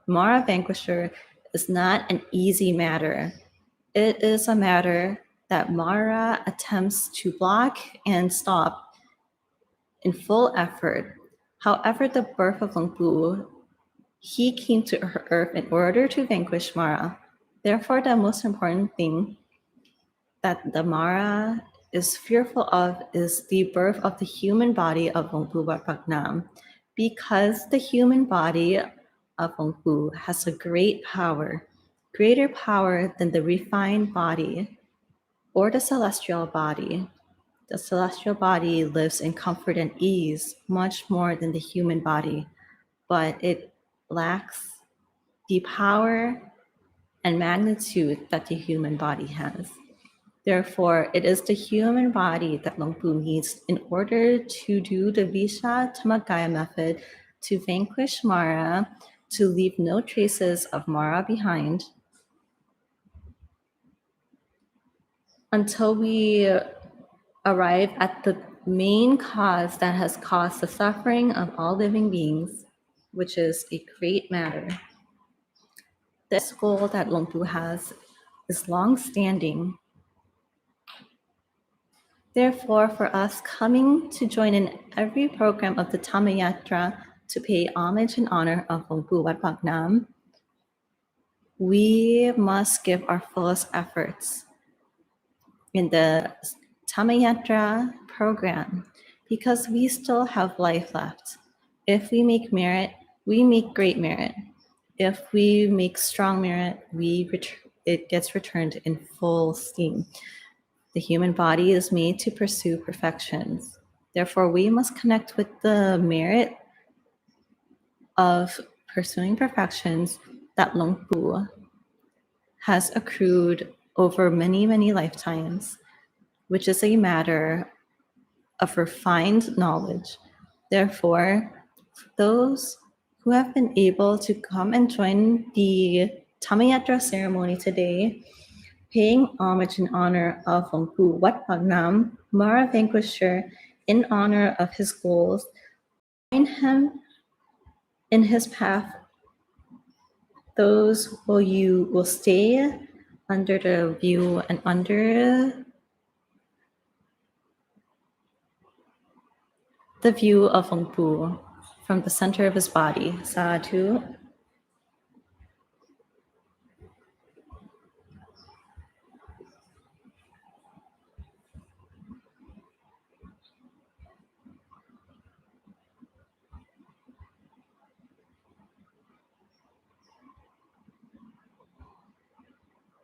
Mara Vanquisher, is not an easy matter. It is a matter that Mara attempts to block and stop in full effort. However, the birth of Luang Pu, he came to Earth in order to vanquish Mara. Therefore, the most important thing that the Mara is fearful of is the birth of the human body of Luang Pu Wat Phak Nam, because the human body of Luang Pu has a great power, greater power than the refined body or the celestial body. The celestial body lives in comfort and ease much more than the human body, but it lacks the power and magnitude that the human body has. Therefore, it is the human body that Luang Pu needs in order to do the Visha Dhammakaya method to vanquish Mara, to leave no traces of Mara behind, until we arrive at the main cause that has caused the suffering of all living beings, which is a great matter. This goal that Luang Pu has is long-standing. Therefore, for us coming to join in every program of the Dhammayatra to pay homage and honor of Luang Pu Wat Phak Nam, we must give our fullest efforts in the Dhammayatra program, because we still have life left. If we make merit, we make great merit. If we make strong merit, it gets returned in full steam. The human body is made to pursue perfections. Therefore, we must connect with the merit of pursuing perfections that Luang Pu has accrued over many, many lifetimes, which is a matter of refined knowledge. Therefore, those who have been able to come and join the Dhammayatra ceremony today, paying homage in honor of Luang Pu Wat Phak Nam, Mara Vanquisher, in honor of his goals, join him in his path. Those who will stay under the view and under the view of Luang Pu from the center of his body. Sadhu.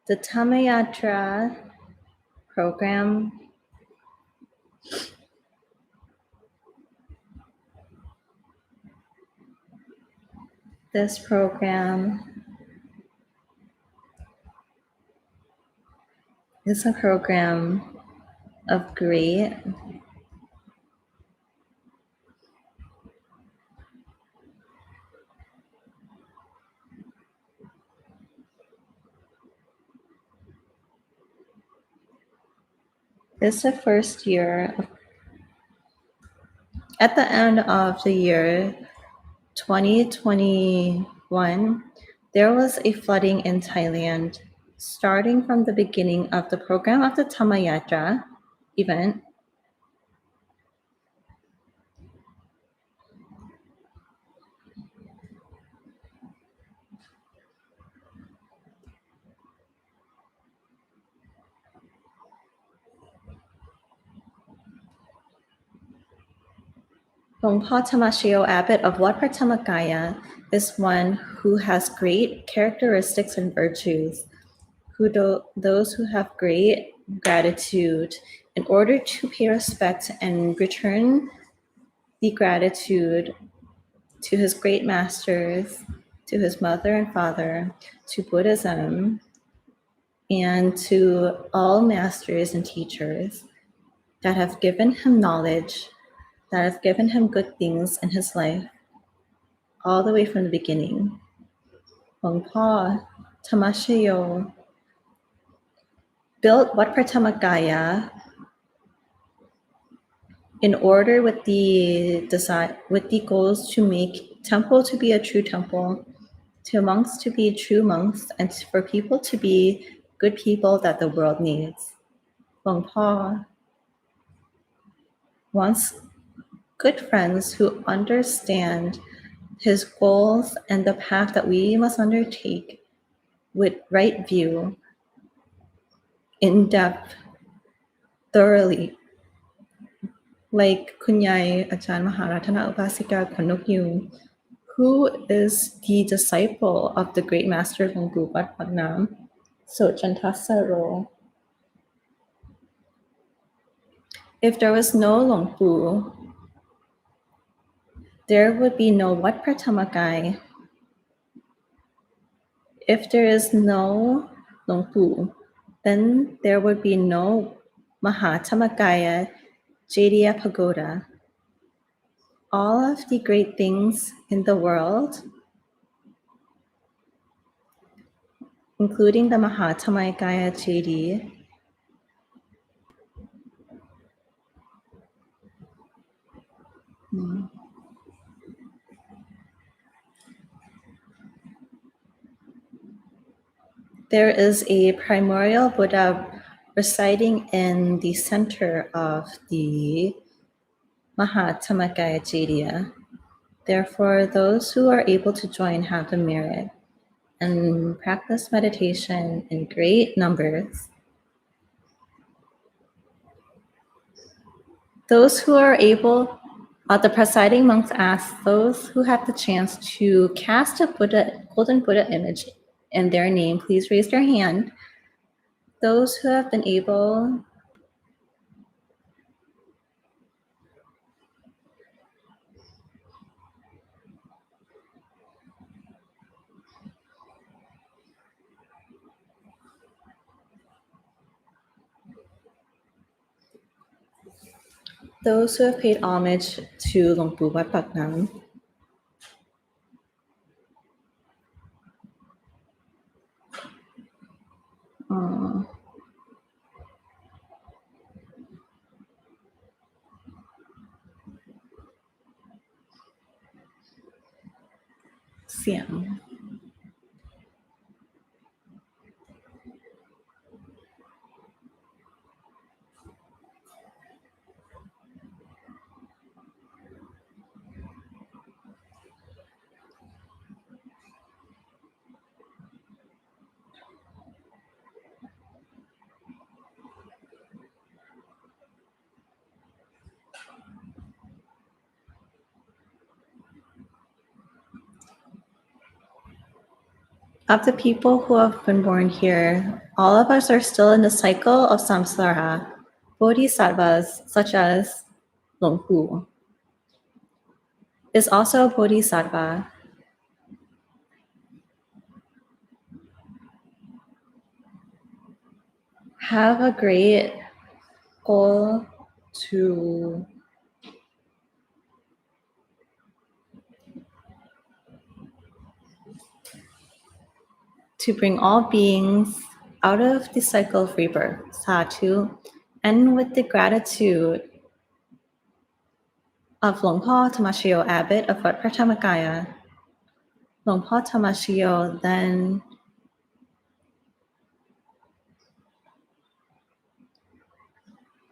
The Dhammayatra program is a program of great It's the first year. At the end of the year 2021, there was a flooding in Thailand. Starting from the beginning of the program of the Dhammayatra event, Longpa Tamashio Abbot of Wat Pratamagaya is one who has great characteristics and virtues, those who have great gratitude in order to pay respect and return the gratitude to his great masters, to his mother and father, to Buddhism, and to all masters and teachers that have given him knowledge, that have given him good things in his life, all the way from the beginning. Longpa Tamashayo built Wat Pratamagaya in order with the goals to make temple to be a true temple, to monks to be true monks, and for people to be good people that the world needs. Longpa wants good friends who understand his goals and the path that we must undertake with right view, in depth, thoroughly. Like Kunyai Ajahn Maharatana Upasika Konokyu, who is the disciple of the Great Master Phramongkolthaomuni Wat Phaknam, Sochantasaro. If there was no Longpu, there would be no Wat Pratamagai. If there is no Longpu, then there would be no Mahatamagaya Jaidiya Pagoda. All of the great things in the world, including the Mahatamagaya Jaidi, there is a primordial Buddha residing in the center of the Mahatamagaya Jaidiya. Therefore, those who are able to join have the merit and practice meditation in great numbers. Those who are able, the presiding monks ask those who have the chance to cast a golden Buddha image in their name, please raise their hand. Those who have been able, those who have paid homage to Longpu Wat Phaknam. Siam. Of the people who have been born here, All of us are still in the cycle of samsara. Bodhisattvas, such as Long Pu, is also a bodhisattva. Have a great goal to bring all beings out of the cycle of rebirth, Satu, and with the gratitude of Long Po Tamashio Abbot of Wat Pratamagaya. Long Po Tamashio then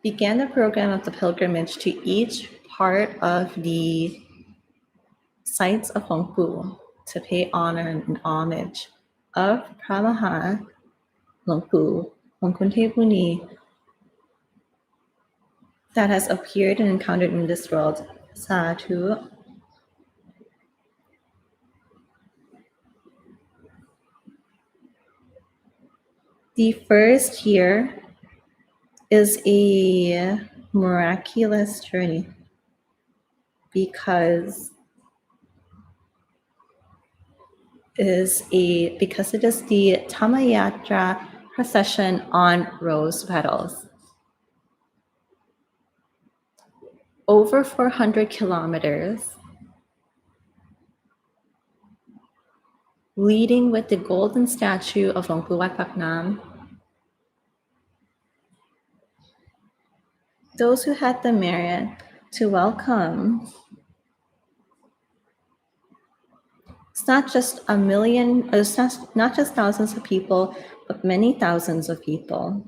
began the program of the pilgrimage to each part of the sites of Long Pu to pay honor and homage of Pramaha Long Pu, Phramongkolthaomuni, that has appeared and encountered in this world. Satu. The first year is a miraculous journey because it is the Dhammayatra procession on rose petals. Over 400 kilometers, leading with the golden statue of Long Pu Wat Paknam. Those who had the merit to welcome, it's not just a million, it's not just thousands of people, but many thousands of people.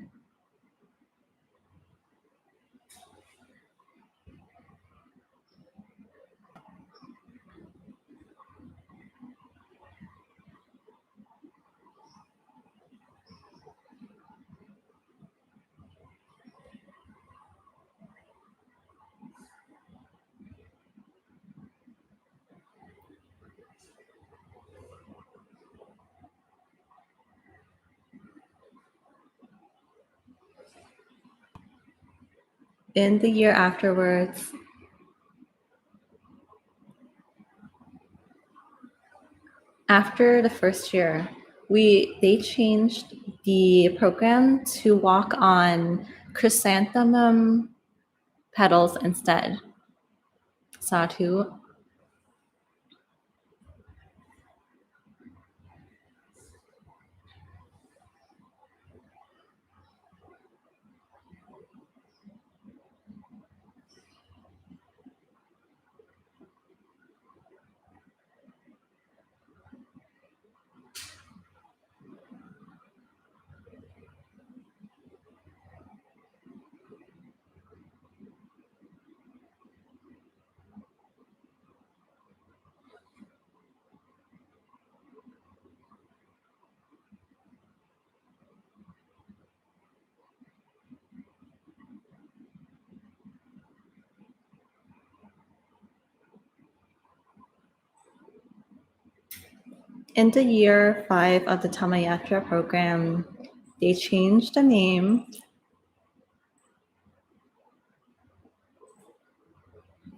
In the year afterwards, after the first year, they changed the program to walk on chrysanthemum petals instead. Satu. In the year 5 of the Dhammayatra program, they changed the name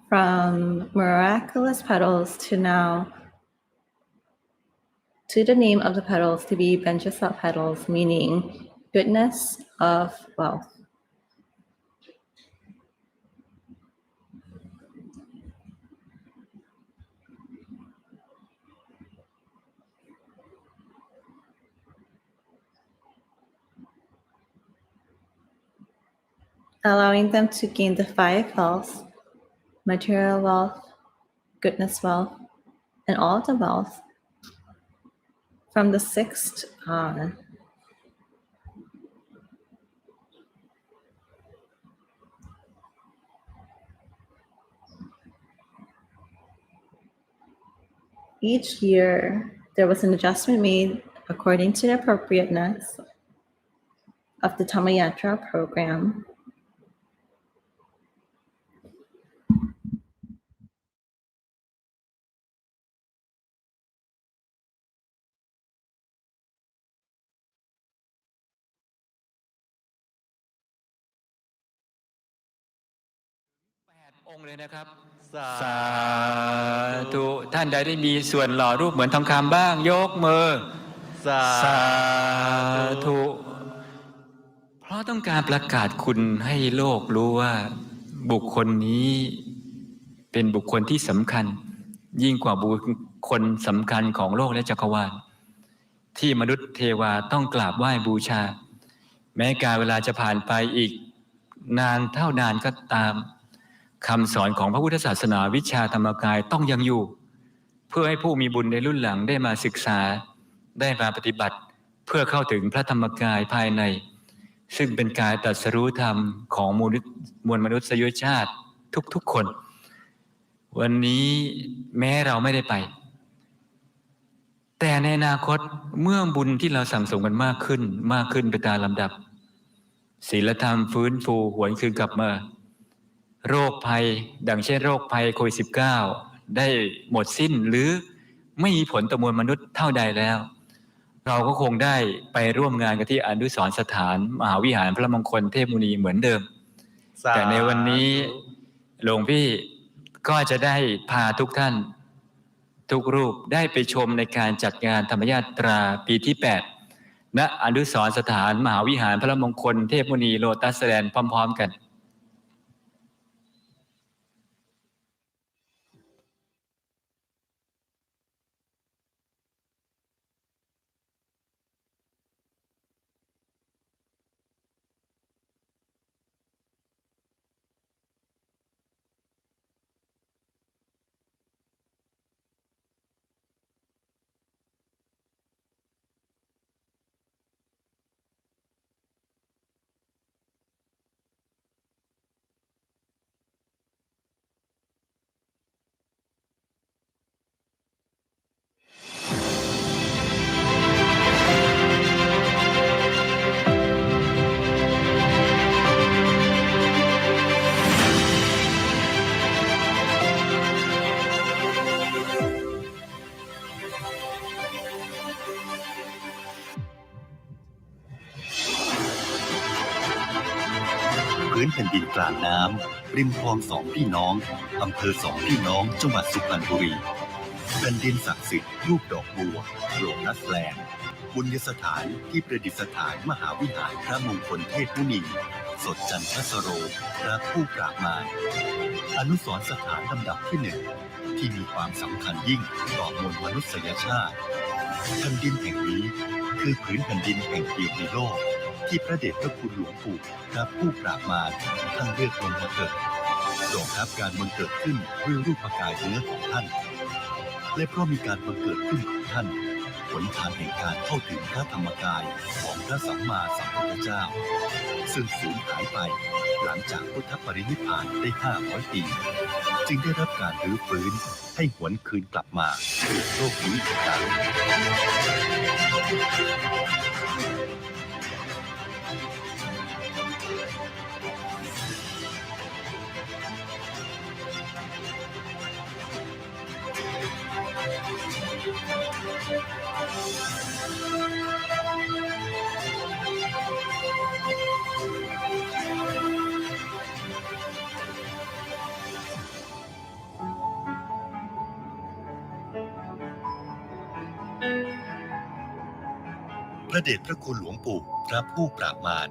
from Miraculous Petals to the name of the petals to be Benjasat petals, meaning goodness of wealth. Allowing them to gain the 5 wealths: material wealth, goodness wealth, and all the wealth from the 6th on. Each year, there was an adjustment made according to the appropriateness of the Dhammayatra program. องค์เลยนะครับสาธุท่านใดได้มีส่วนหล่อรูปเหมือนทองคำบ้างยกมือสาธุเพราะต้องการประกาศคุณให้โลกรู้ว่าบุคคลนี้เป็นบุคคลที่สำคัญยิ่งกว่าบุคคลสำคัญของโลกและจักรวาลที่มนุษย์เทวาต้องกราบไหว้บูชาแม้การเวลาจะผ่านไปอีกนานเท่านานก็ตามคำสอนของพระพุทธศาสนาวิชาธรรมกายต้องยังอยู่เพื่อให้ผู้มีบุญในรุ่นหลังได้มาศึกษาได้มาปฏิบัติเพื่อเข้าถึงพระธรรมกายภายในซึ่งเป็นการตรัสรู้ธรรมของมวลมนุษยชาติทุกๆคนวันนี้แม้เราไม่ได้ไปแต่ในอนาคตเมื่อบุญที่เราสั่งสมกันมากขึ้นไปตามลำดับศีลธรรมฟื้นฟูหวนคืนกลับมาโรคภัยดังเช่นโรคภัยโควิด -19 ได้หมดสิ้นหรือไม่มีผลต่อมวลมนุษย์เท่าใดแล้วเราก็คงได้ไปร่วมงานกันที่อนุสรณ์สถานมหาวิหารพระมงคลเทพมุนีเหมือนเดิมแต่ในวันนี้หลวงพี่ก็จะได้พาทุกท่านทุกรูปได้ไปชมในการจัดงานธรรมยาตราปีที่ 8 ณ อนุสรณ์สถานมหาวิหารพระมงคลเทพมุนีโลตัสแลนด์พร้อมๆกันพื้นแผ่นดินกลางน้ำริมคลองสองพี่น้องอำเภอสองพี่น้องจังหวัดสุพรรณบุรีแผ่นดินศักดิ์สิทธิ์รูปดอกบัวโลตัสแลนด์บุญญสถานที่ประดิษฐานมหาวิหารพระมงคลเทพมุนีสดจันทสโรพระผู้ปราบมารอนุสรณ์สถานลำดับที่ 1ที่มีความสำคัญยิ่งต่อมวลมนุษยชาติแผ่นดินแห่งนี้คือผืนแผ่นดินแห่งเดียวในโลกที่พระเดชพระคุณหลวงปู่พระผู้ปราบมารท่านเลือกลงมาเกิดโปรดรับการบังเกิดขึ้นด้วยรูปกายเนื้อของท่านและเพราะมีการบังเกิดขึ้นของท่านผลทางแห่งการเข้าถึงพระธรรมกายของพระสัมมาสัมพุทธเจ้าซึ่งสูญหายไปหลังจากพุทธปรินิพพานได้500 ปีจึงได้รับการรื้อฟื้นให้หวนคืนกลับมาสู่โลกนี้อีกครั้งพระเดชพระคุณหลวงปู่พระผู้ปราบมาร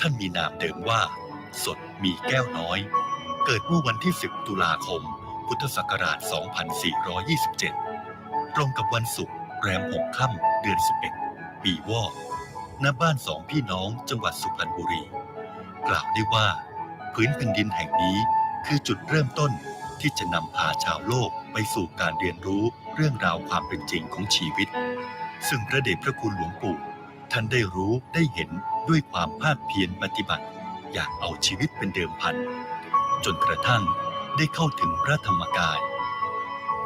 ท่านมีนามเดิมว่าสดมีแก้วน้อยเกิดเมื่อวันที่10 ตุลาคมพุทธศักราช 2427 ตรงกับวันศุกร์แรม 6 ค่ำเดือน 11 ปีวอกณบ้านสองพี่น้องจังหวัดสุพรรณบุรีกล่าวได้ว่าพื้นแผ่นดินแห่งนี้คือจุดเริ่มต้นที่จะนำพาชาวโลกไปสู่การเรียนรู้เรื่องราวความเป็นจริงของชีวิตซึ่งพระเดชพระคุณหลวงปู่ท่านได้รู้ได้เห็นด้วยความภาคเพียรปฏิบัติอยากเอาชีวิตเป็นเดิมพันจนกระทั่งได้เข้าถึงพระธรรมกาย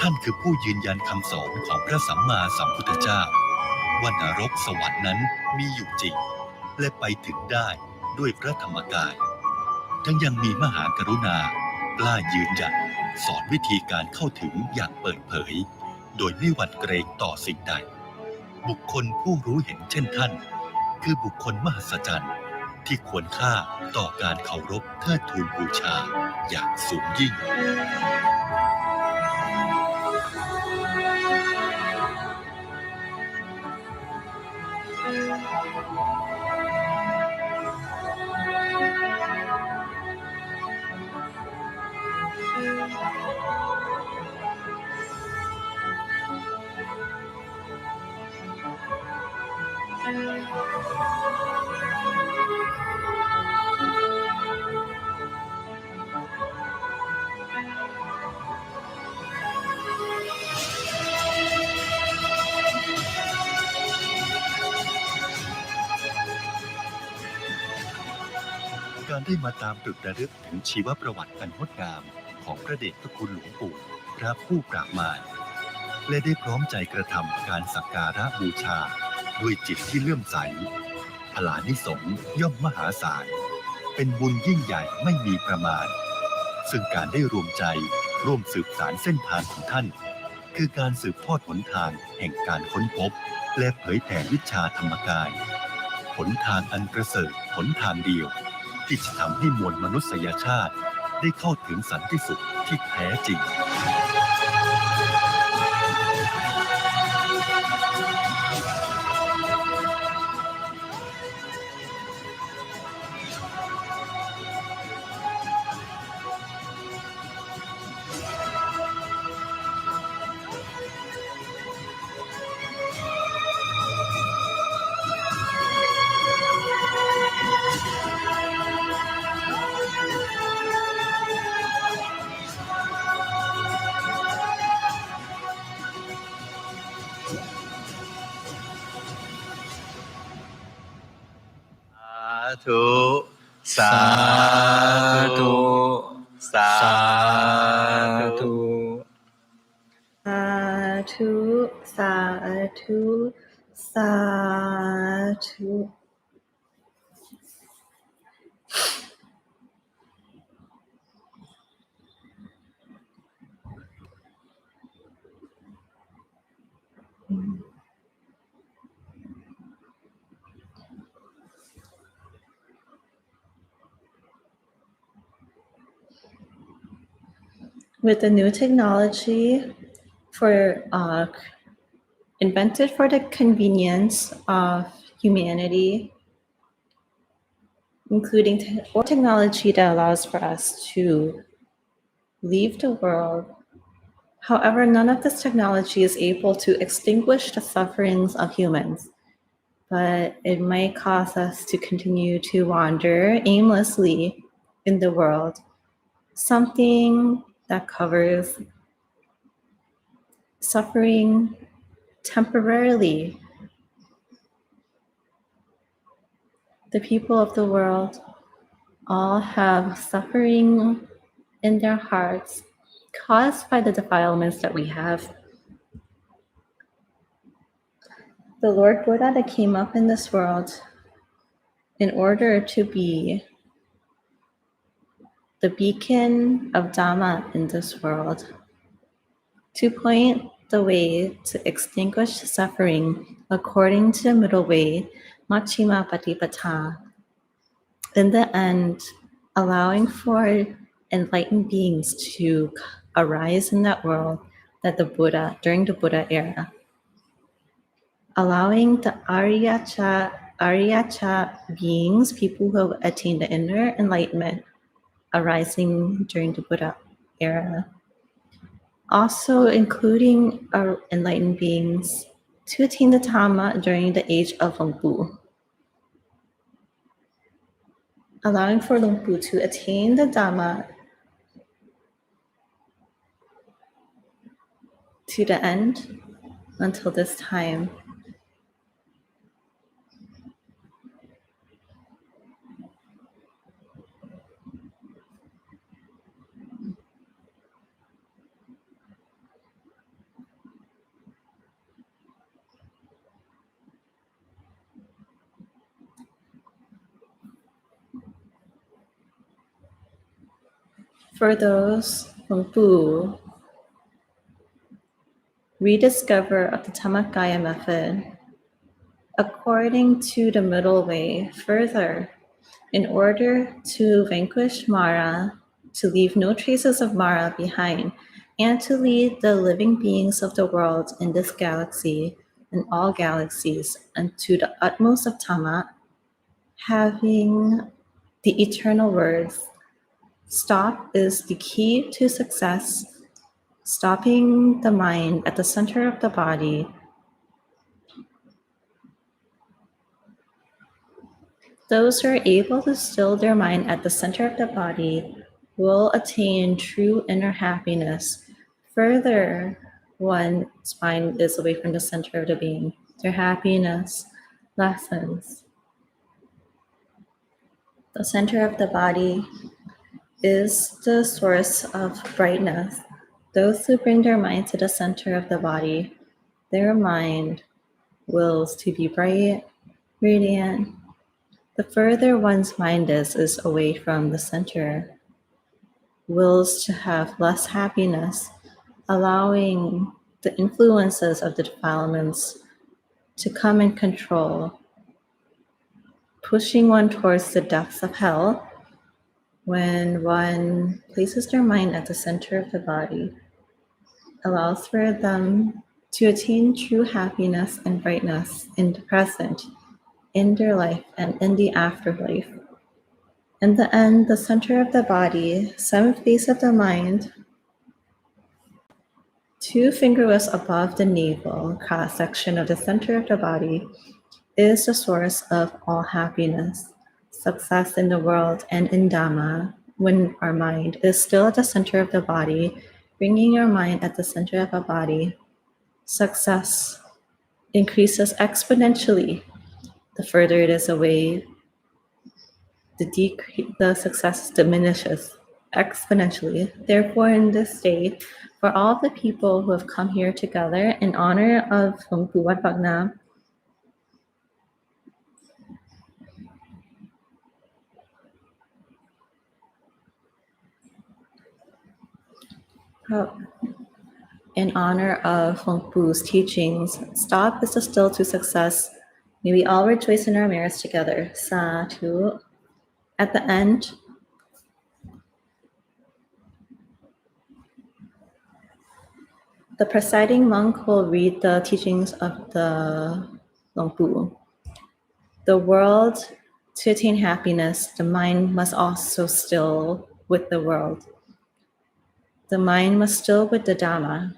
ท่านคือผู้ยืนยันคำสอนของพระสัมมาสัมพุทธเจ้าว่านรกสวรรค์นั้นมีอยู่จริงและไปถึงได้ด้วยพระธรรมกายทั้งยังมีมหากรุณากล้ายืนหยัดสอนวิธีการเข้าถึงอย่างเปิดเผยโดยไม่หวั่นเกรงต่อสิ่งใดบุคคลผู้รู้เห็นเช่นท่านคือบุคคลมหัศจรรย์ ที่ควรค่าต่อการเคารพเทิดทูนบูชาอย่างสูงยิ่งการได้มาตามตรึกระลึกถึงชีวประวัติอันงดงามของพระเดชพระคุณหลวงปู่พระผู้ปราบมารและได้พร้อมใจกระทำการสักการะบูชาด้วยจิตที่เลื่อมใสพลานิสงส์ย่อมมหาศาลเป็นบุญยิ่งใหญ่ไม่มีประมาณซึ่งการได้รวมใจร่วมสืบสานเส้นทางของท่านคือการสืบทอดหนทางแห่งการค้นพบและเผยแผ่วิชาธรรมกายหนทางอันประเสริฐหนทางเดียวที่จะทำให้มวลมนุษยชาติได้เข้าถึงสันติสุขที่แท้จริง ธุ สาธุ สาธุ สาธุ สาธุ สาธุ With the new technology invented for the convenience of humanity, including technology that allows for us to leave the world. However, none of this technology is able to extinguish the sufferings of humans, but it might cause us to continue to wander aimlessly in the world. Something that covers suffering temporarily. The people of the world all have suffering in their hearts caused by the defilements that we have. The Lord Buddha that came up in this world in order to be the beacon of Dhamma in this world, to point the way to extinguish suffering according to the middle way, Majjhima Patipata. In the end, allowing for enlightened beings to arise in that world during the Buddha era. Allowing the Aryacha beings, people who have attained the inner enlightenment, arising during the Buddha era. Also including our enlightened beings to attain the Dhamma during the age of Luang Pu. Allowing for Luang Pu to attain the Dhamma to the end until this time. For those who rediscover of the Dhammakaya method according to the middle way further, In order to vanquish Mara, to leave no traces of Mara behind, and to lead the living beings of the world in this galaxy and all galaxies unto the utmost of Dhamma, having the eternal words, stop is the key to success, stopping the mind at the center of the body. Those who are able to still their mind at the center of the body will attain true inner happiness. Further, one's mind is away from the center of the being. Their happiness lessens. The center of the body is the source of brightness. Those who bring their mind to the center of the body, their mind wills to be bright, radiant. The further one's mind is away from the center, wills to have less happiness, allowing the influences of the defilements to come and control, pushing one towards the depths of hell. When one places their mind at the center of the body, allows for them to attain true happiness and brightness in the present, in their life, and in the afterlife. In the end, the center of the body, seventh base of the mind, 2 fingerless above the navel, cross-section of the center of the body, is the source of all happiness, success in the world and in Dhamma. When our mind is still at the center of the body, bringing your mind at the center of a body, success increases exponentially. The further it is away, the success diminishes exponentially. Therefore, in this day, for all the people who have come here together in honor of Hong Pu Wat Bak Nam, in honor of Hong Pu's teachings, stop is the still to success. May we all rejoice in our merits together. Sadhu. At the end, the presiding monk will read the teachings of the Hong Pu. The world, to attain happiness, the mind must also still with the world. The mind must still with the Dhamma.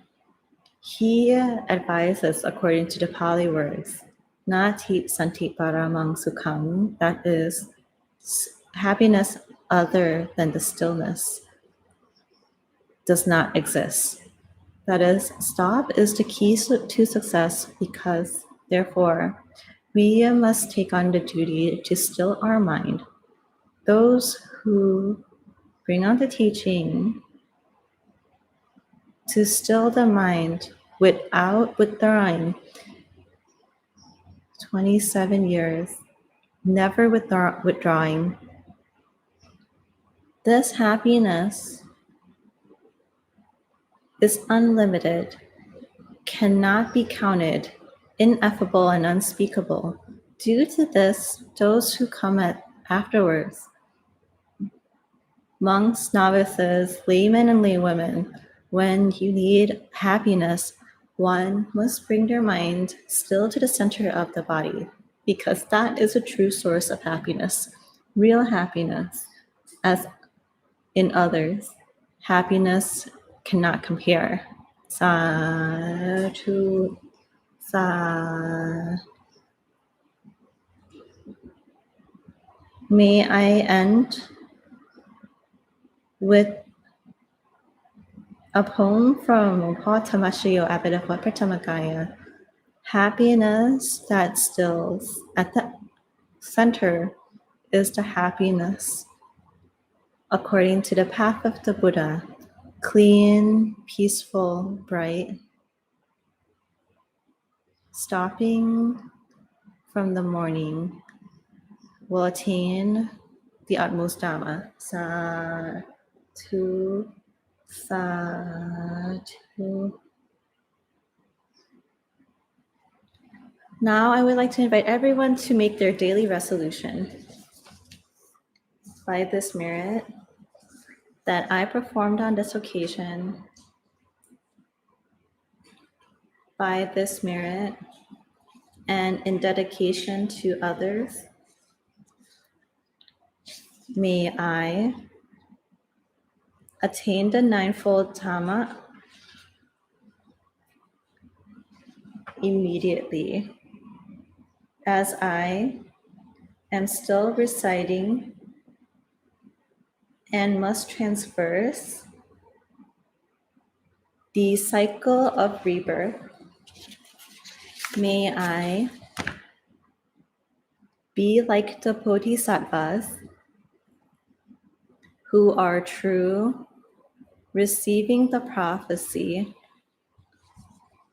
He advises according to the Pali words, Nati Santi Paramang Sukham, that is, happiness other than the stillness does not exist. That is, stop is the key to success because, therefore, we must take on the duty to still our mind. Those who bring on the teaching to still the mind without withdrawing 27 years, never withdrawing. This happiness is unlimited, cannot be counted, ineffable and unspeakable. Due to this, those who come afterwards, monks, novices, laymen, and laywomen, when you need happiness, one must bring their mind still to the center of the body, because that is a true source of happiness, real happiness. As in others, happiness cannot compare. Sadhu, sadhu. May I end with a poem from Paul Tamashiyo Abhidhamma Pratamagaya. Happiness that stills at the center is the happiness according to the path of the Buddha, clean, peaceful, bright, stopping from the morning will attain the utmost Dhamma. Sadhu, sadhu. Now I would like to invite everyone to make their daily resolution. by this merit that I performed on this occasion, by this merit and in dedication to others, may I attain the ninefold Dhamma immediately, as I am still reciting and must traverse the cycle of rebirth. May I be like the Bodhisattvas who are true, receiving the prophecy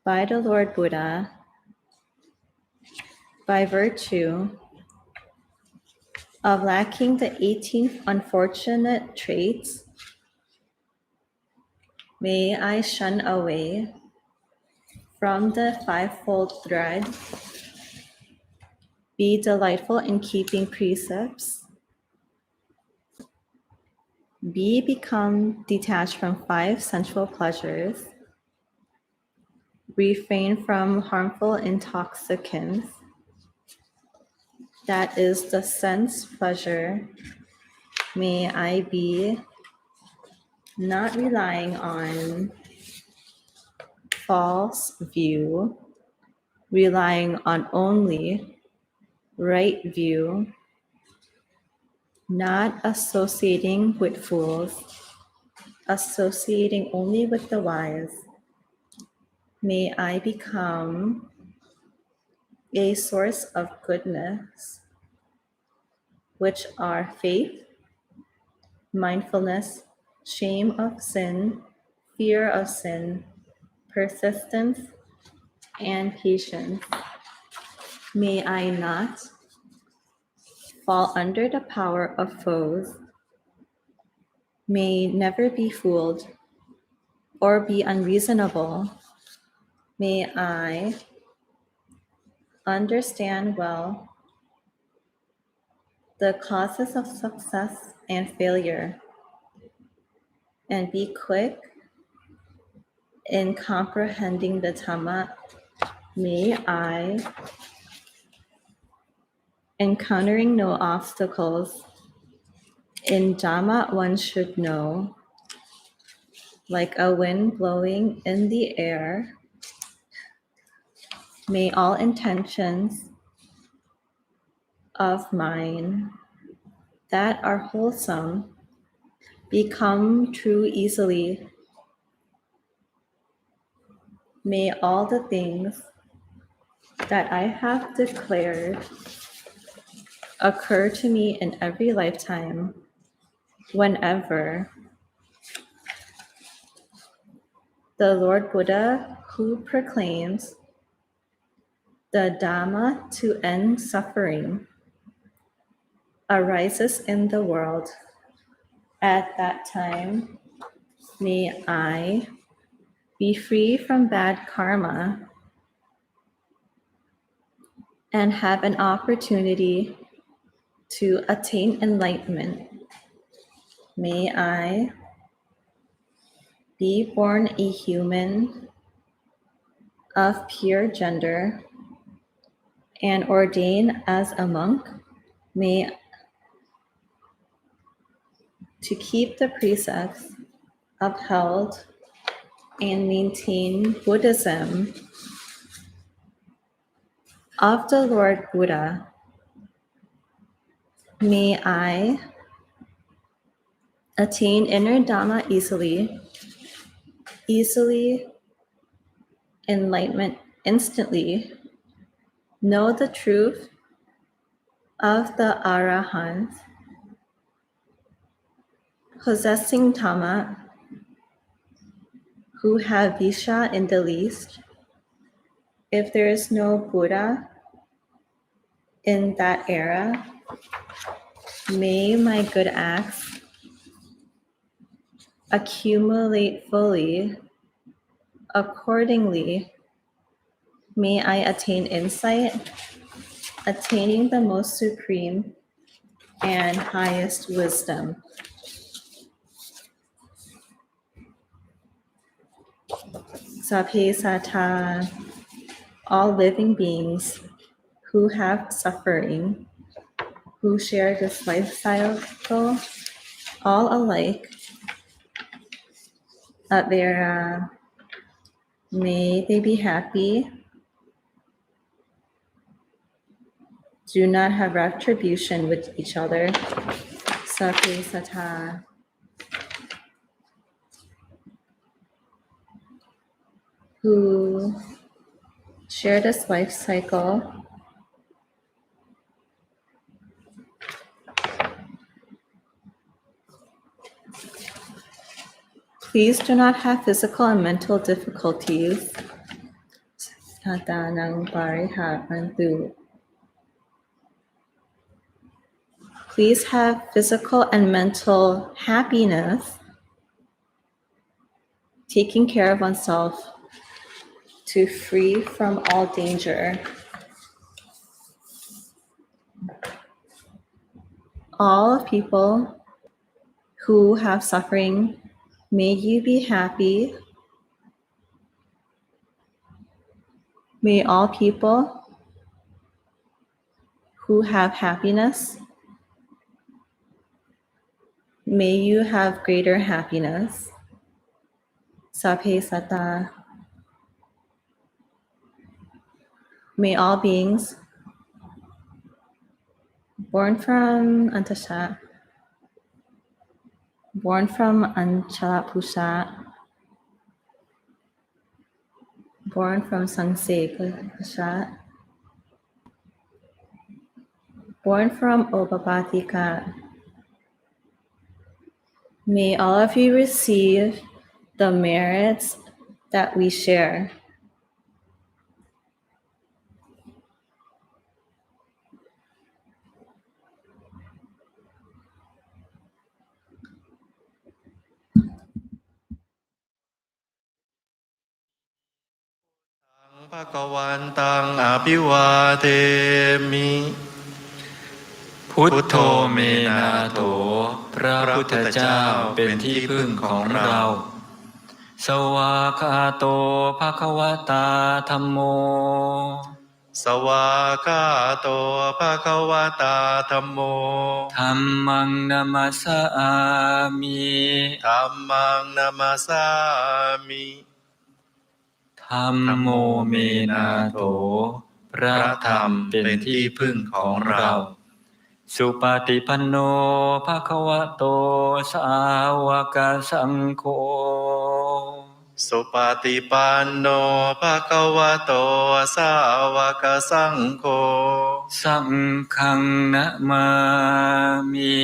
by the Lord Buddha by virtue of lacking the 18 unfortunate traits. May I shun away from the fivefold thread, be delightful in keeping precepts, become detached from 5 sensual pleasures, refrain from harmful intoxicants, that is the sense pleasure. May I be not relying on false view, relying on only right view, not associating with fools, associating only with the wise. May I become a source of goodness, which are faith, mindfulness, shame of sin, fear of sin, persistence, and patience. May I not fall under the power of foes, may never be fooled or be unreasonable. May I understand well the causes of success and failure, and be quick in comprehending the Dhamma. May I, encountering no obstacles, in Dhamma one should know, like a wind blowing in the air. May all intentions of mine that are wholesome become true easily. May all the things that I have declared occur to me in every lifetime, whenever the Lord Buddha, who proclaims the Dhamma to end suffering, arises in the world. At that time, may I be free from bad karma and have an opportunity to attain enlightenment. May I be born a human of pure gender and ordained as a monk. May to keep the precepts upheld and maintain Buddhism of the Lord Buddha. May I attain inner Dhamma easily enlightenment instantly, know the truth of the Arahants, possessing Dhamma, who have Visha in the least. If there is no Buddha in that era, may my good acts accumulate fully. Accordingly, may I attain insight, attaining the most supreme and highest wisdom. Sabhe Sata, all living beings who have suffering, who share this life cycle, all alike, may they be happy, do not have retribution with each other. Sabhe Sata. Who share this life cycle, please do not have physical and mental difficulties. Sadanang pariharantu. Please have physical and mental happiness, taking care of oneself to free from all danger. All people who have suffering, may you be happy. May all people who have happiness, may you have greater happiness. Sabhe Sata. May all beings born from Antasha, born from Anchala Pusha, born from Sangse Pusha, born from Obabatika, may all of you receive the merits that we share. Bhagavantang Abhivademi พุทโธเมนาโถพระพุทธเจ้าเป็นที่พึ่งของเรา สวากขาโตภควตาธัมโม สวากขาโตภควตาธัมโม ธัมมังนามัสสามิ ธัมมังนามัสสามิ ธัมโมเมนาโถพระธรรมเป็นที่พึ่งของเราสุปฏิปันโนภควโตสาวกสังโฆ สุปฏิปันโนภควโตสาวกสังโฆ สังฆังนะมามิ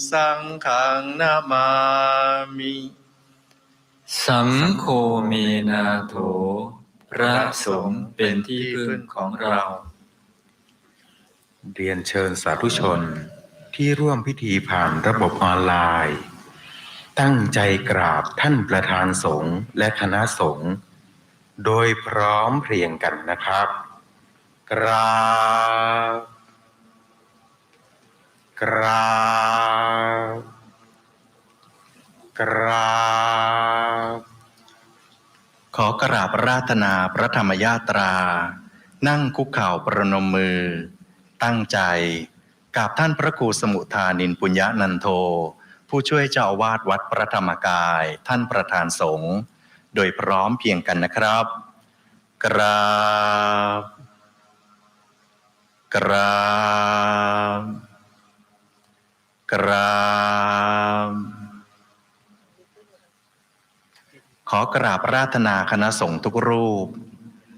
สังฆังนะมามิ สังโฆเมนาโถพระสงฆ์เป็นที่พึ่งของเราเรียนเชิญสาธุชนที่ร่วมพิธีผ่านระบบออนไลน์ตั้งใจกราบท่านประธานสงฆ์และคณะสงฆ์โดยพร้อมเพรียงกันนะครับกราบกราบกราบ ขอกราบอาราธนาพระธรรมยาตรานั่งคุกเข่าประนมมือตั้งใจกราบท่านพระครูสมุทานินปุญญนันโทผู้ช่วยเจ้าอาวาสวัดพระธรรมกายท่านประธานสงฆ์โดยพร้อมเพรียงกันนะครับกราบกราบกราบขอกราบอาราธนาคณะสงฆ์ทุกรูป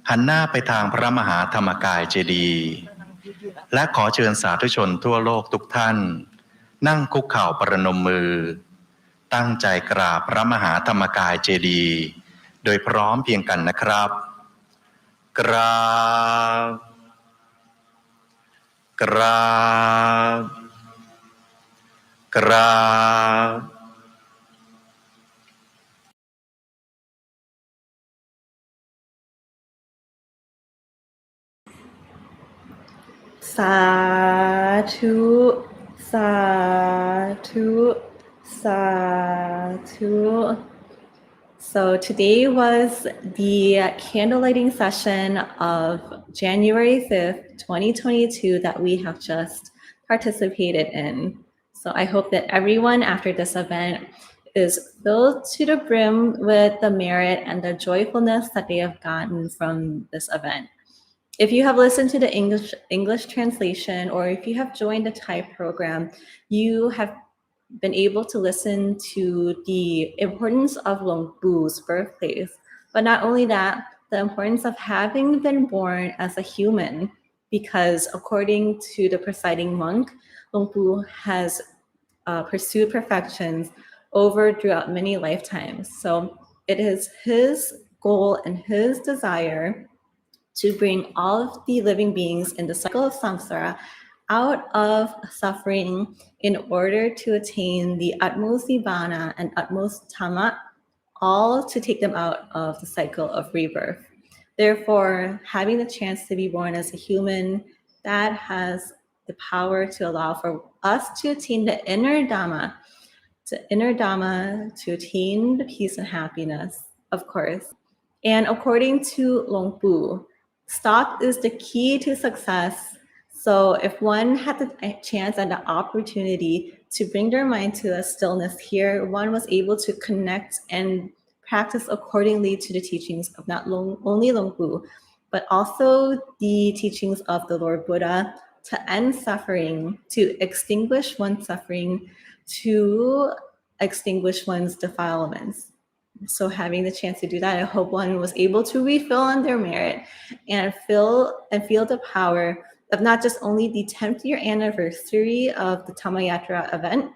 หันหน้าไปทางพระมหาธรรมกายเจดีย์และขอเชิญสาธุชนทั่วโลกทุกท่านนั่งคุกเข่าประนมมือตั้งใจกราบพระมหาธรรมกายเจดีย์โดยพร้อมเพียงกันนะครับกราบกราบกราบสาธุ Sadhu, sadhu. So today was the candle lighting session of January 5th, 2022 that we have just participated in. So I hope that everyone after this event is filled to the brim with the merit and the joyfulness that they have gotten from this event. If you have listened to the English translation, or if you have joined the Thai program, you have been able to listen to the importance of Luang Pu's birthplace. But not only that, the importance of having been born as a human, because according to the presiding monk, Luang Pu has pursued perfections throughout many lifetimes. So it is his goal and his desire to bring all of the living beings in the cycle of samsara out of suffering in order to attain the utmost nibbana and utmost dhamma, all to take them out of the cycle of rebirth. Therefore, having the chance to be born as a human, that has the power to allow for us to attain the inner Dhamma, to attain the peace and happiness, of course. And according to Luang Pu, stop is the key to success. So if one had the chance and the opportunity to bring their mind to a stillness here, one was able to connect and practice accordingly to the teachings of not only Luang Pu, but also the teachings of the Lord Buddha to end suffering, to extinguish one's suffering, to extinguish one's defilements. So having the chance to do that, I hope one was able to refill on their merit and feel the power of not just only the 10th year anniversary of the Dhammayatra event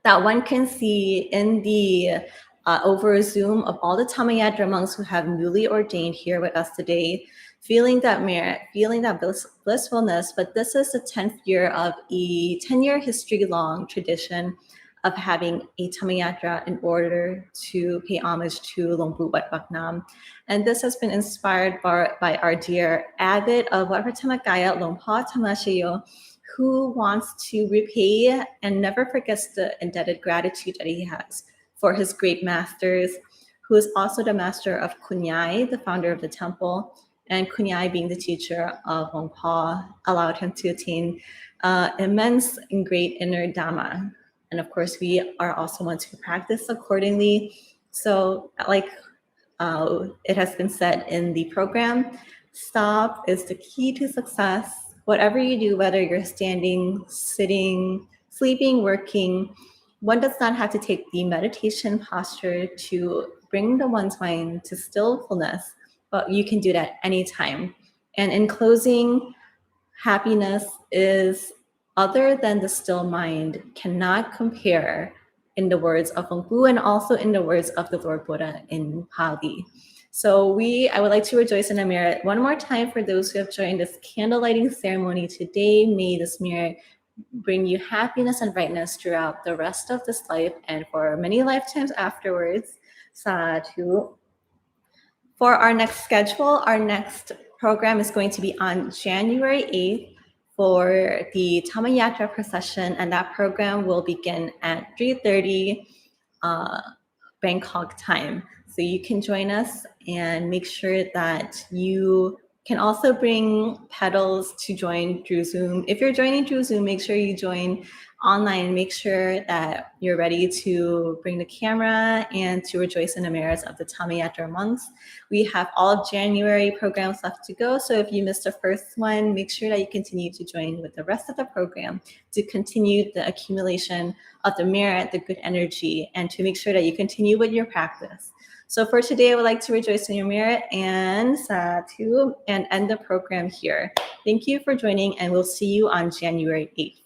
that one can see in the over Zoom of all the Dhammayatra monks who have newly ordained here with us today, feeling that merit, feeling that blissfulness. But this is the 10th year of a 10-year history-long tradition of having a Dhammayatra in order to pay homage to Luang Pu Wat Pak Nam. And this has been inspired by our dear abbot of Wat Pratamagaya, Luang Pa Tamashayo, who wants to repay and never forgets the indebted gratitude that he has for his great masters, who is also the master of Kunyai, the founder of the temple, and Kunyai, being the teacher of Luang Pa, allowed him to attain immense and great inner Dhamma. And of course, we are also ones who practice accordingly. So like it has been said in the program, stop is the key to success. Whatever you do, whether you're standing, sitting, sleeping, working, one does not have to take the meditation posture to bring the one's mind to stillfulness, but you can do that anytime. And in closing, happiness is other than the still mind, cannot compare, in the words of Luang Pu and also in the words of the Lord Buddha in Pali. So I would like to rejoice in the merit one more time for those who have joined this candle lighting ceremony today. May this merit bring you happiness and brightness throughout the rest of this life and for many lifetimes afterwards. Sadhu. For our next schedule, our next program is going to be on January 8th for the Dhammayatra procession, and that program will begin at 3:30 Bangkok time. So you can join us and make sure that you can also bring pedals to join through Zoom. If you're joining through Zoom, make sure you join online. Make sure that you're ready to bring the camera and to rejoice in the merits of the Dhammayatra monks. We have all of January programs left to go. So if you missed the first one, make sure that you continue to join with the rest of the program to continue the accumulation of the merit, the good energy, and to make sure that you continue with your practice. So for today, I would like to rejoice in your merit and sadhu and end the program here. Thank you for joining, and we'll see you on January 8th.